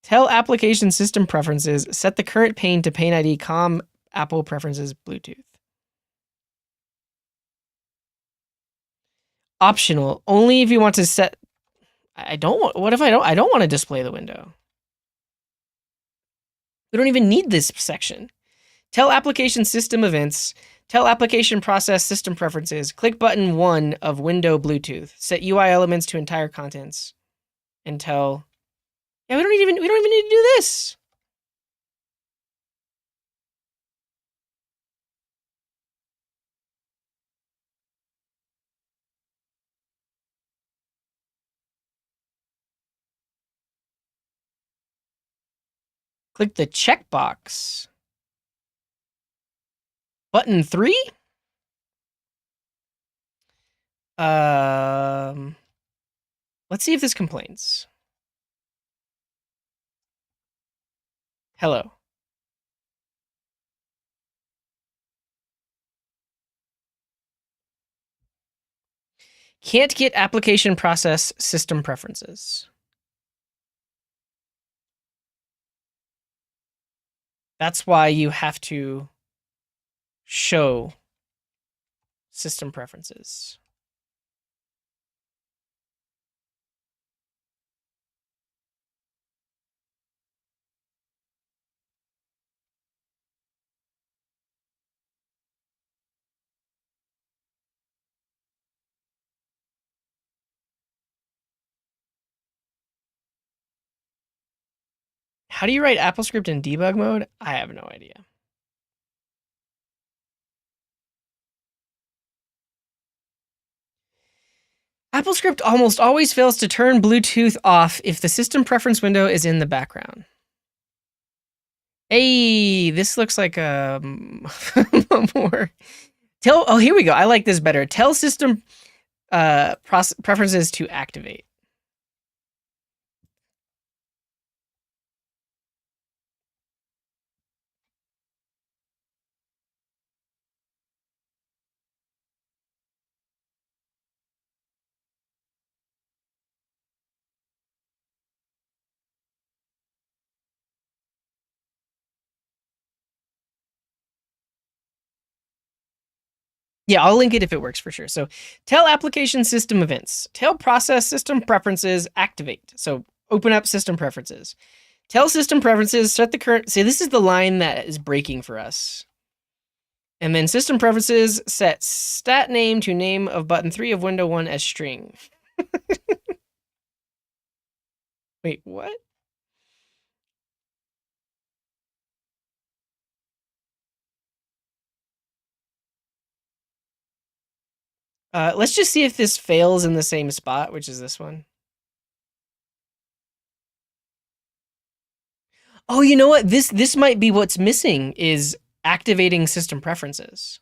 Tell application system preferences. Set the current pane to pane ID. Com Apple preferences Bluetooth. Optional. Only if you want to set. I don't want. What if I don't? I don't want to display the window. We don't even need this section. Tell application system events. Tell application process system preferences. Click button 1 of window Bluetooth. Set UI elements to entire contents. And tell. Yeah, we don't even need to do this. Click the checkbox. Button 3? Let's see if this complains. Hello. Can't get application process system preferences. That's why you have to show system preferences. How do you write AppleScript in debug mode? I have no idea. AppleScript almost always fails to turn Bluetooth off if the system preference window is in the background. Hey, this looks like a more. Oh, here we go. I like this better. Tell system preferences to activate. Yeah, I'll link it if it works for sure. So tell application system events. Tell process system preferences activate. So open up system preferences. Tell system preferences, set the current. See, this is the line that is breaking for us. And then system preferences, set stat name to name of button 3 of window 1 as string. Wait, what? Let's just see if this fails in the same spot, which is this one. Oh, you know what? This might be what's missing is activating system preferences.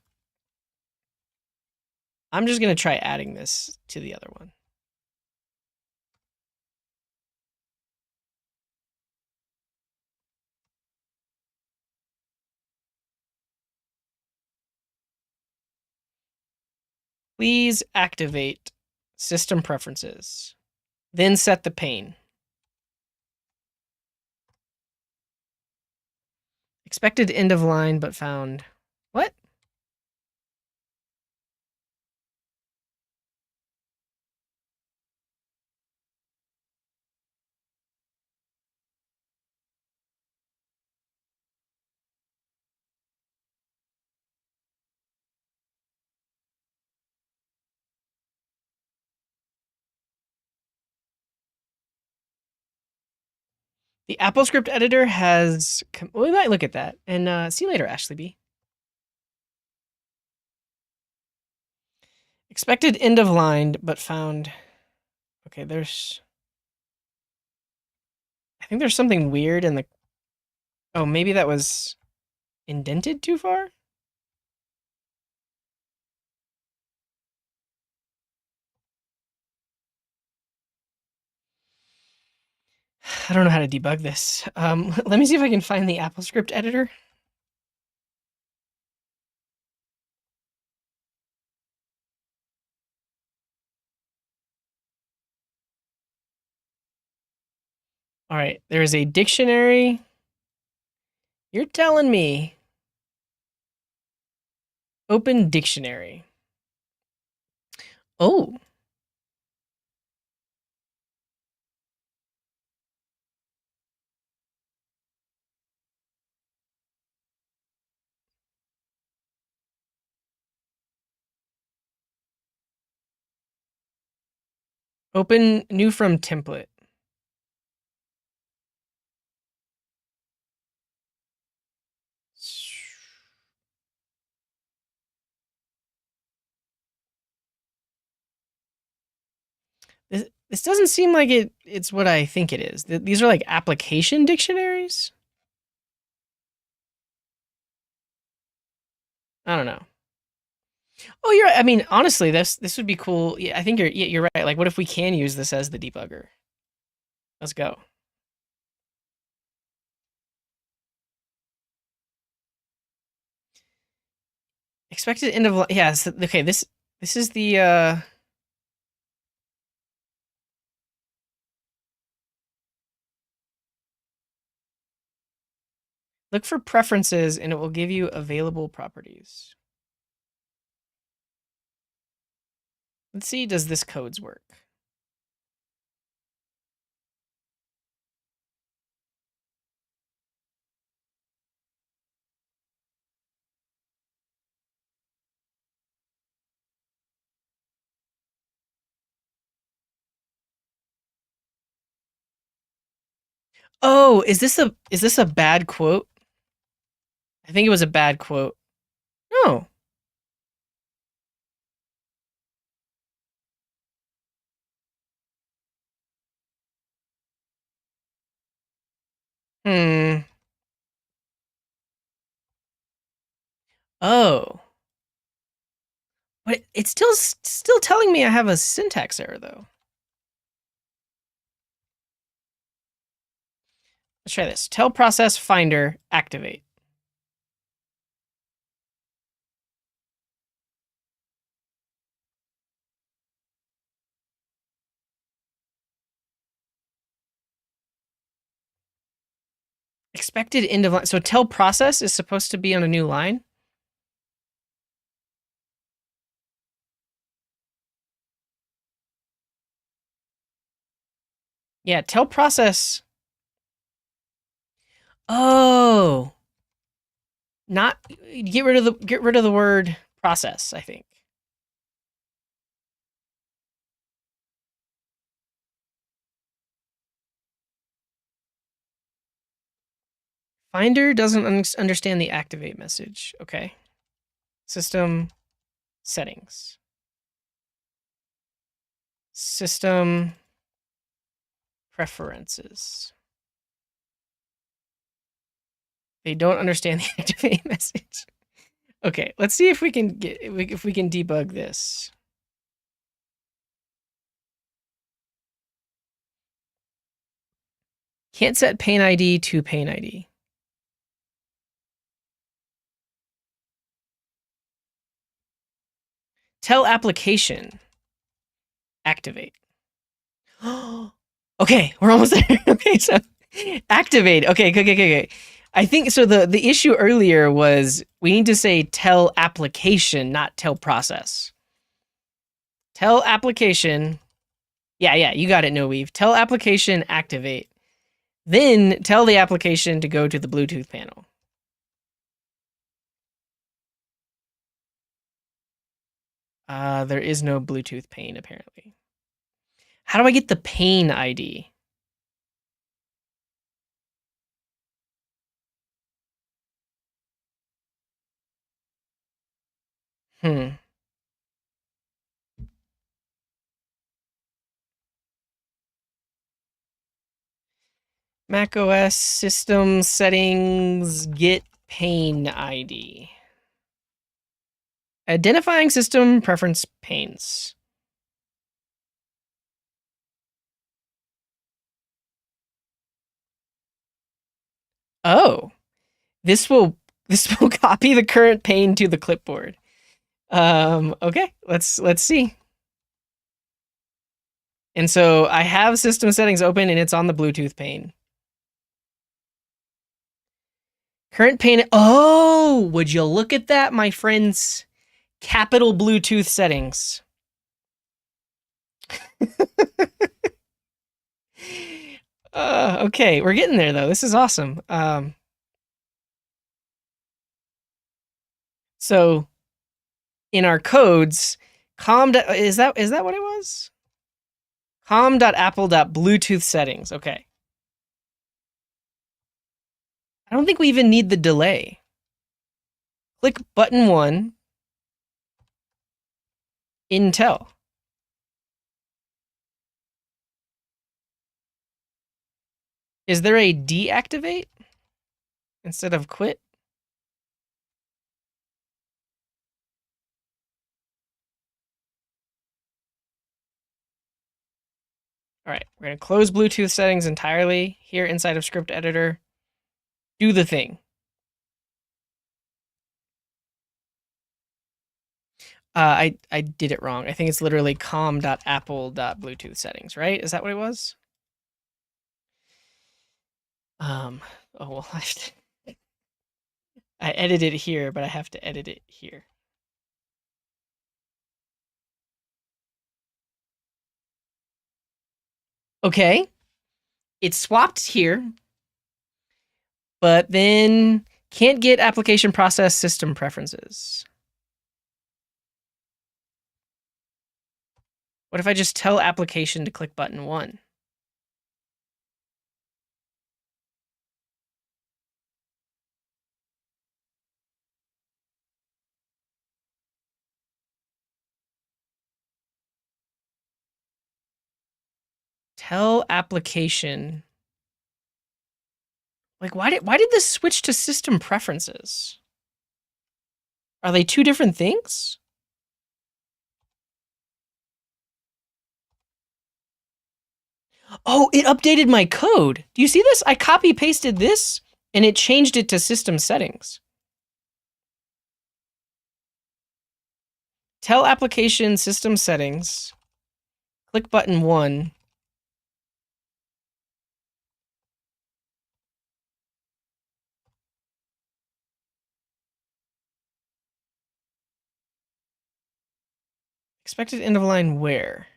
I'm just going to try adding this to the other one. Please activate system preferences. Then set the pane. Expected end of line, but found. What? The AppleScript editor has. Well, we might look at that. And see you later, Ashley B. Expected end of line, but found. Okay, there's. I think there's something weird in the. Oh, maybe that was indented too far? I don't know how to debug this. Let me see if I can find the AppleScript editor. All right, there is a dictionary. You're telling me. Open dictionary. Oh. Open new from template. This doesn't seem like it's what I think it is. These are like application dictionaries? I don't know. Oh, you're right. I mean, honestly, this would be cool. Yeah, I think you're right. Like, what if we can use this as the debugger? Let's go. Expected end of yeah. So, okay, this is the look for preferences and it will give you available properties. Let's see, does this codes work? Oh, is this a bad quote? I think it was a bad quote. No. Hmm. Oh. But it's still telling me I have a syntax error though. Let's try this. Tell process finder activate. Expected end of line. So tell process is supposed to be on a new line. Yeah, tell process. Oh. Not get rid of the word process, I think. Finder doesn't understand the activate message. Okay. System settings. System preferences. They don't understand the activate message. Okay, let's see if we can debug this. Can't set pane ID to pane ID. Tell application activate. Okay, we're almost there. Okay, so activate. Okay. I think so. The issue earlier was we need to say tell application, not tell process. Tell application. Yeah, you got it, no weave. Tell application activate. Then tell the application to go to the Bluetooth panel. There is no Bluetooth pane apparently. How do I get the pane ID? Hmm. Mac OS system settings get pane ID. Identifying system preference panes. Oh, this will this will copy the current pane to the clipboard. Okay, let's see. And so I have system settings open and it's on the Bluetooth pane. Current pane. Oh, would you look at that, my friends? Capital Bluetooth settings. Okay, we're getting there though. This is awesome. So in our codes, is that what it was? com.apple.bluetooth settings. Okay. I don't think we even need the delay. Click button 1, Intel. Is there a deactivate instead of quit? All right, we're going to close Bluetooth settings entirely here inside of script editor. Do the thing. I did it wrong. I think it's literally com.apple.bluetooth settings, right? Is that what it was? Oh well, I edited it here, but I have to edit it here. Okay, it's swapped here, but then can't get application process system preferences. What if I just tell application to click button 1? Tell application. Like why did this switch to system preferences? Are they two different things? Oh, it updated my code. Do you see this? I copy pasted this and it changed it to system settings. Tell application system settings. Click button 1. Expected end of line where?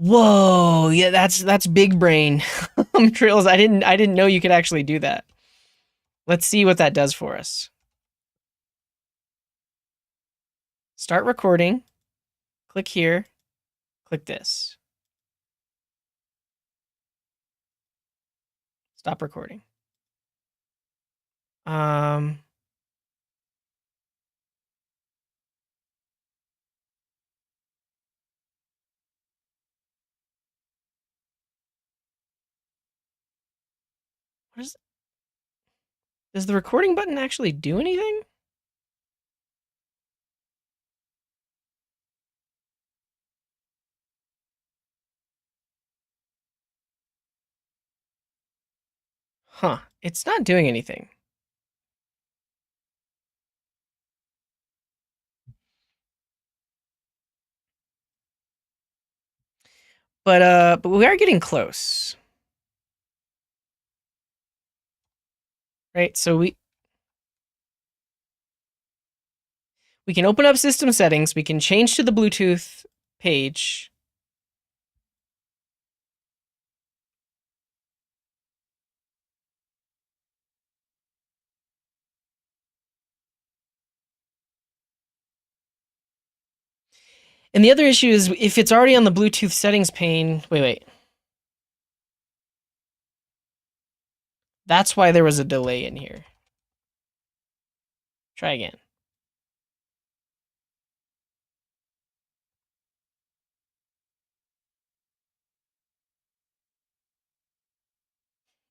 Whoa, yeah, that's big brain. Trills, I didn't know you could actually do that. Let's see what that does for us. Start recording. Click here. Click this. Stop recording. Um what is Does the recording button actually do anything? Huh, it's not doing anything. but we are getting close, right? So we can open up system settings. We can change to the Bluetooth page. And the other issue is if it's already on the Bluetooth settings pane. Wait. That's why there was a delay in here. Try again.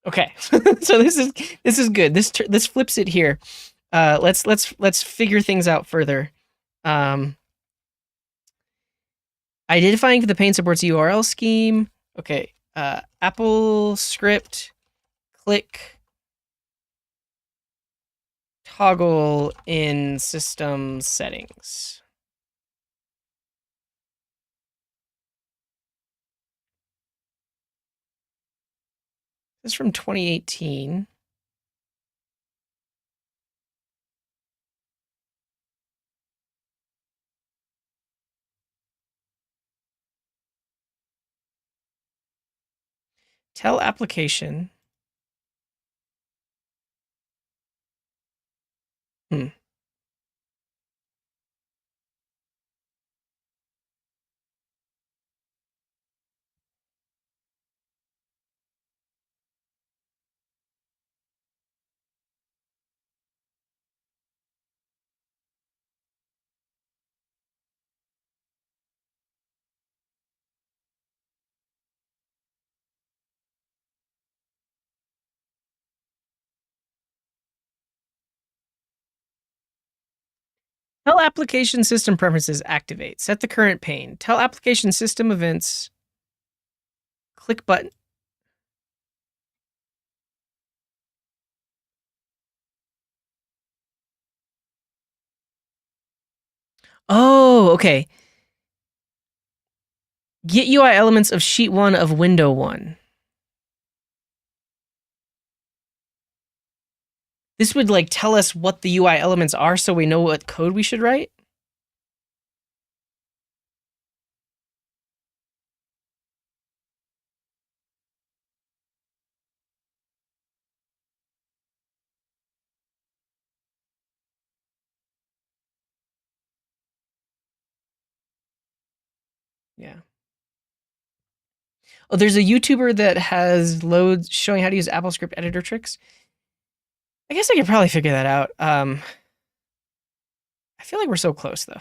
Okay, so this is good. This flips it here. Let's figure things out further. Um, Identifying the pane supports URL scheme. Okay, AppleScript click toggle in system settings. This is from 2018. Tell application. Tell application system preferences activate. Set the current pane. Tell application system events. Click button. Oh, okay. Get UI elements of sheet 1 of window 1. This would like tell us what the UI elements are so we know what code we should write. Yeah. Oh, there's a YouTuber that has loads showing how to use AppleScript editor tricks. I guess I could probably figure that out. I feel like we're so close though.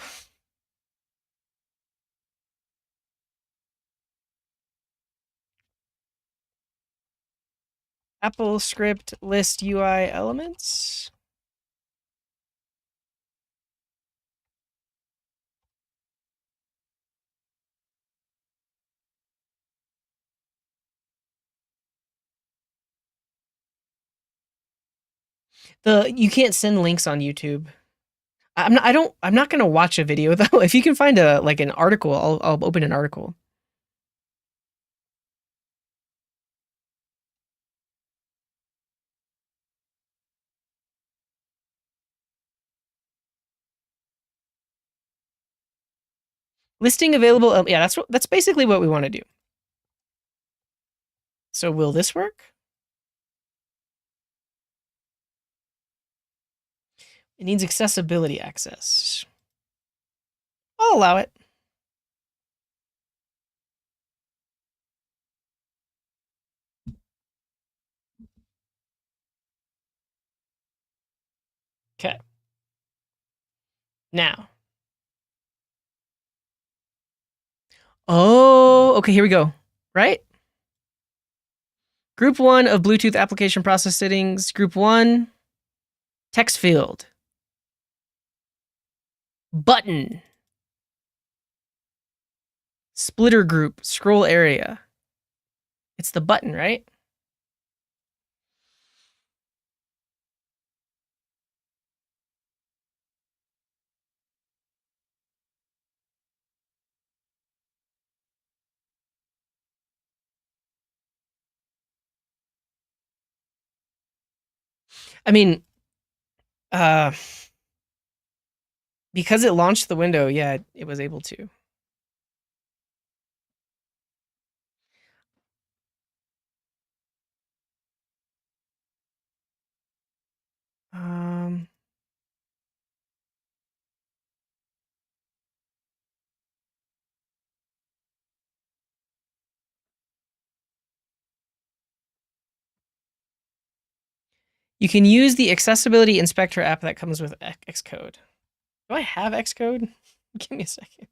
AppleScript list UI elements. You can't send links on YouTube. I'm not gonna watch a video though. If you can find an article, I'll open an article. Listing available. Yeah, that's basically what we want to do. So will this work? It needs accessibility access. I'll allow it. Okay. Now. Oh, okay, here we go. Right? Group 1 of Bluetooth application process settings. Group 1, text field. Button. Splitter group, scroll area. It's the button, right? I mean, uh, because it launched the window, yeah, it was able to. Um, you can use the accessibility inspector app that comes with Xcode. Do I have Xcode? Give me a second.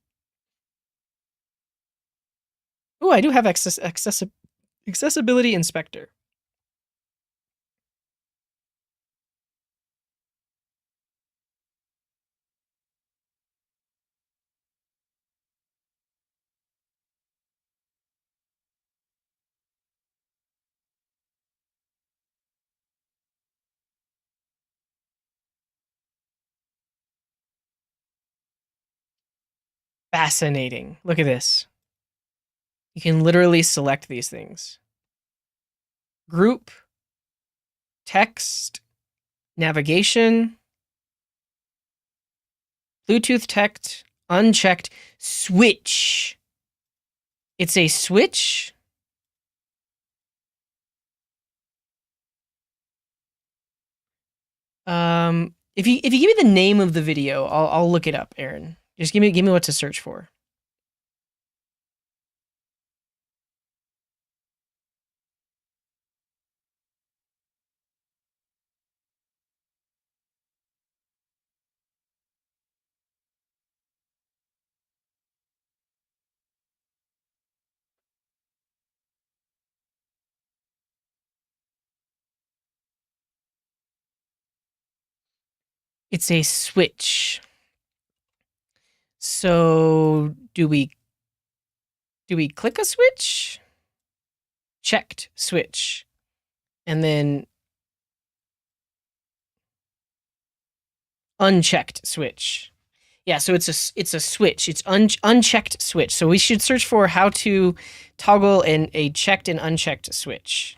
Oh, I do have accessibility inspector. Fascinating. Look at this. You can literally select these things. Group, text, navigation, Bluetooth text, unchecked, switch. It's a switch. If you give me the name of the video, I'll look it up, Aaron. Just give me what to search for. It's a switch. So do we click a switch? Checked switch. And then unchecked switch. Yeah, so it's a switch. It's unchecked switch. So we should search for how to toggle a checked and unchecked switch.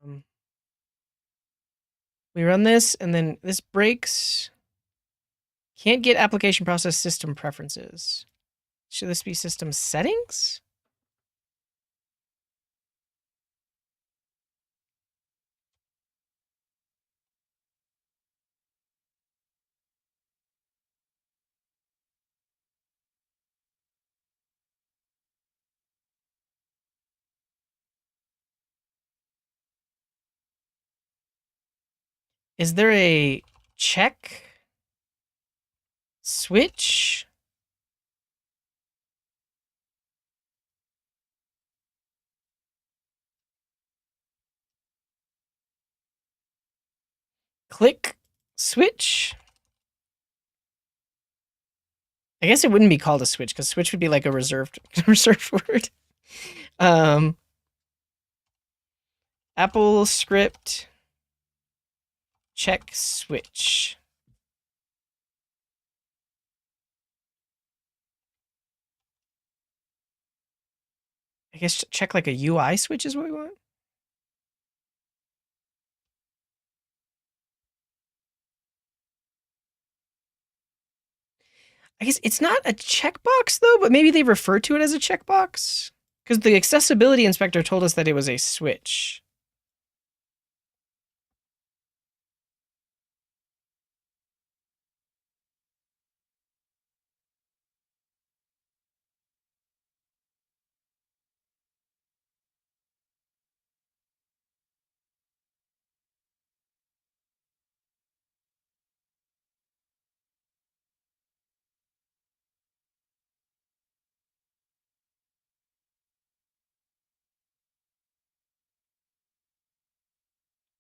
Um, we run this, and then this breaks. Can't get application process system preferences. Should this be system settings? Is there a check switch? Click switch? I guess it wouldn't be called a switch because switch would be like a reserved reserved word. Um, AppleScript check switch. I guess check like a UI switch is what we want. I guess it's not a checkbox though, but maybe they refer to it as a checkbox because the accessibility inspector told us that it was a switch.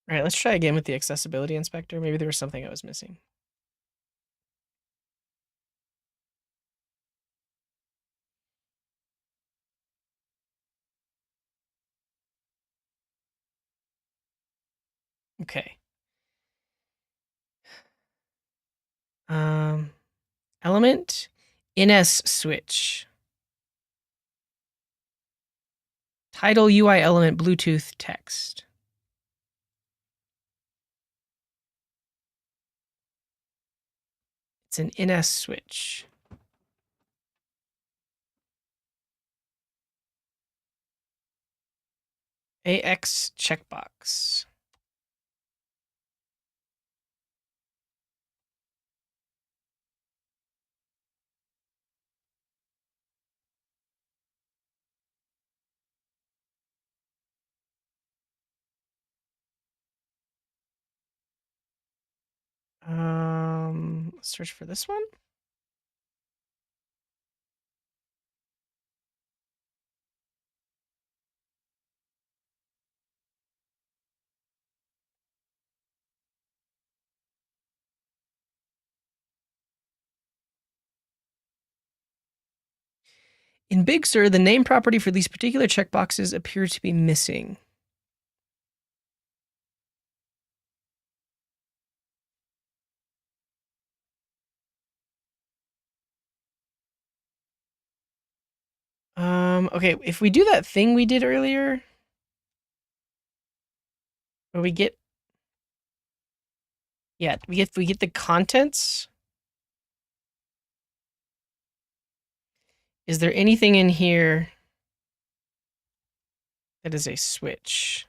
All right, let's try again with the accessibility inspector. Maybe there was something I was missing. Okay. Element ns switch. Title UI element Bluetooth text. It's an ns switch. AX checkbox. Let's search for this one. In Big Sur, the name property for these particular checkboxes appear to be missing. Okay, if we do that thing we did earlier, where we get, yeah, we get the contents. Is there anything in here that is a switch?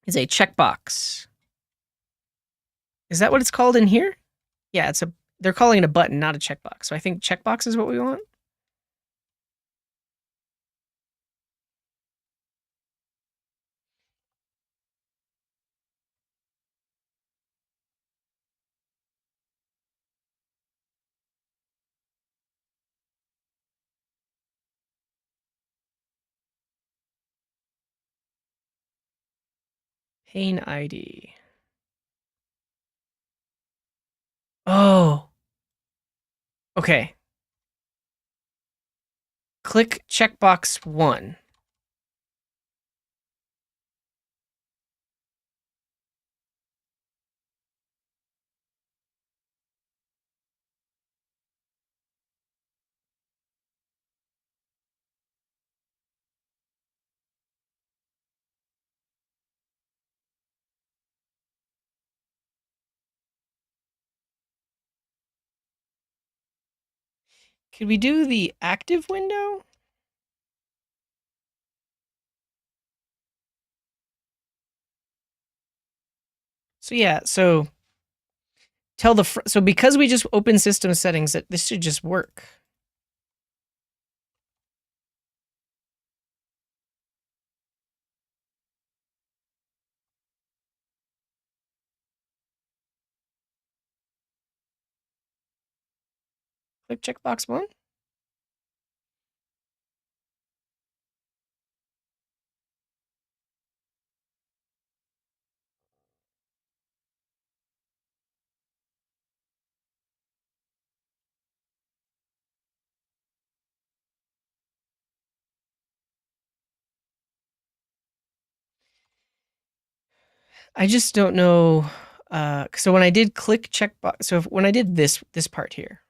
Is a checkbox. Is that what it's called in here? Yeah, they're calling it a button, not a checkbox. So I think checkbox is what we want. Pane ID. Oh. Okay. Click checkbox 1. Could we do the active window? So yeah, so so because we just open system settings, that this should just work. Click checkbox 1. I just don't know. So when I did click checkbox, so when I did this part here,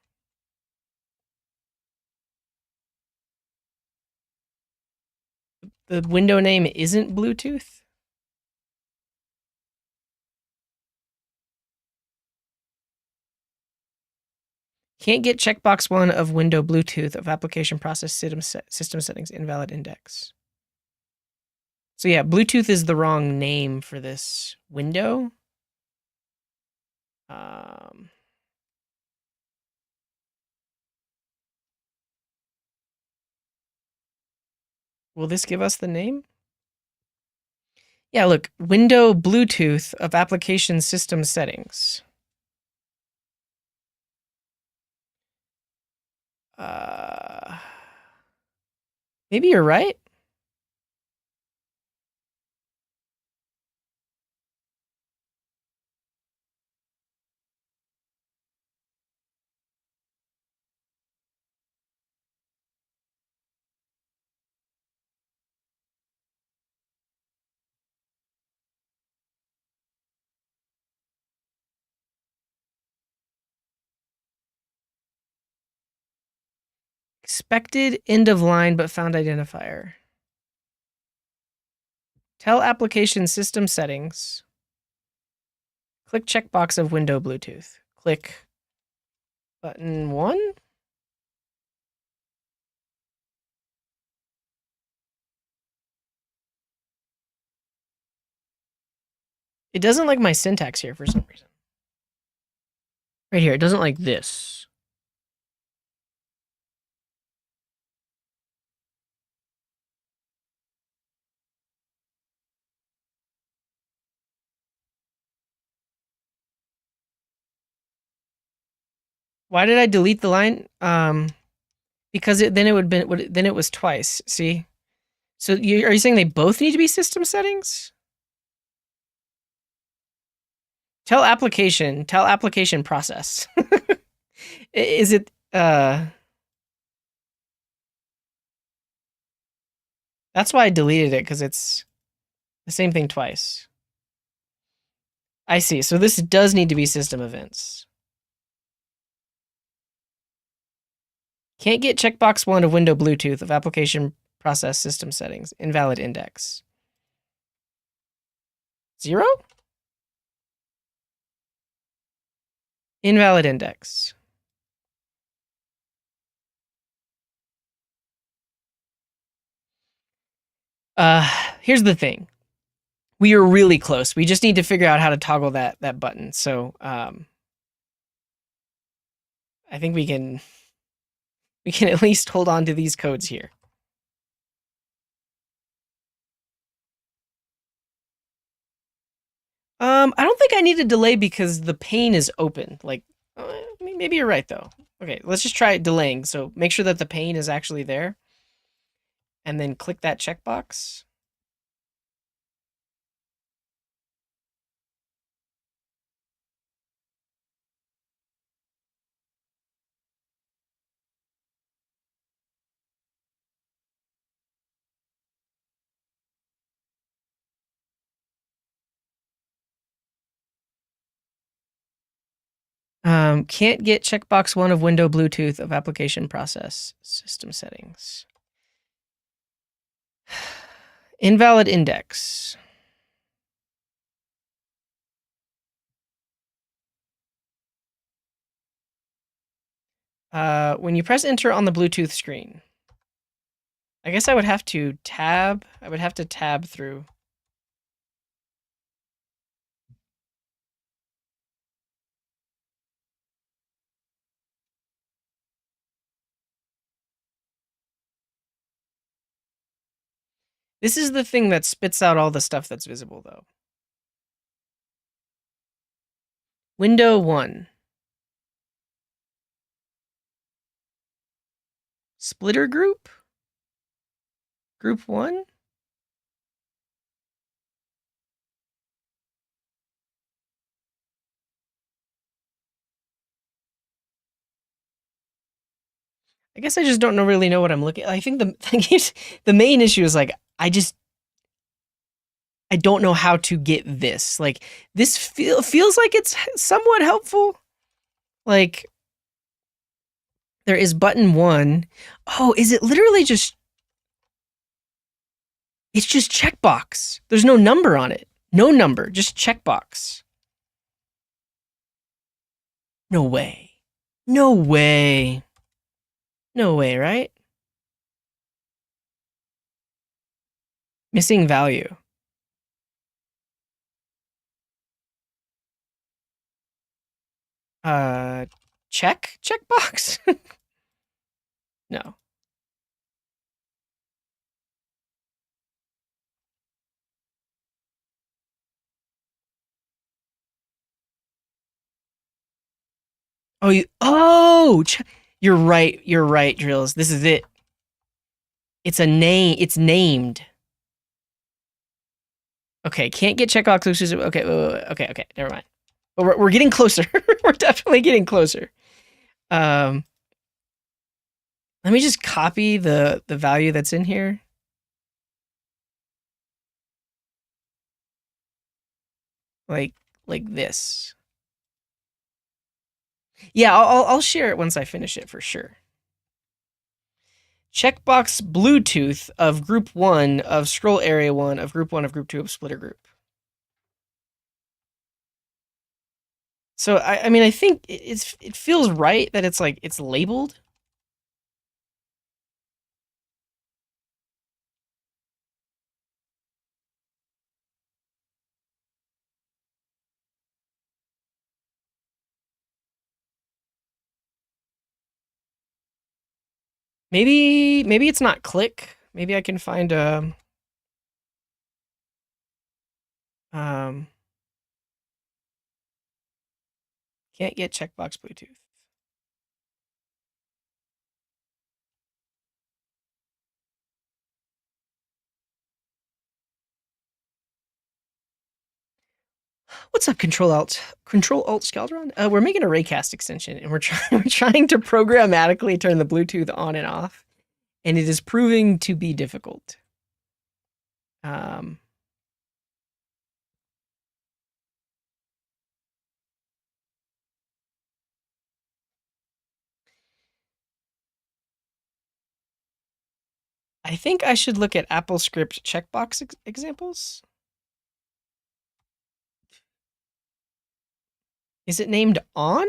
the window name isn't Bluetooth. Can't get checkbox 1 of window Bluetooth of application process system settings invalid index. So yeah, Bluetooth is the wrong name for this window. Will this give us the name? Yeah, look, window Bluetooth of application system settings. Maybe you're right. Expected end of line but found identifier. Tell application system settings. Click checkbox of window Bluetooth. Click button 1. It doesn't like my syntax here for some reason. Right here, it doesn't like this. Why did I delete the line? Because then it was twice. See, so are you saying they both need to be system settings? Tell application process. Is it that's why I deleted it, because it's the same thing twice. I see. So this does need to be system events. Can't get checkbox 1 of window Bluetooth of application process system settings. Invalid index. 0? Invalid index. Here's the thing. We are really close. We just need to figure out how to toggle that button. So I think we can at least hold on to these codes here. I don't think I need a delay because the pane is open. Like, maybe you're right though. Okay, let's just try delaying. So make sure that the pane is actually there, and then click that checkbox. Can't get checkbox 1 of window Bluetooth of application process system settings. Invalid index. When you press enter on the Bluetooth screen, I guess I would have to tab. I would have to tab through. This is the thing that spits out all the stuff that's visible, though. Window 1. Splitter group? Group 1? I guess I just don't really know what I'm looking at. I think the main issue is like, I don't know how to get this. Like, this feels like it's somewhat helpful. Like, there is button 1. Oh, is it literally just... It's just checkbox. There's no number on it. No number, just checkbox. No way. No way. No way, right? Missing value. Checkbox? No. You're right, Drills. This is it. It's a name. It's named. Okay, can't get checkbox exclusive. Okay, okay, never mind. But we're getting closer. We're definitely getting closer. Um, let me just copy the value that's in here. Like this. Yeah, I'll share it once I finish it for sure. Checkbox Bluetooth of group 1 of scroll area 1 of group 1 of group 2 of splitter group. So I mean I think it feels right that it's like it's labeled. Maybe it's not click. Maybe I can find a um can't get checkbox Bluetooth. What's up, Control Alt Scaldron? We're making a Raycast extension, and we're trying to programmatically turn the Bluetooth on and off, and it is proving to be difficult. Um, I think I should look at AppleScript checkbox examples. Is it named on?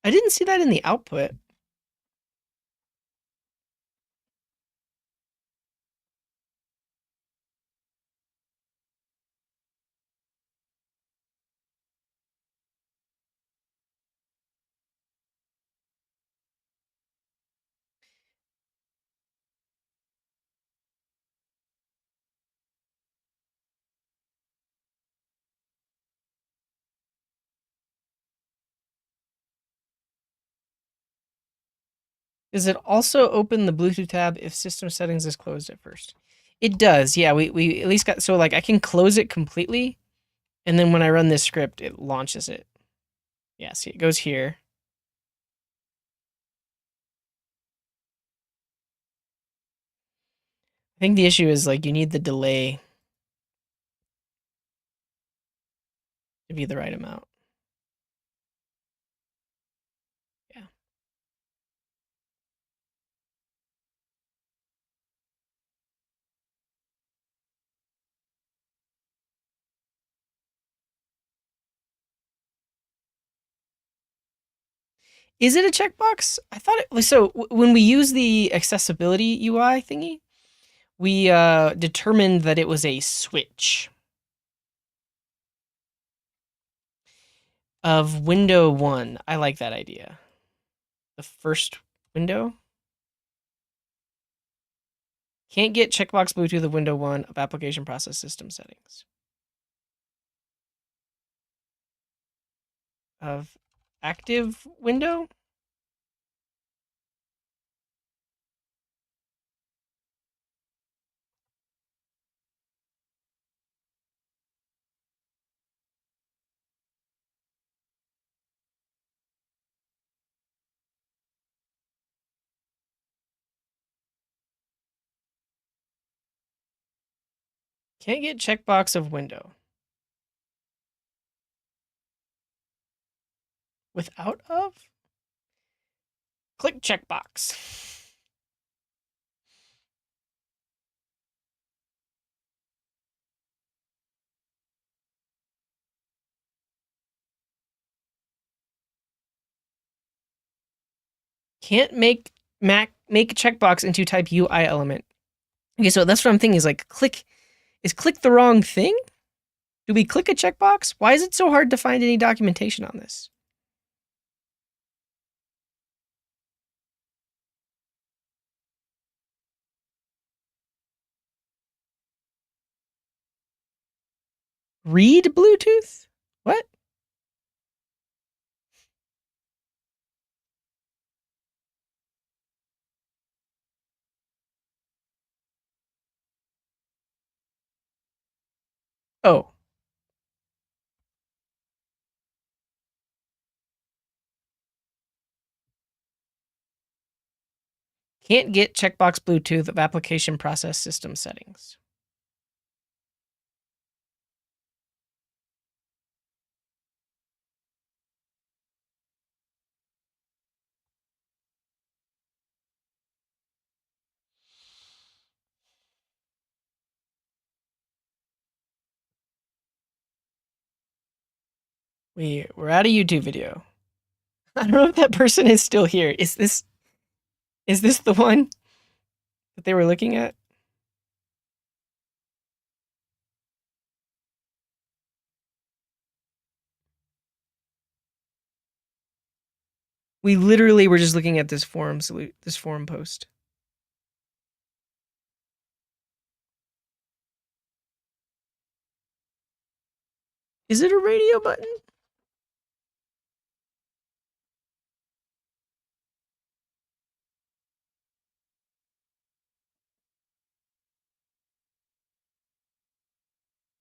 I didn't see that in the output. Does it also open the Bluetooth tab if system settings is closed at first? It does, yeah. We at least got, so like I can close it completely, and then when I run this script, it launches it. Yeah, see, it goes here. I think the issue is like you need the delay to be the right amount. Yeah. Is it a checkbox? I thought it was so when we use the accessibility UI thingy, we determined that it was a switch of window 1. I like that idea. The first window. Can't get checkbox Bluetooth of window 1 of application process system settings. Of active window. Can't get checkbox of window. Without of? Click checkbox. Can't make make checkbox into type UI element. Okay, so that's what I'm thinking is like click the wrong thing? Do we click a checkbox? Why is it so hard to find any documentation on this? Read Bluetooth? What? Oh. Can't get checkbox Bluetooth of application process system settings. We're at a YouTube video. I don't know if that person is still here. Is this the one that they were looking at? We literally were just looking at this forum post. Is it a radio button?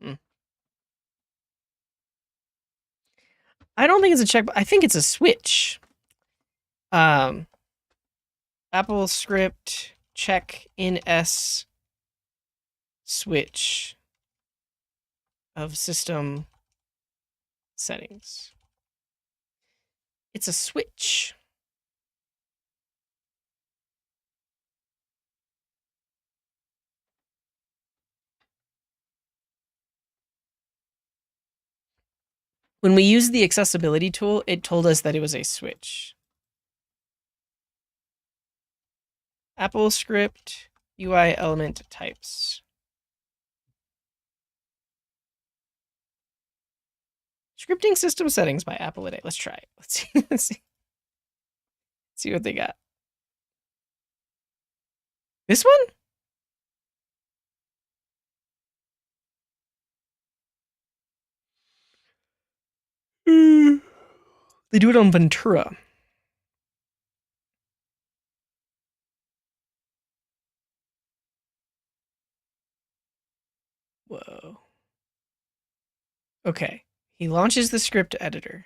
Hmm. I don't think it's a check. I think it's a switch. AppleScript check in S switch of system settings. It's a switch. When we used the accessibility tool, it told us that it was a switch. AppleScript UI element types. Scripting system settings by Apple a day. Let's try it. Let's see what they got. This one? They do it on Ventura. Whoa. Okay. He launches the script editor.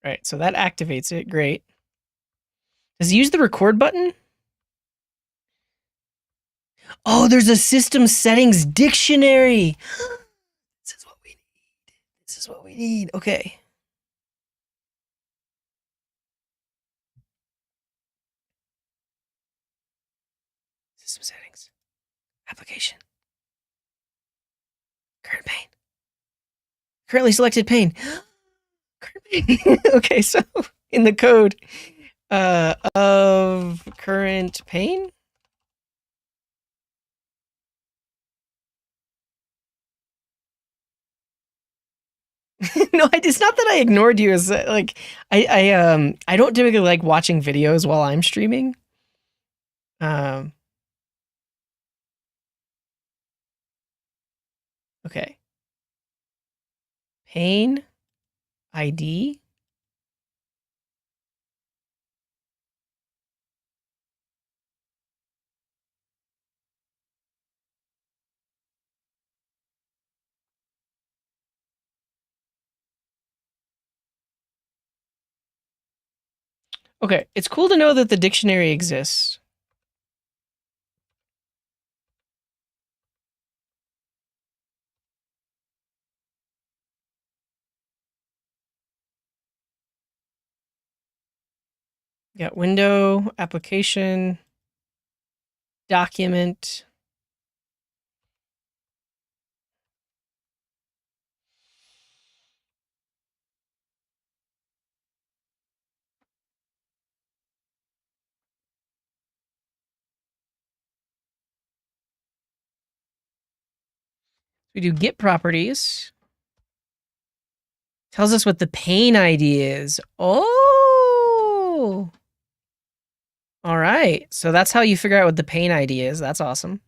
Right, so that activates it. Great. Does he use the record button? Oh, there's a system settings dictionary. This is what we need. This is what we need. Okay. System settings. Application. Current pane. Currently selected pane. Current pane. Okay, so in the code of current pane. No, it's not that I ignored you. Is like I don't typically like watching videos while I'm streaming. Okay. Pane ID. Okay, it's cool to know that the dictionary exists. Got window, application, document. We do get properties. Tells us what the pane ID is. Oh. All right. So that's how you figure out what the pane ID is. That's awesome.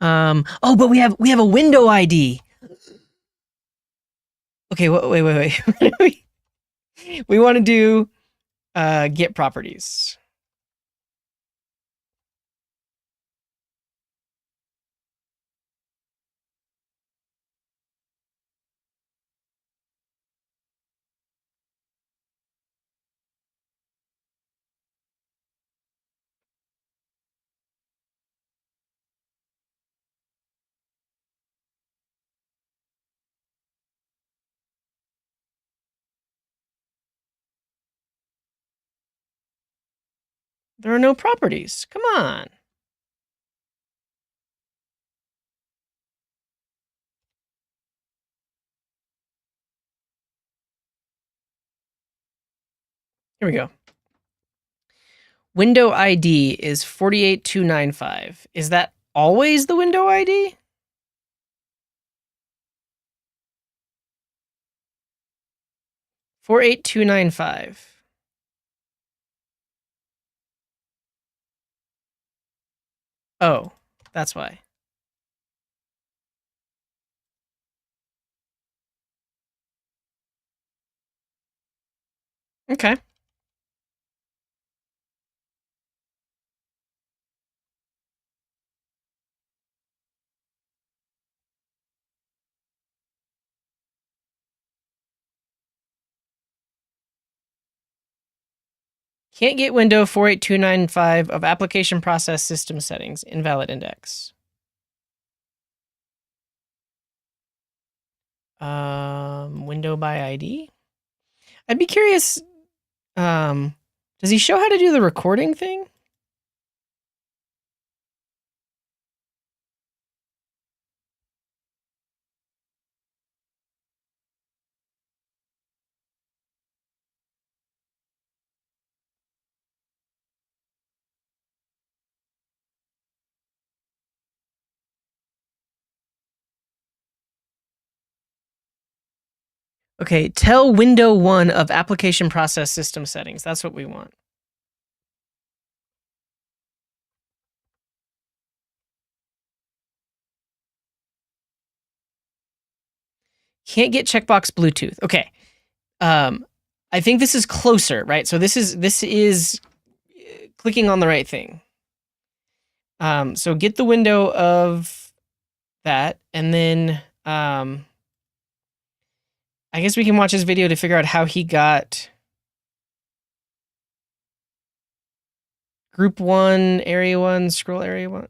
Oh, but we have a window ID. Okay, wait. We want to do get properties. There are no properties. Come on. Here we go. Window ID is 48295. Is that always the window ID? $48295. Oh, that's why. Okay. Can't get window 48295 of application process system settings. Invalid index. Window by ID? I'd be curious. Does he show how to do the recording thing? Okay, tell window 1 of application process system settings. That's what we want. Can't get checkbox Bluetooth. Okay. I think this is closer, right? So this is clicking on the right thing. So get the window of that, and then I guess we can watch his video to figure out how he got group 1, area 1, scroll area 1.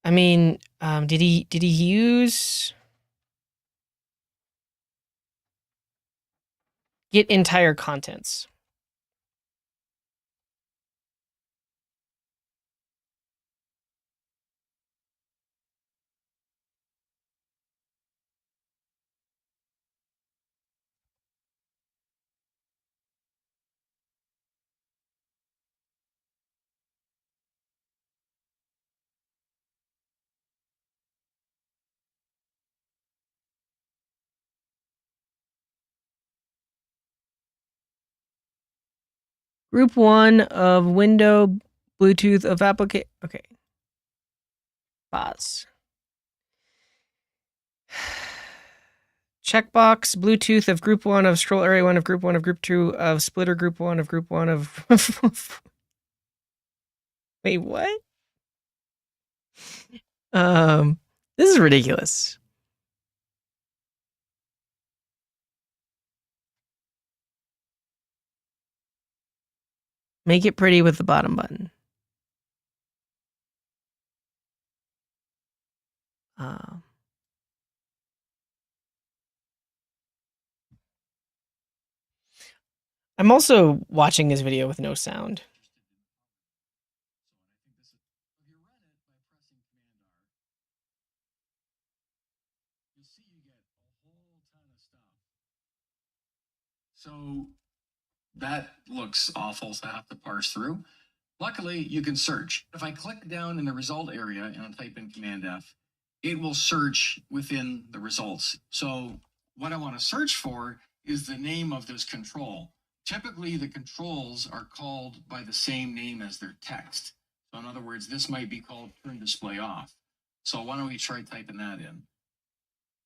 I mean, did he use get entire contents? Group 1 of window Bluetooth of application. Okay. Pause. Checkbox Bluetooth of group 1 of scroll area 1 of group 1 of group 2 of splitter group 1 of group 1 of. Wait, what? This is ridiculous. Make it pretty with the bottom button. I'm also watching this video with no sound. So that looks awful to have to parse through. Luckily, you can search. If I click down in the result area and type in Command F, it will search within the results. So what I want to search for is the name of this control. Typically, the controls are called by the same name as their text. So in other words, this might be called turn display off. So why don't we try typing that in?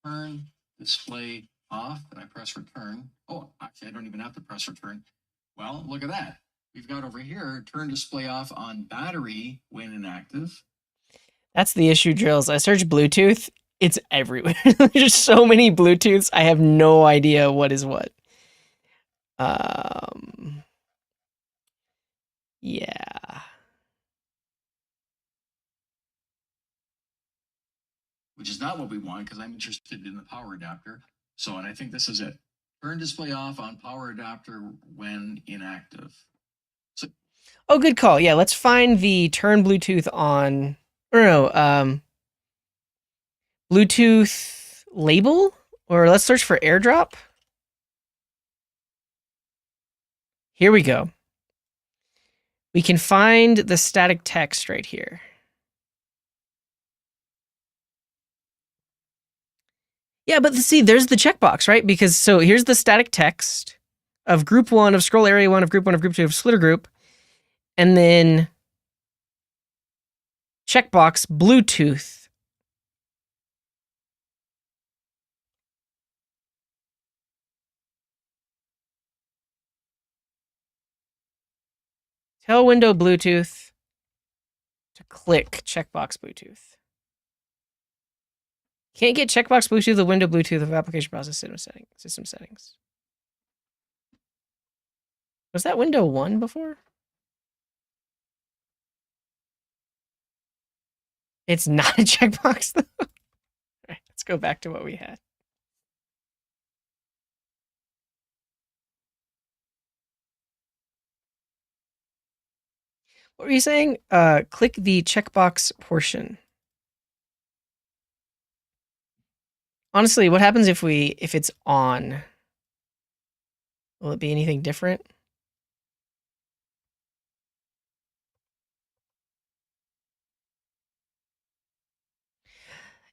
Turn display off, and I press return. Oh, actually, I don't even have to press return. Well, look at that. We've got over here, turn display off on battery when inactive. That's the issue, Drills. I search Bluetooth. It's everywhere. There's so many Bluetooths. I have no idea what is what. Yeah. Which is not what we want because I'm interested in the power adapter. So, and I think this is it. Turn display off on power adapter when inactive. So, oh, good call. Yeah, let's find the turn Bluetooth on. Or no, Bluetooth label? Or let's search for airdrop. Here we go. We can find the static text right here. Yeah, but see, there's the checkbox, right? Because so here's the static text of group one, of scroll area one, of group one, of group two, of splitter group, and then checkbox Bluetooth. Tell window Bluetooth to click checkbox Bluetooth. Can't get checkbox Bluetooth, the window Bluetooth of application process system settings. Was that window 1 before? It's not a checkbox though. All right, let's go back to what we had. What were you saying? Click the checkbox portion. Honestly, what happens if it's on? Will it be anything different?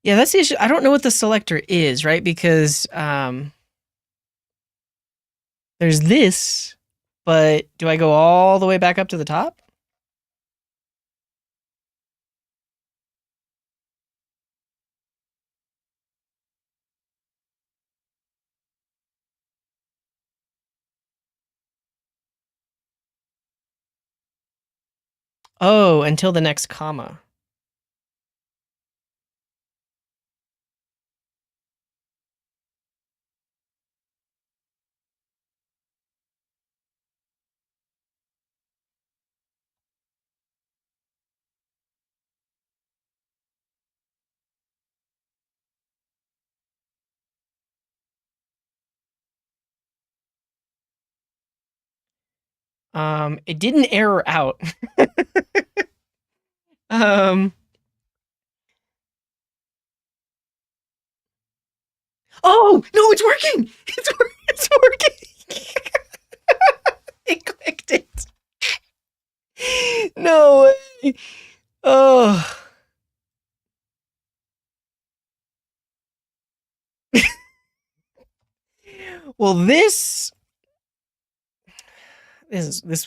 Yeah, that's the issue. I don't know what the selector is, right? Because there's this, but do I go all the way back up to the top? Oh, until the next comma. It didn't error out. um, oh no, it's working! It's working! It clicked it. No way. Oh. Well, this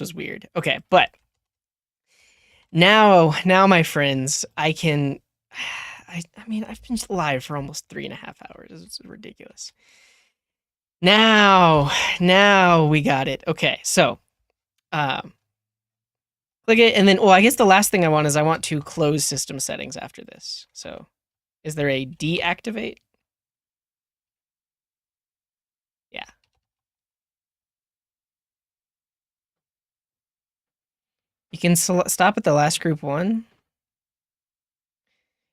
was weird. Okay, but now my friends, I can. I mean, I've been live for almost 3.5 hours. It's ridiculous. Now we got it. Okay, so click it, and then I guess the last thing I want is I want to close system settings after this. So, is there a deactivate? Yeah. You can stop at the last group one.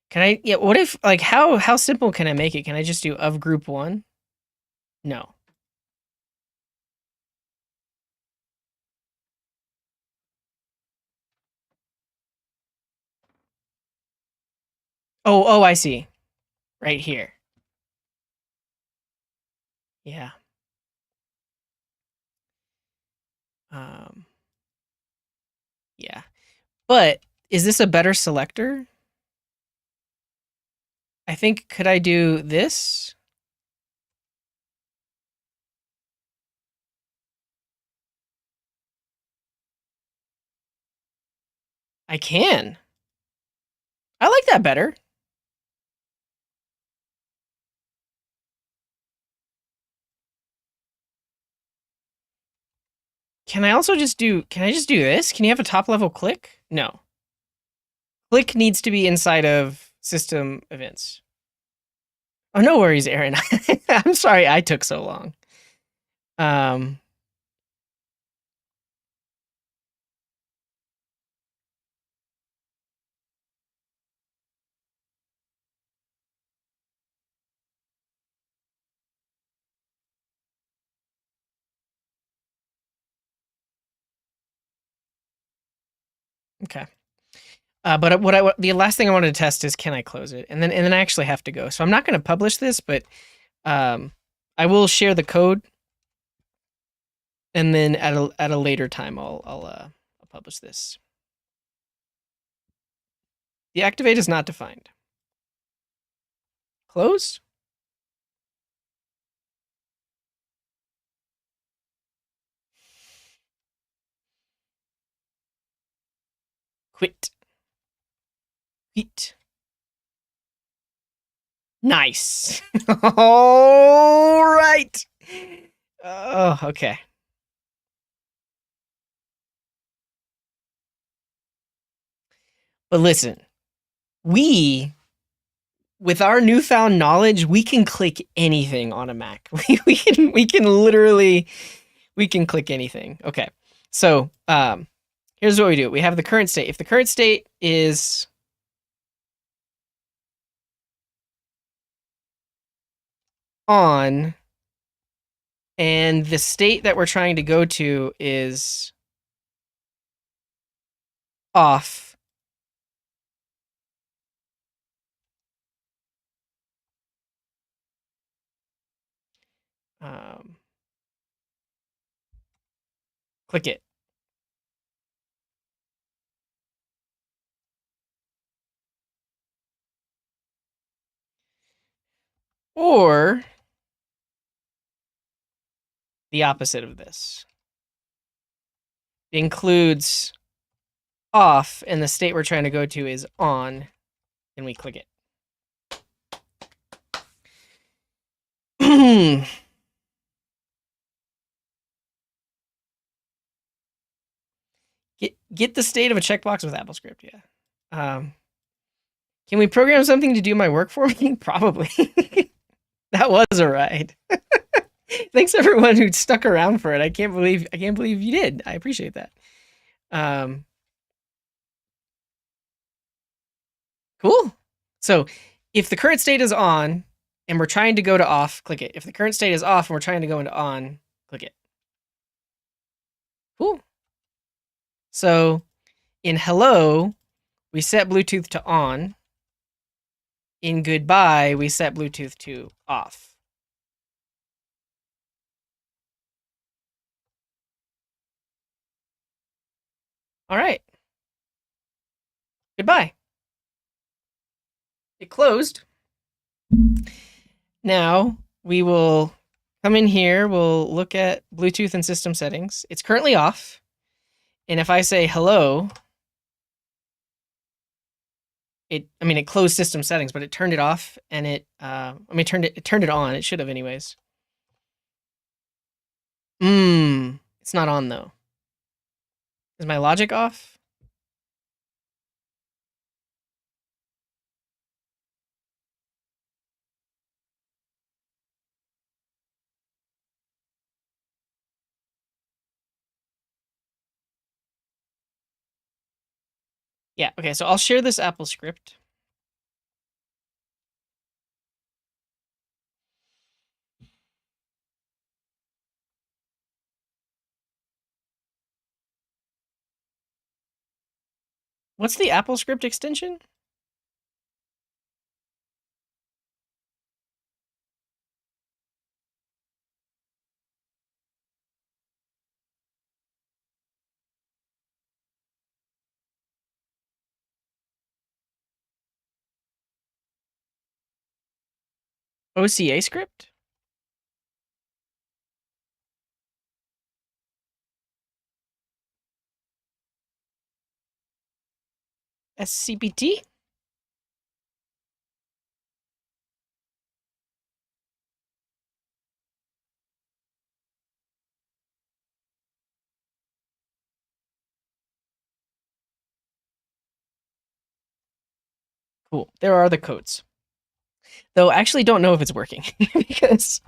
Can I? Yeah. What if how simple can I make it? Can I just do of group one? No. Oh, I see. Right here. Yeah. Um. Yeah. But is this a better selector? I think could I do this? I can. I like that better. Can I also just do, can I just do this? Can you have a top level click? No. Click needs to be inside of system events. Oh, no worries, Aaron. I'm sorry I took so long. Um, okay. But the last thing I wanted to test is can I close it, and then I actually have to go. So I'm not going to publish this, but um, I will share the code, and then at a later time I'll publish this. The activate is not defined. Close. Quit. Quit. Nice. All right. Oh, okay. But listen, we, with our newfound knowledge, we can click anything on a Mac. We can literally we can click anything. Okay. So here's what we do. We have the current state. If the current state is on and the state that we're trying to go to is off, um, click it. Or the opposite of this. It includes off and the state we're trying to go to is on, and we click it. Get the state of a checkbox with AppleScript, yeah. Can we program something to do my work for me? Probably. That was a ride. Thanks everyone who stuck around for it. I can't believe you did. I appreciate that. Um, cool. So if the current state is on and we're trying to go to off, click it. If the current state is off and we're trying to go into on, click it. Cool. So in hello, we set Bluetooth to on. In goodbye, we set Bluetooth to off. All right. Goodbye. It closed. Now we will come in here. We'll look at Bluetooth and system settings. It's currently off. And if I say hello, it closed system settings, but it turned it off and it turned it on. It should have anyways. It's not on though. Is my logic off? Yeah, okay, so I'll share this AppleScript. What's the AppleScript extension? OCA script? SCPT. Cool. There are the codes. Though I actually don't know if it's working because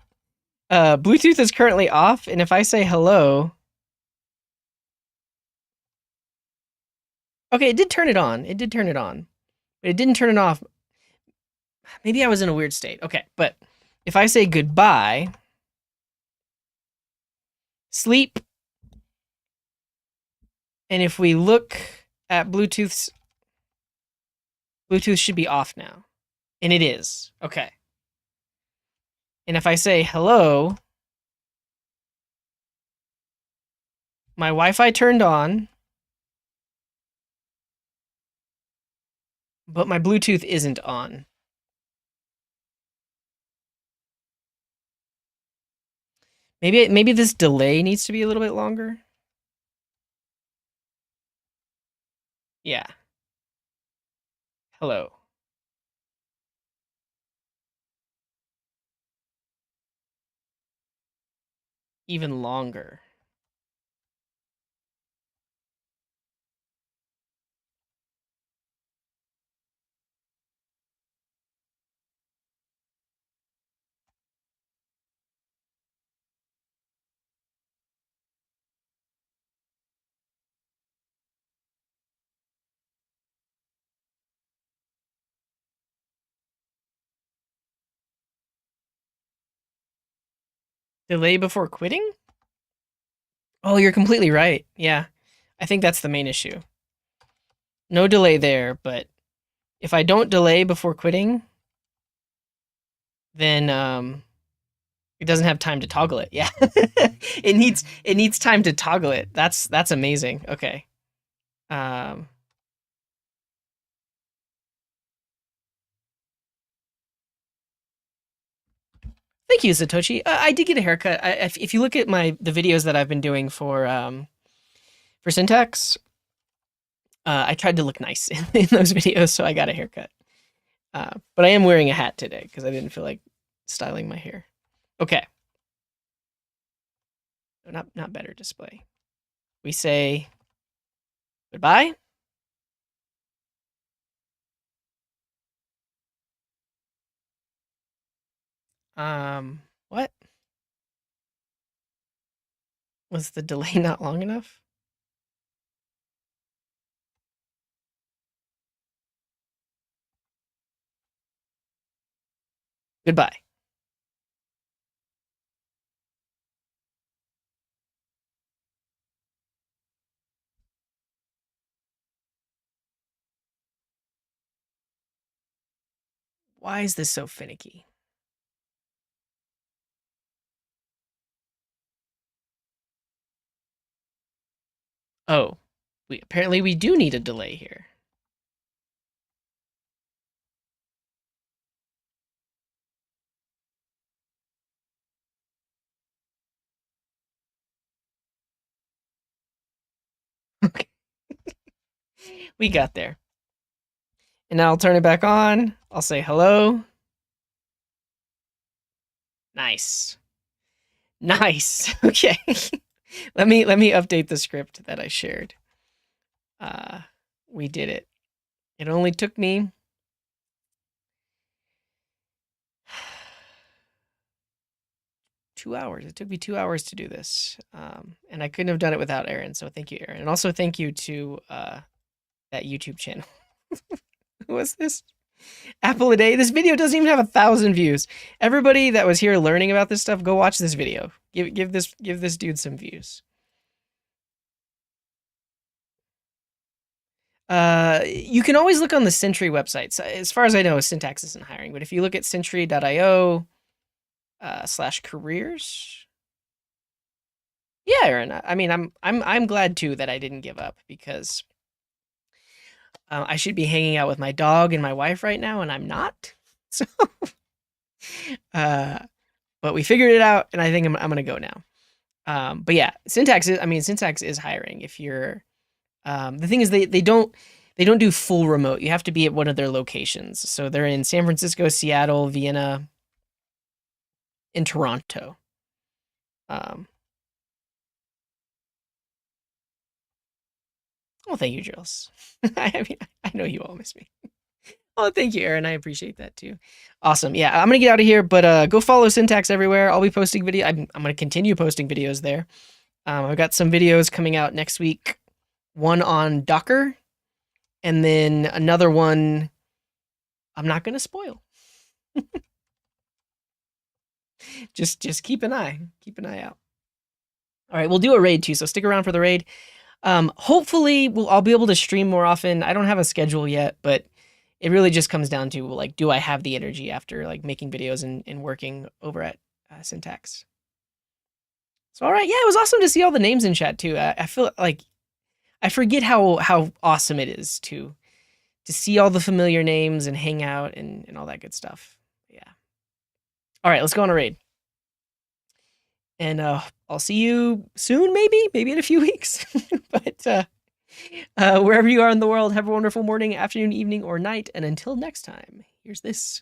Bluetooth is currently off, and if I say hello, okay, it did turn it on. It did turn it on, but it didn't turn it off. Maybe I was in a weird state. Okay, but if I say goodbye, sleep, and if we look at Bluetooth should be off now, and it is. Okay, and if I say hello, my Wi-Fi turned on, but my Bluetooth isn't on. Maybe this delay needs to be a little bit longer. Yeah. Hello. Even longer. Delay before quitting? Oh, you're completely right. Yeah. I think that's the main issue. No delay there, but if I don't delay before quitting, then it doesn't have time to toggle it. Yeah. it needs time to toggle it. That's amazing. Okay. Um Thank you, Satoshi. I did get a haircut. If you look at the videos that I've been doing for syntax, I tried to look nice in those videos, so I got a haircut. But I am wearing a hat today because I didn't feel like styling my hair. Okay. Not better display. We say goodbye. What? Was the delay not long enough? Goodbye. Why is this so finicky? Oh, apparently we do need a delay here. Okay. We got there. And now I'll turn it back on. I'll say hello. Nice. Nice. Okay. let me update the script that I shared. We did it. It only took me 2 hours. It took me 2 hours to do this. And I couldn't have done it without Aaron. So thank you, Aaron. And also thank you to that YouTube channel. Who was this? Apple a Day. This video doesn't even have 1,000 views. Everybody that was here learning about this stuff, go watch this video. Give this dude some views. You can always look on the Sentry websites. As far as I know, Syntax isn't hiring, but if you look at sentry.io /careers, yeah, Aaron. I mean, I'm glad too that I didn't give up because I should be hanging out with my dog and my wife right now, and I'm not. So, but we figured it out, and I think I'm gonna go now. But yeah, Syntax is hiring. If you're, the thing is they don't they don't do full remote. You have to be at one of their locations. So they're in San Francisco, Seattle, Vienna, and Toronto. Um, well, thank you, Jules. I mean, I know you all miss me. Oh, thank you, Aaron. I appreciate that too. Awesome. Yeah, I'm gonna get out of here, but go follow Syntax everywhere. I'll be posting video. I'm gonna continue posting videos there. I've got some videos coming out next week. One on Docker, and then another one. I'm not gonna spoil. Just keep an eye out. All right, we'll do a raid too, so stick around for the raid. Hopefully, I'll be able to stream more often. I don't have a schedule yet, but it really just comes down to like, do I have the energy after like making videos and working over at Syntax? So, all right, yeah, it was awesome to see all the names in chat too. I feel like I forget how awesome it is to see all the familiar names and hang out and all that good stuff. Yeah. All right, let's go on a raid. And I'll see you soon, maybe in a few weeks. But wherever you are in the world, have a wonderful morning, afternoon, evening, or night. And until next time, here's this.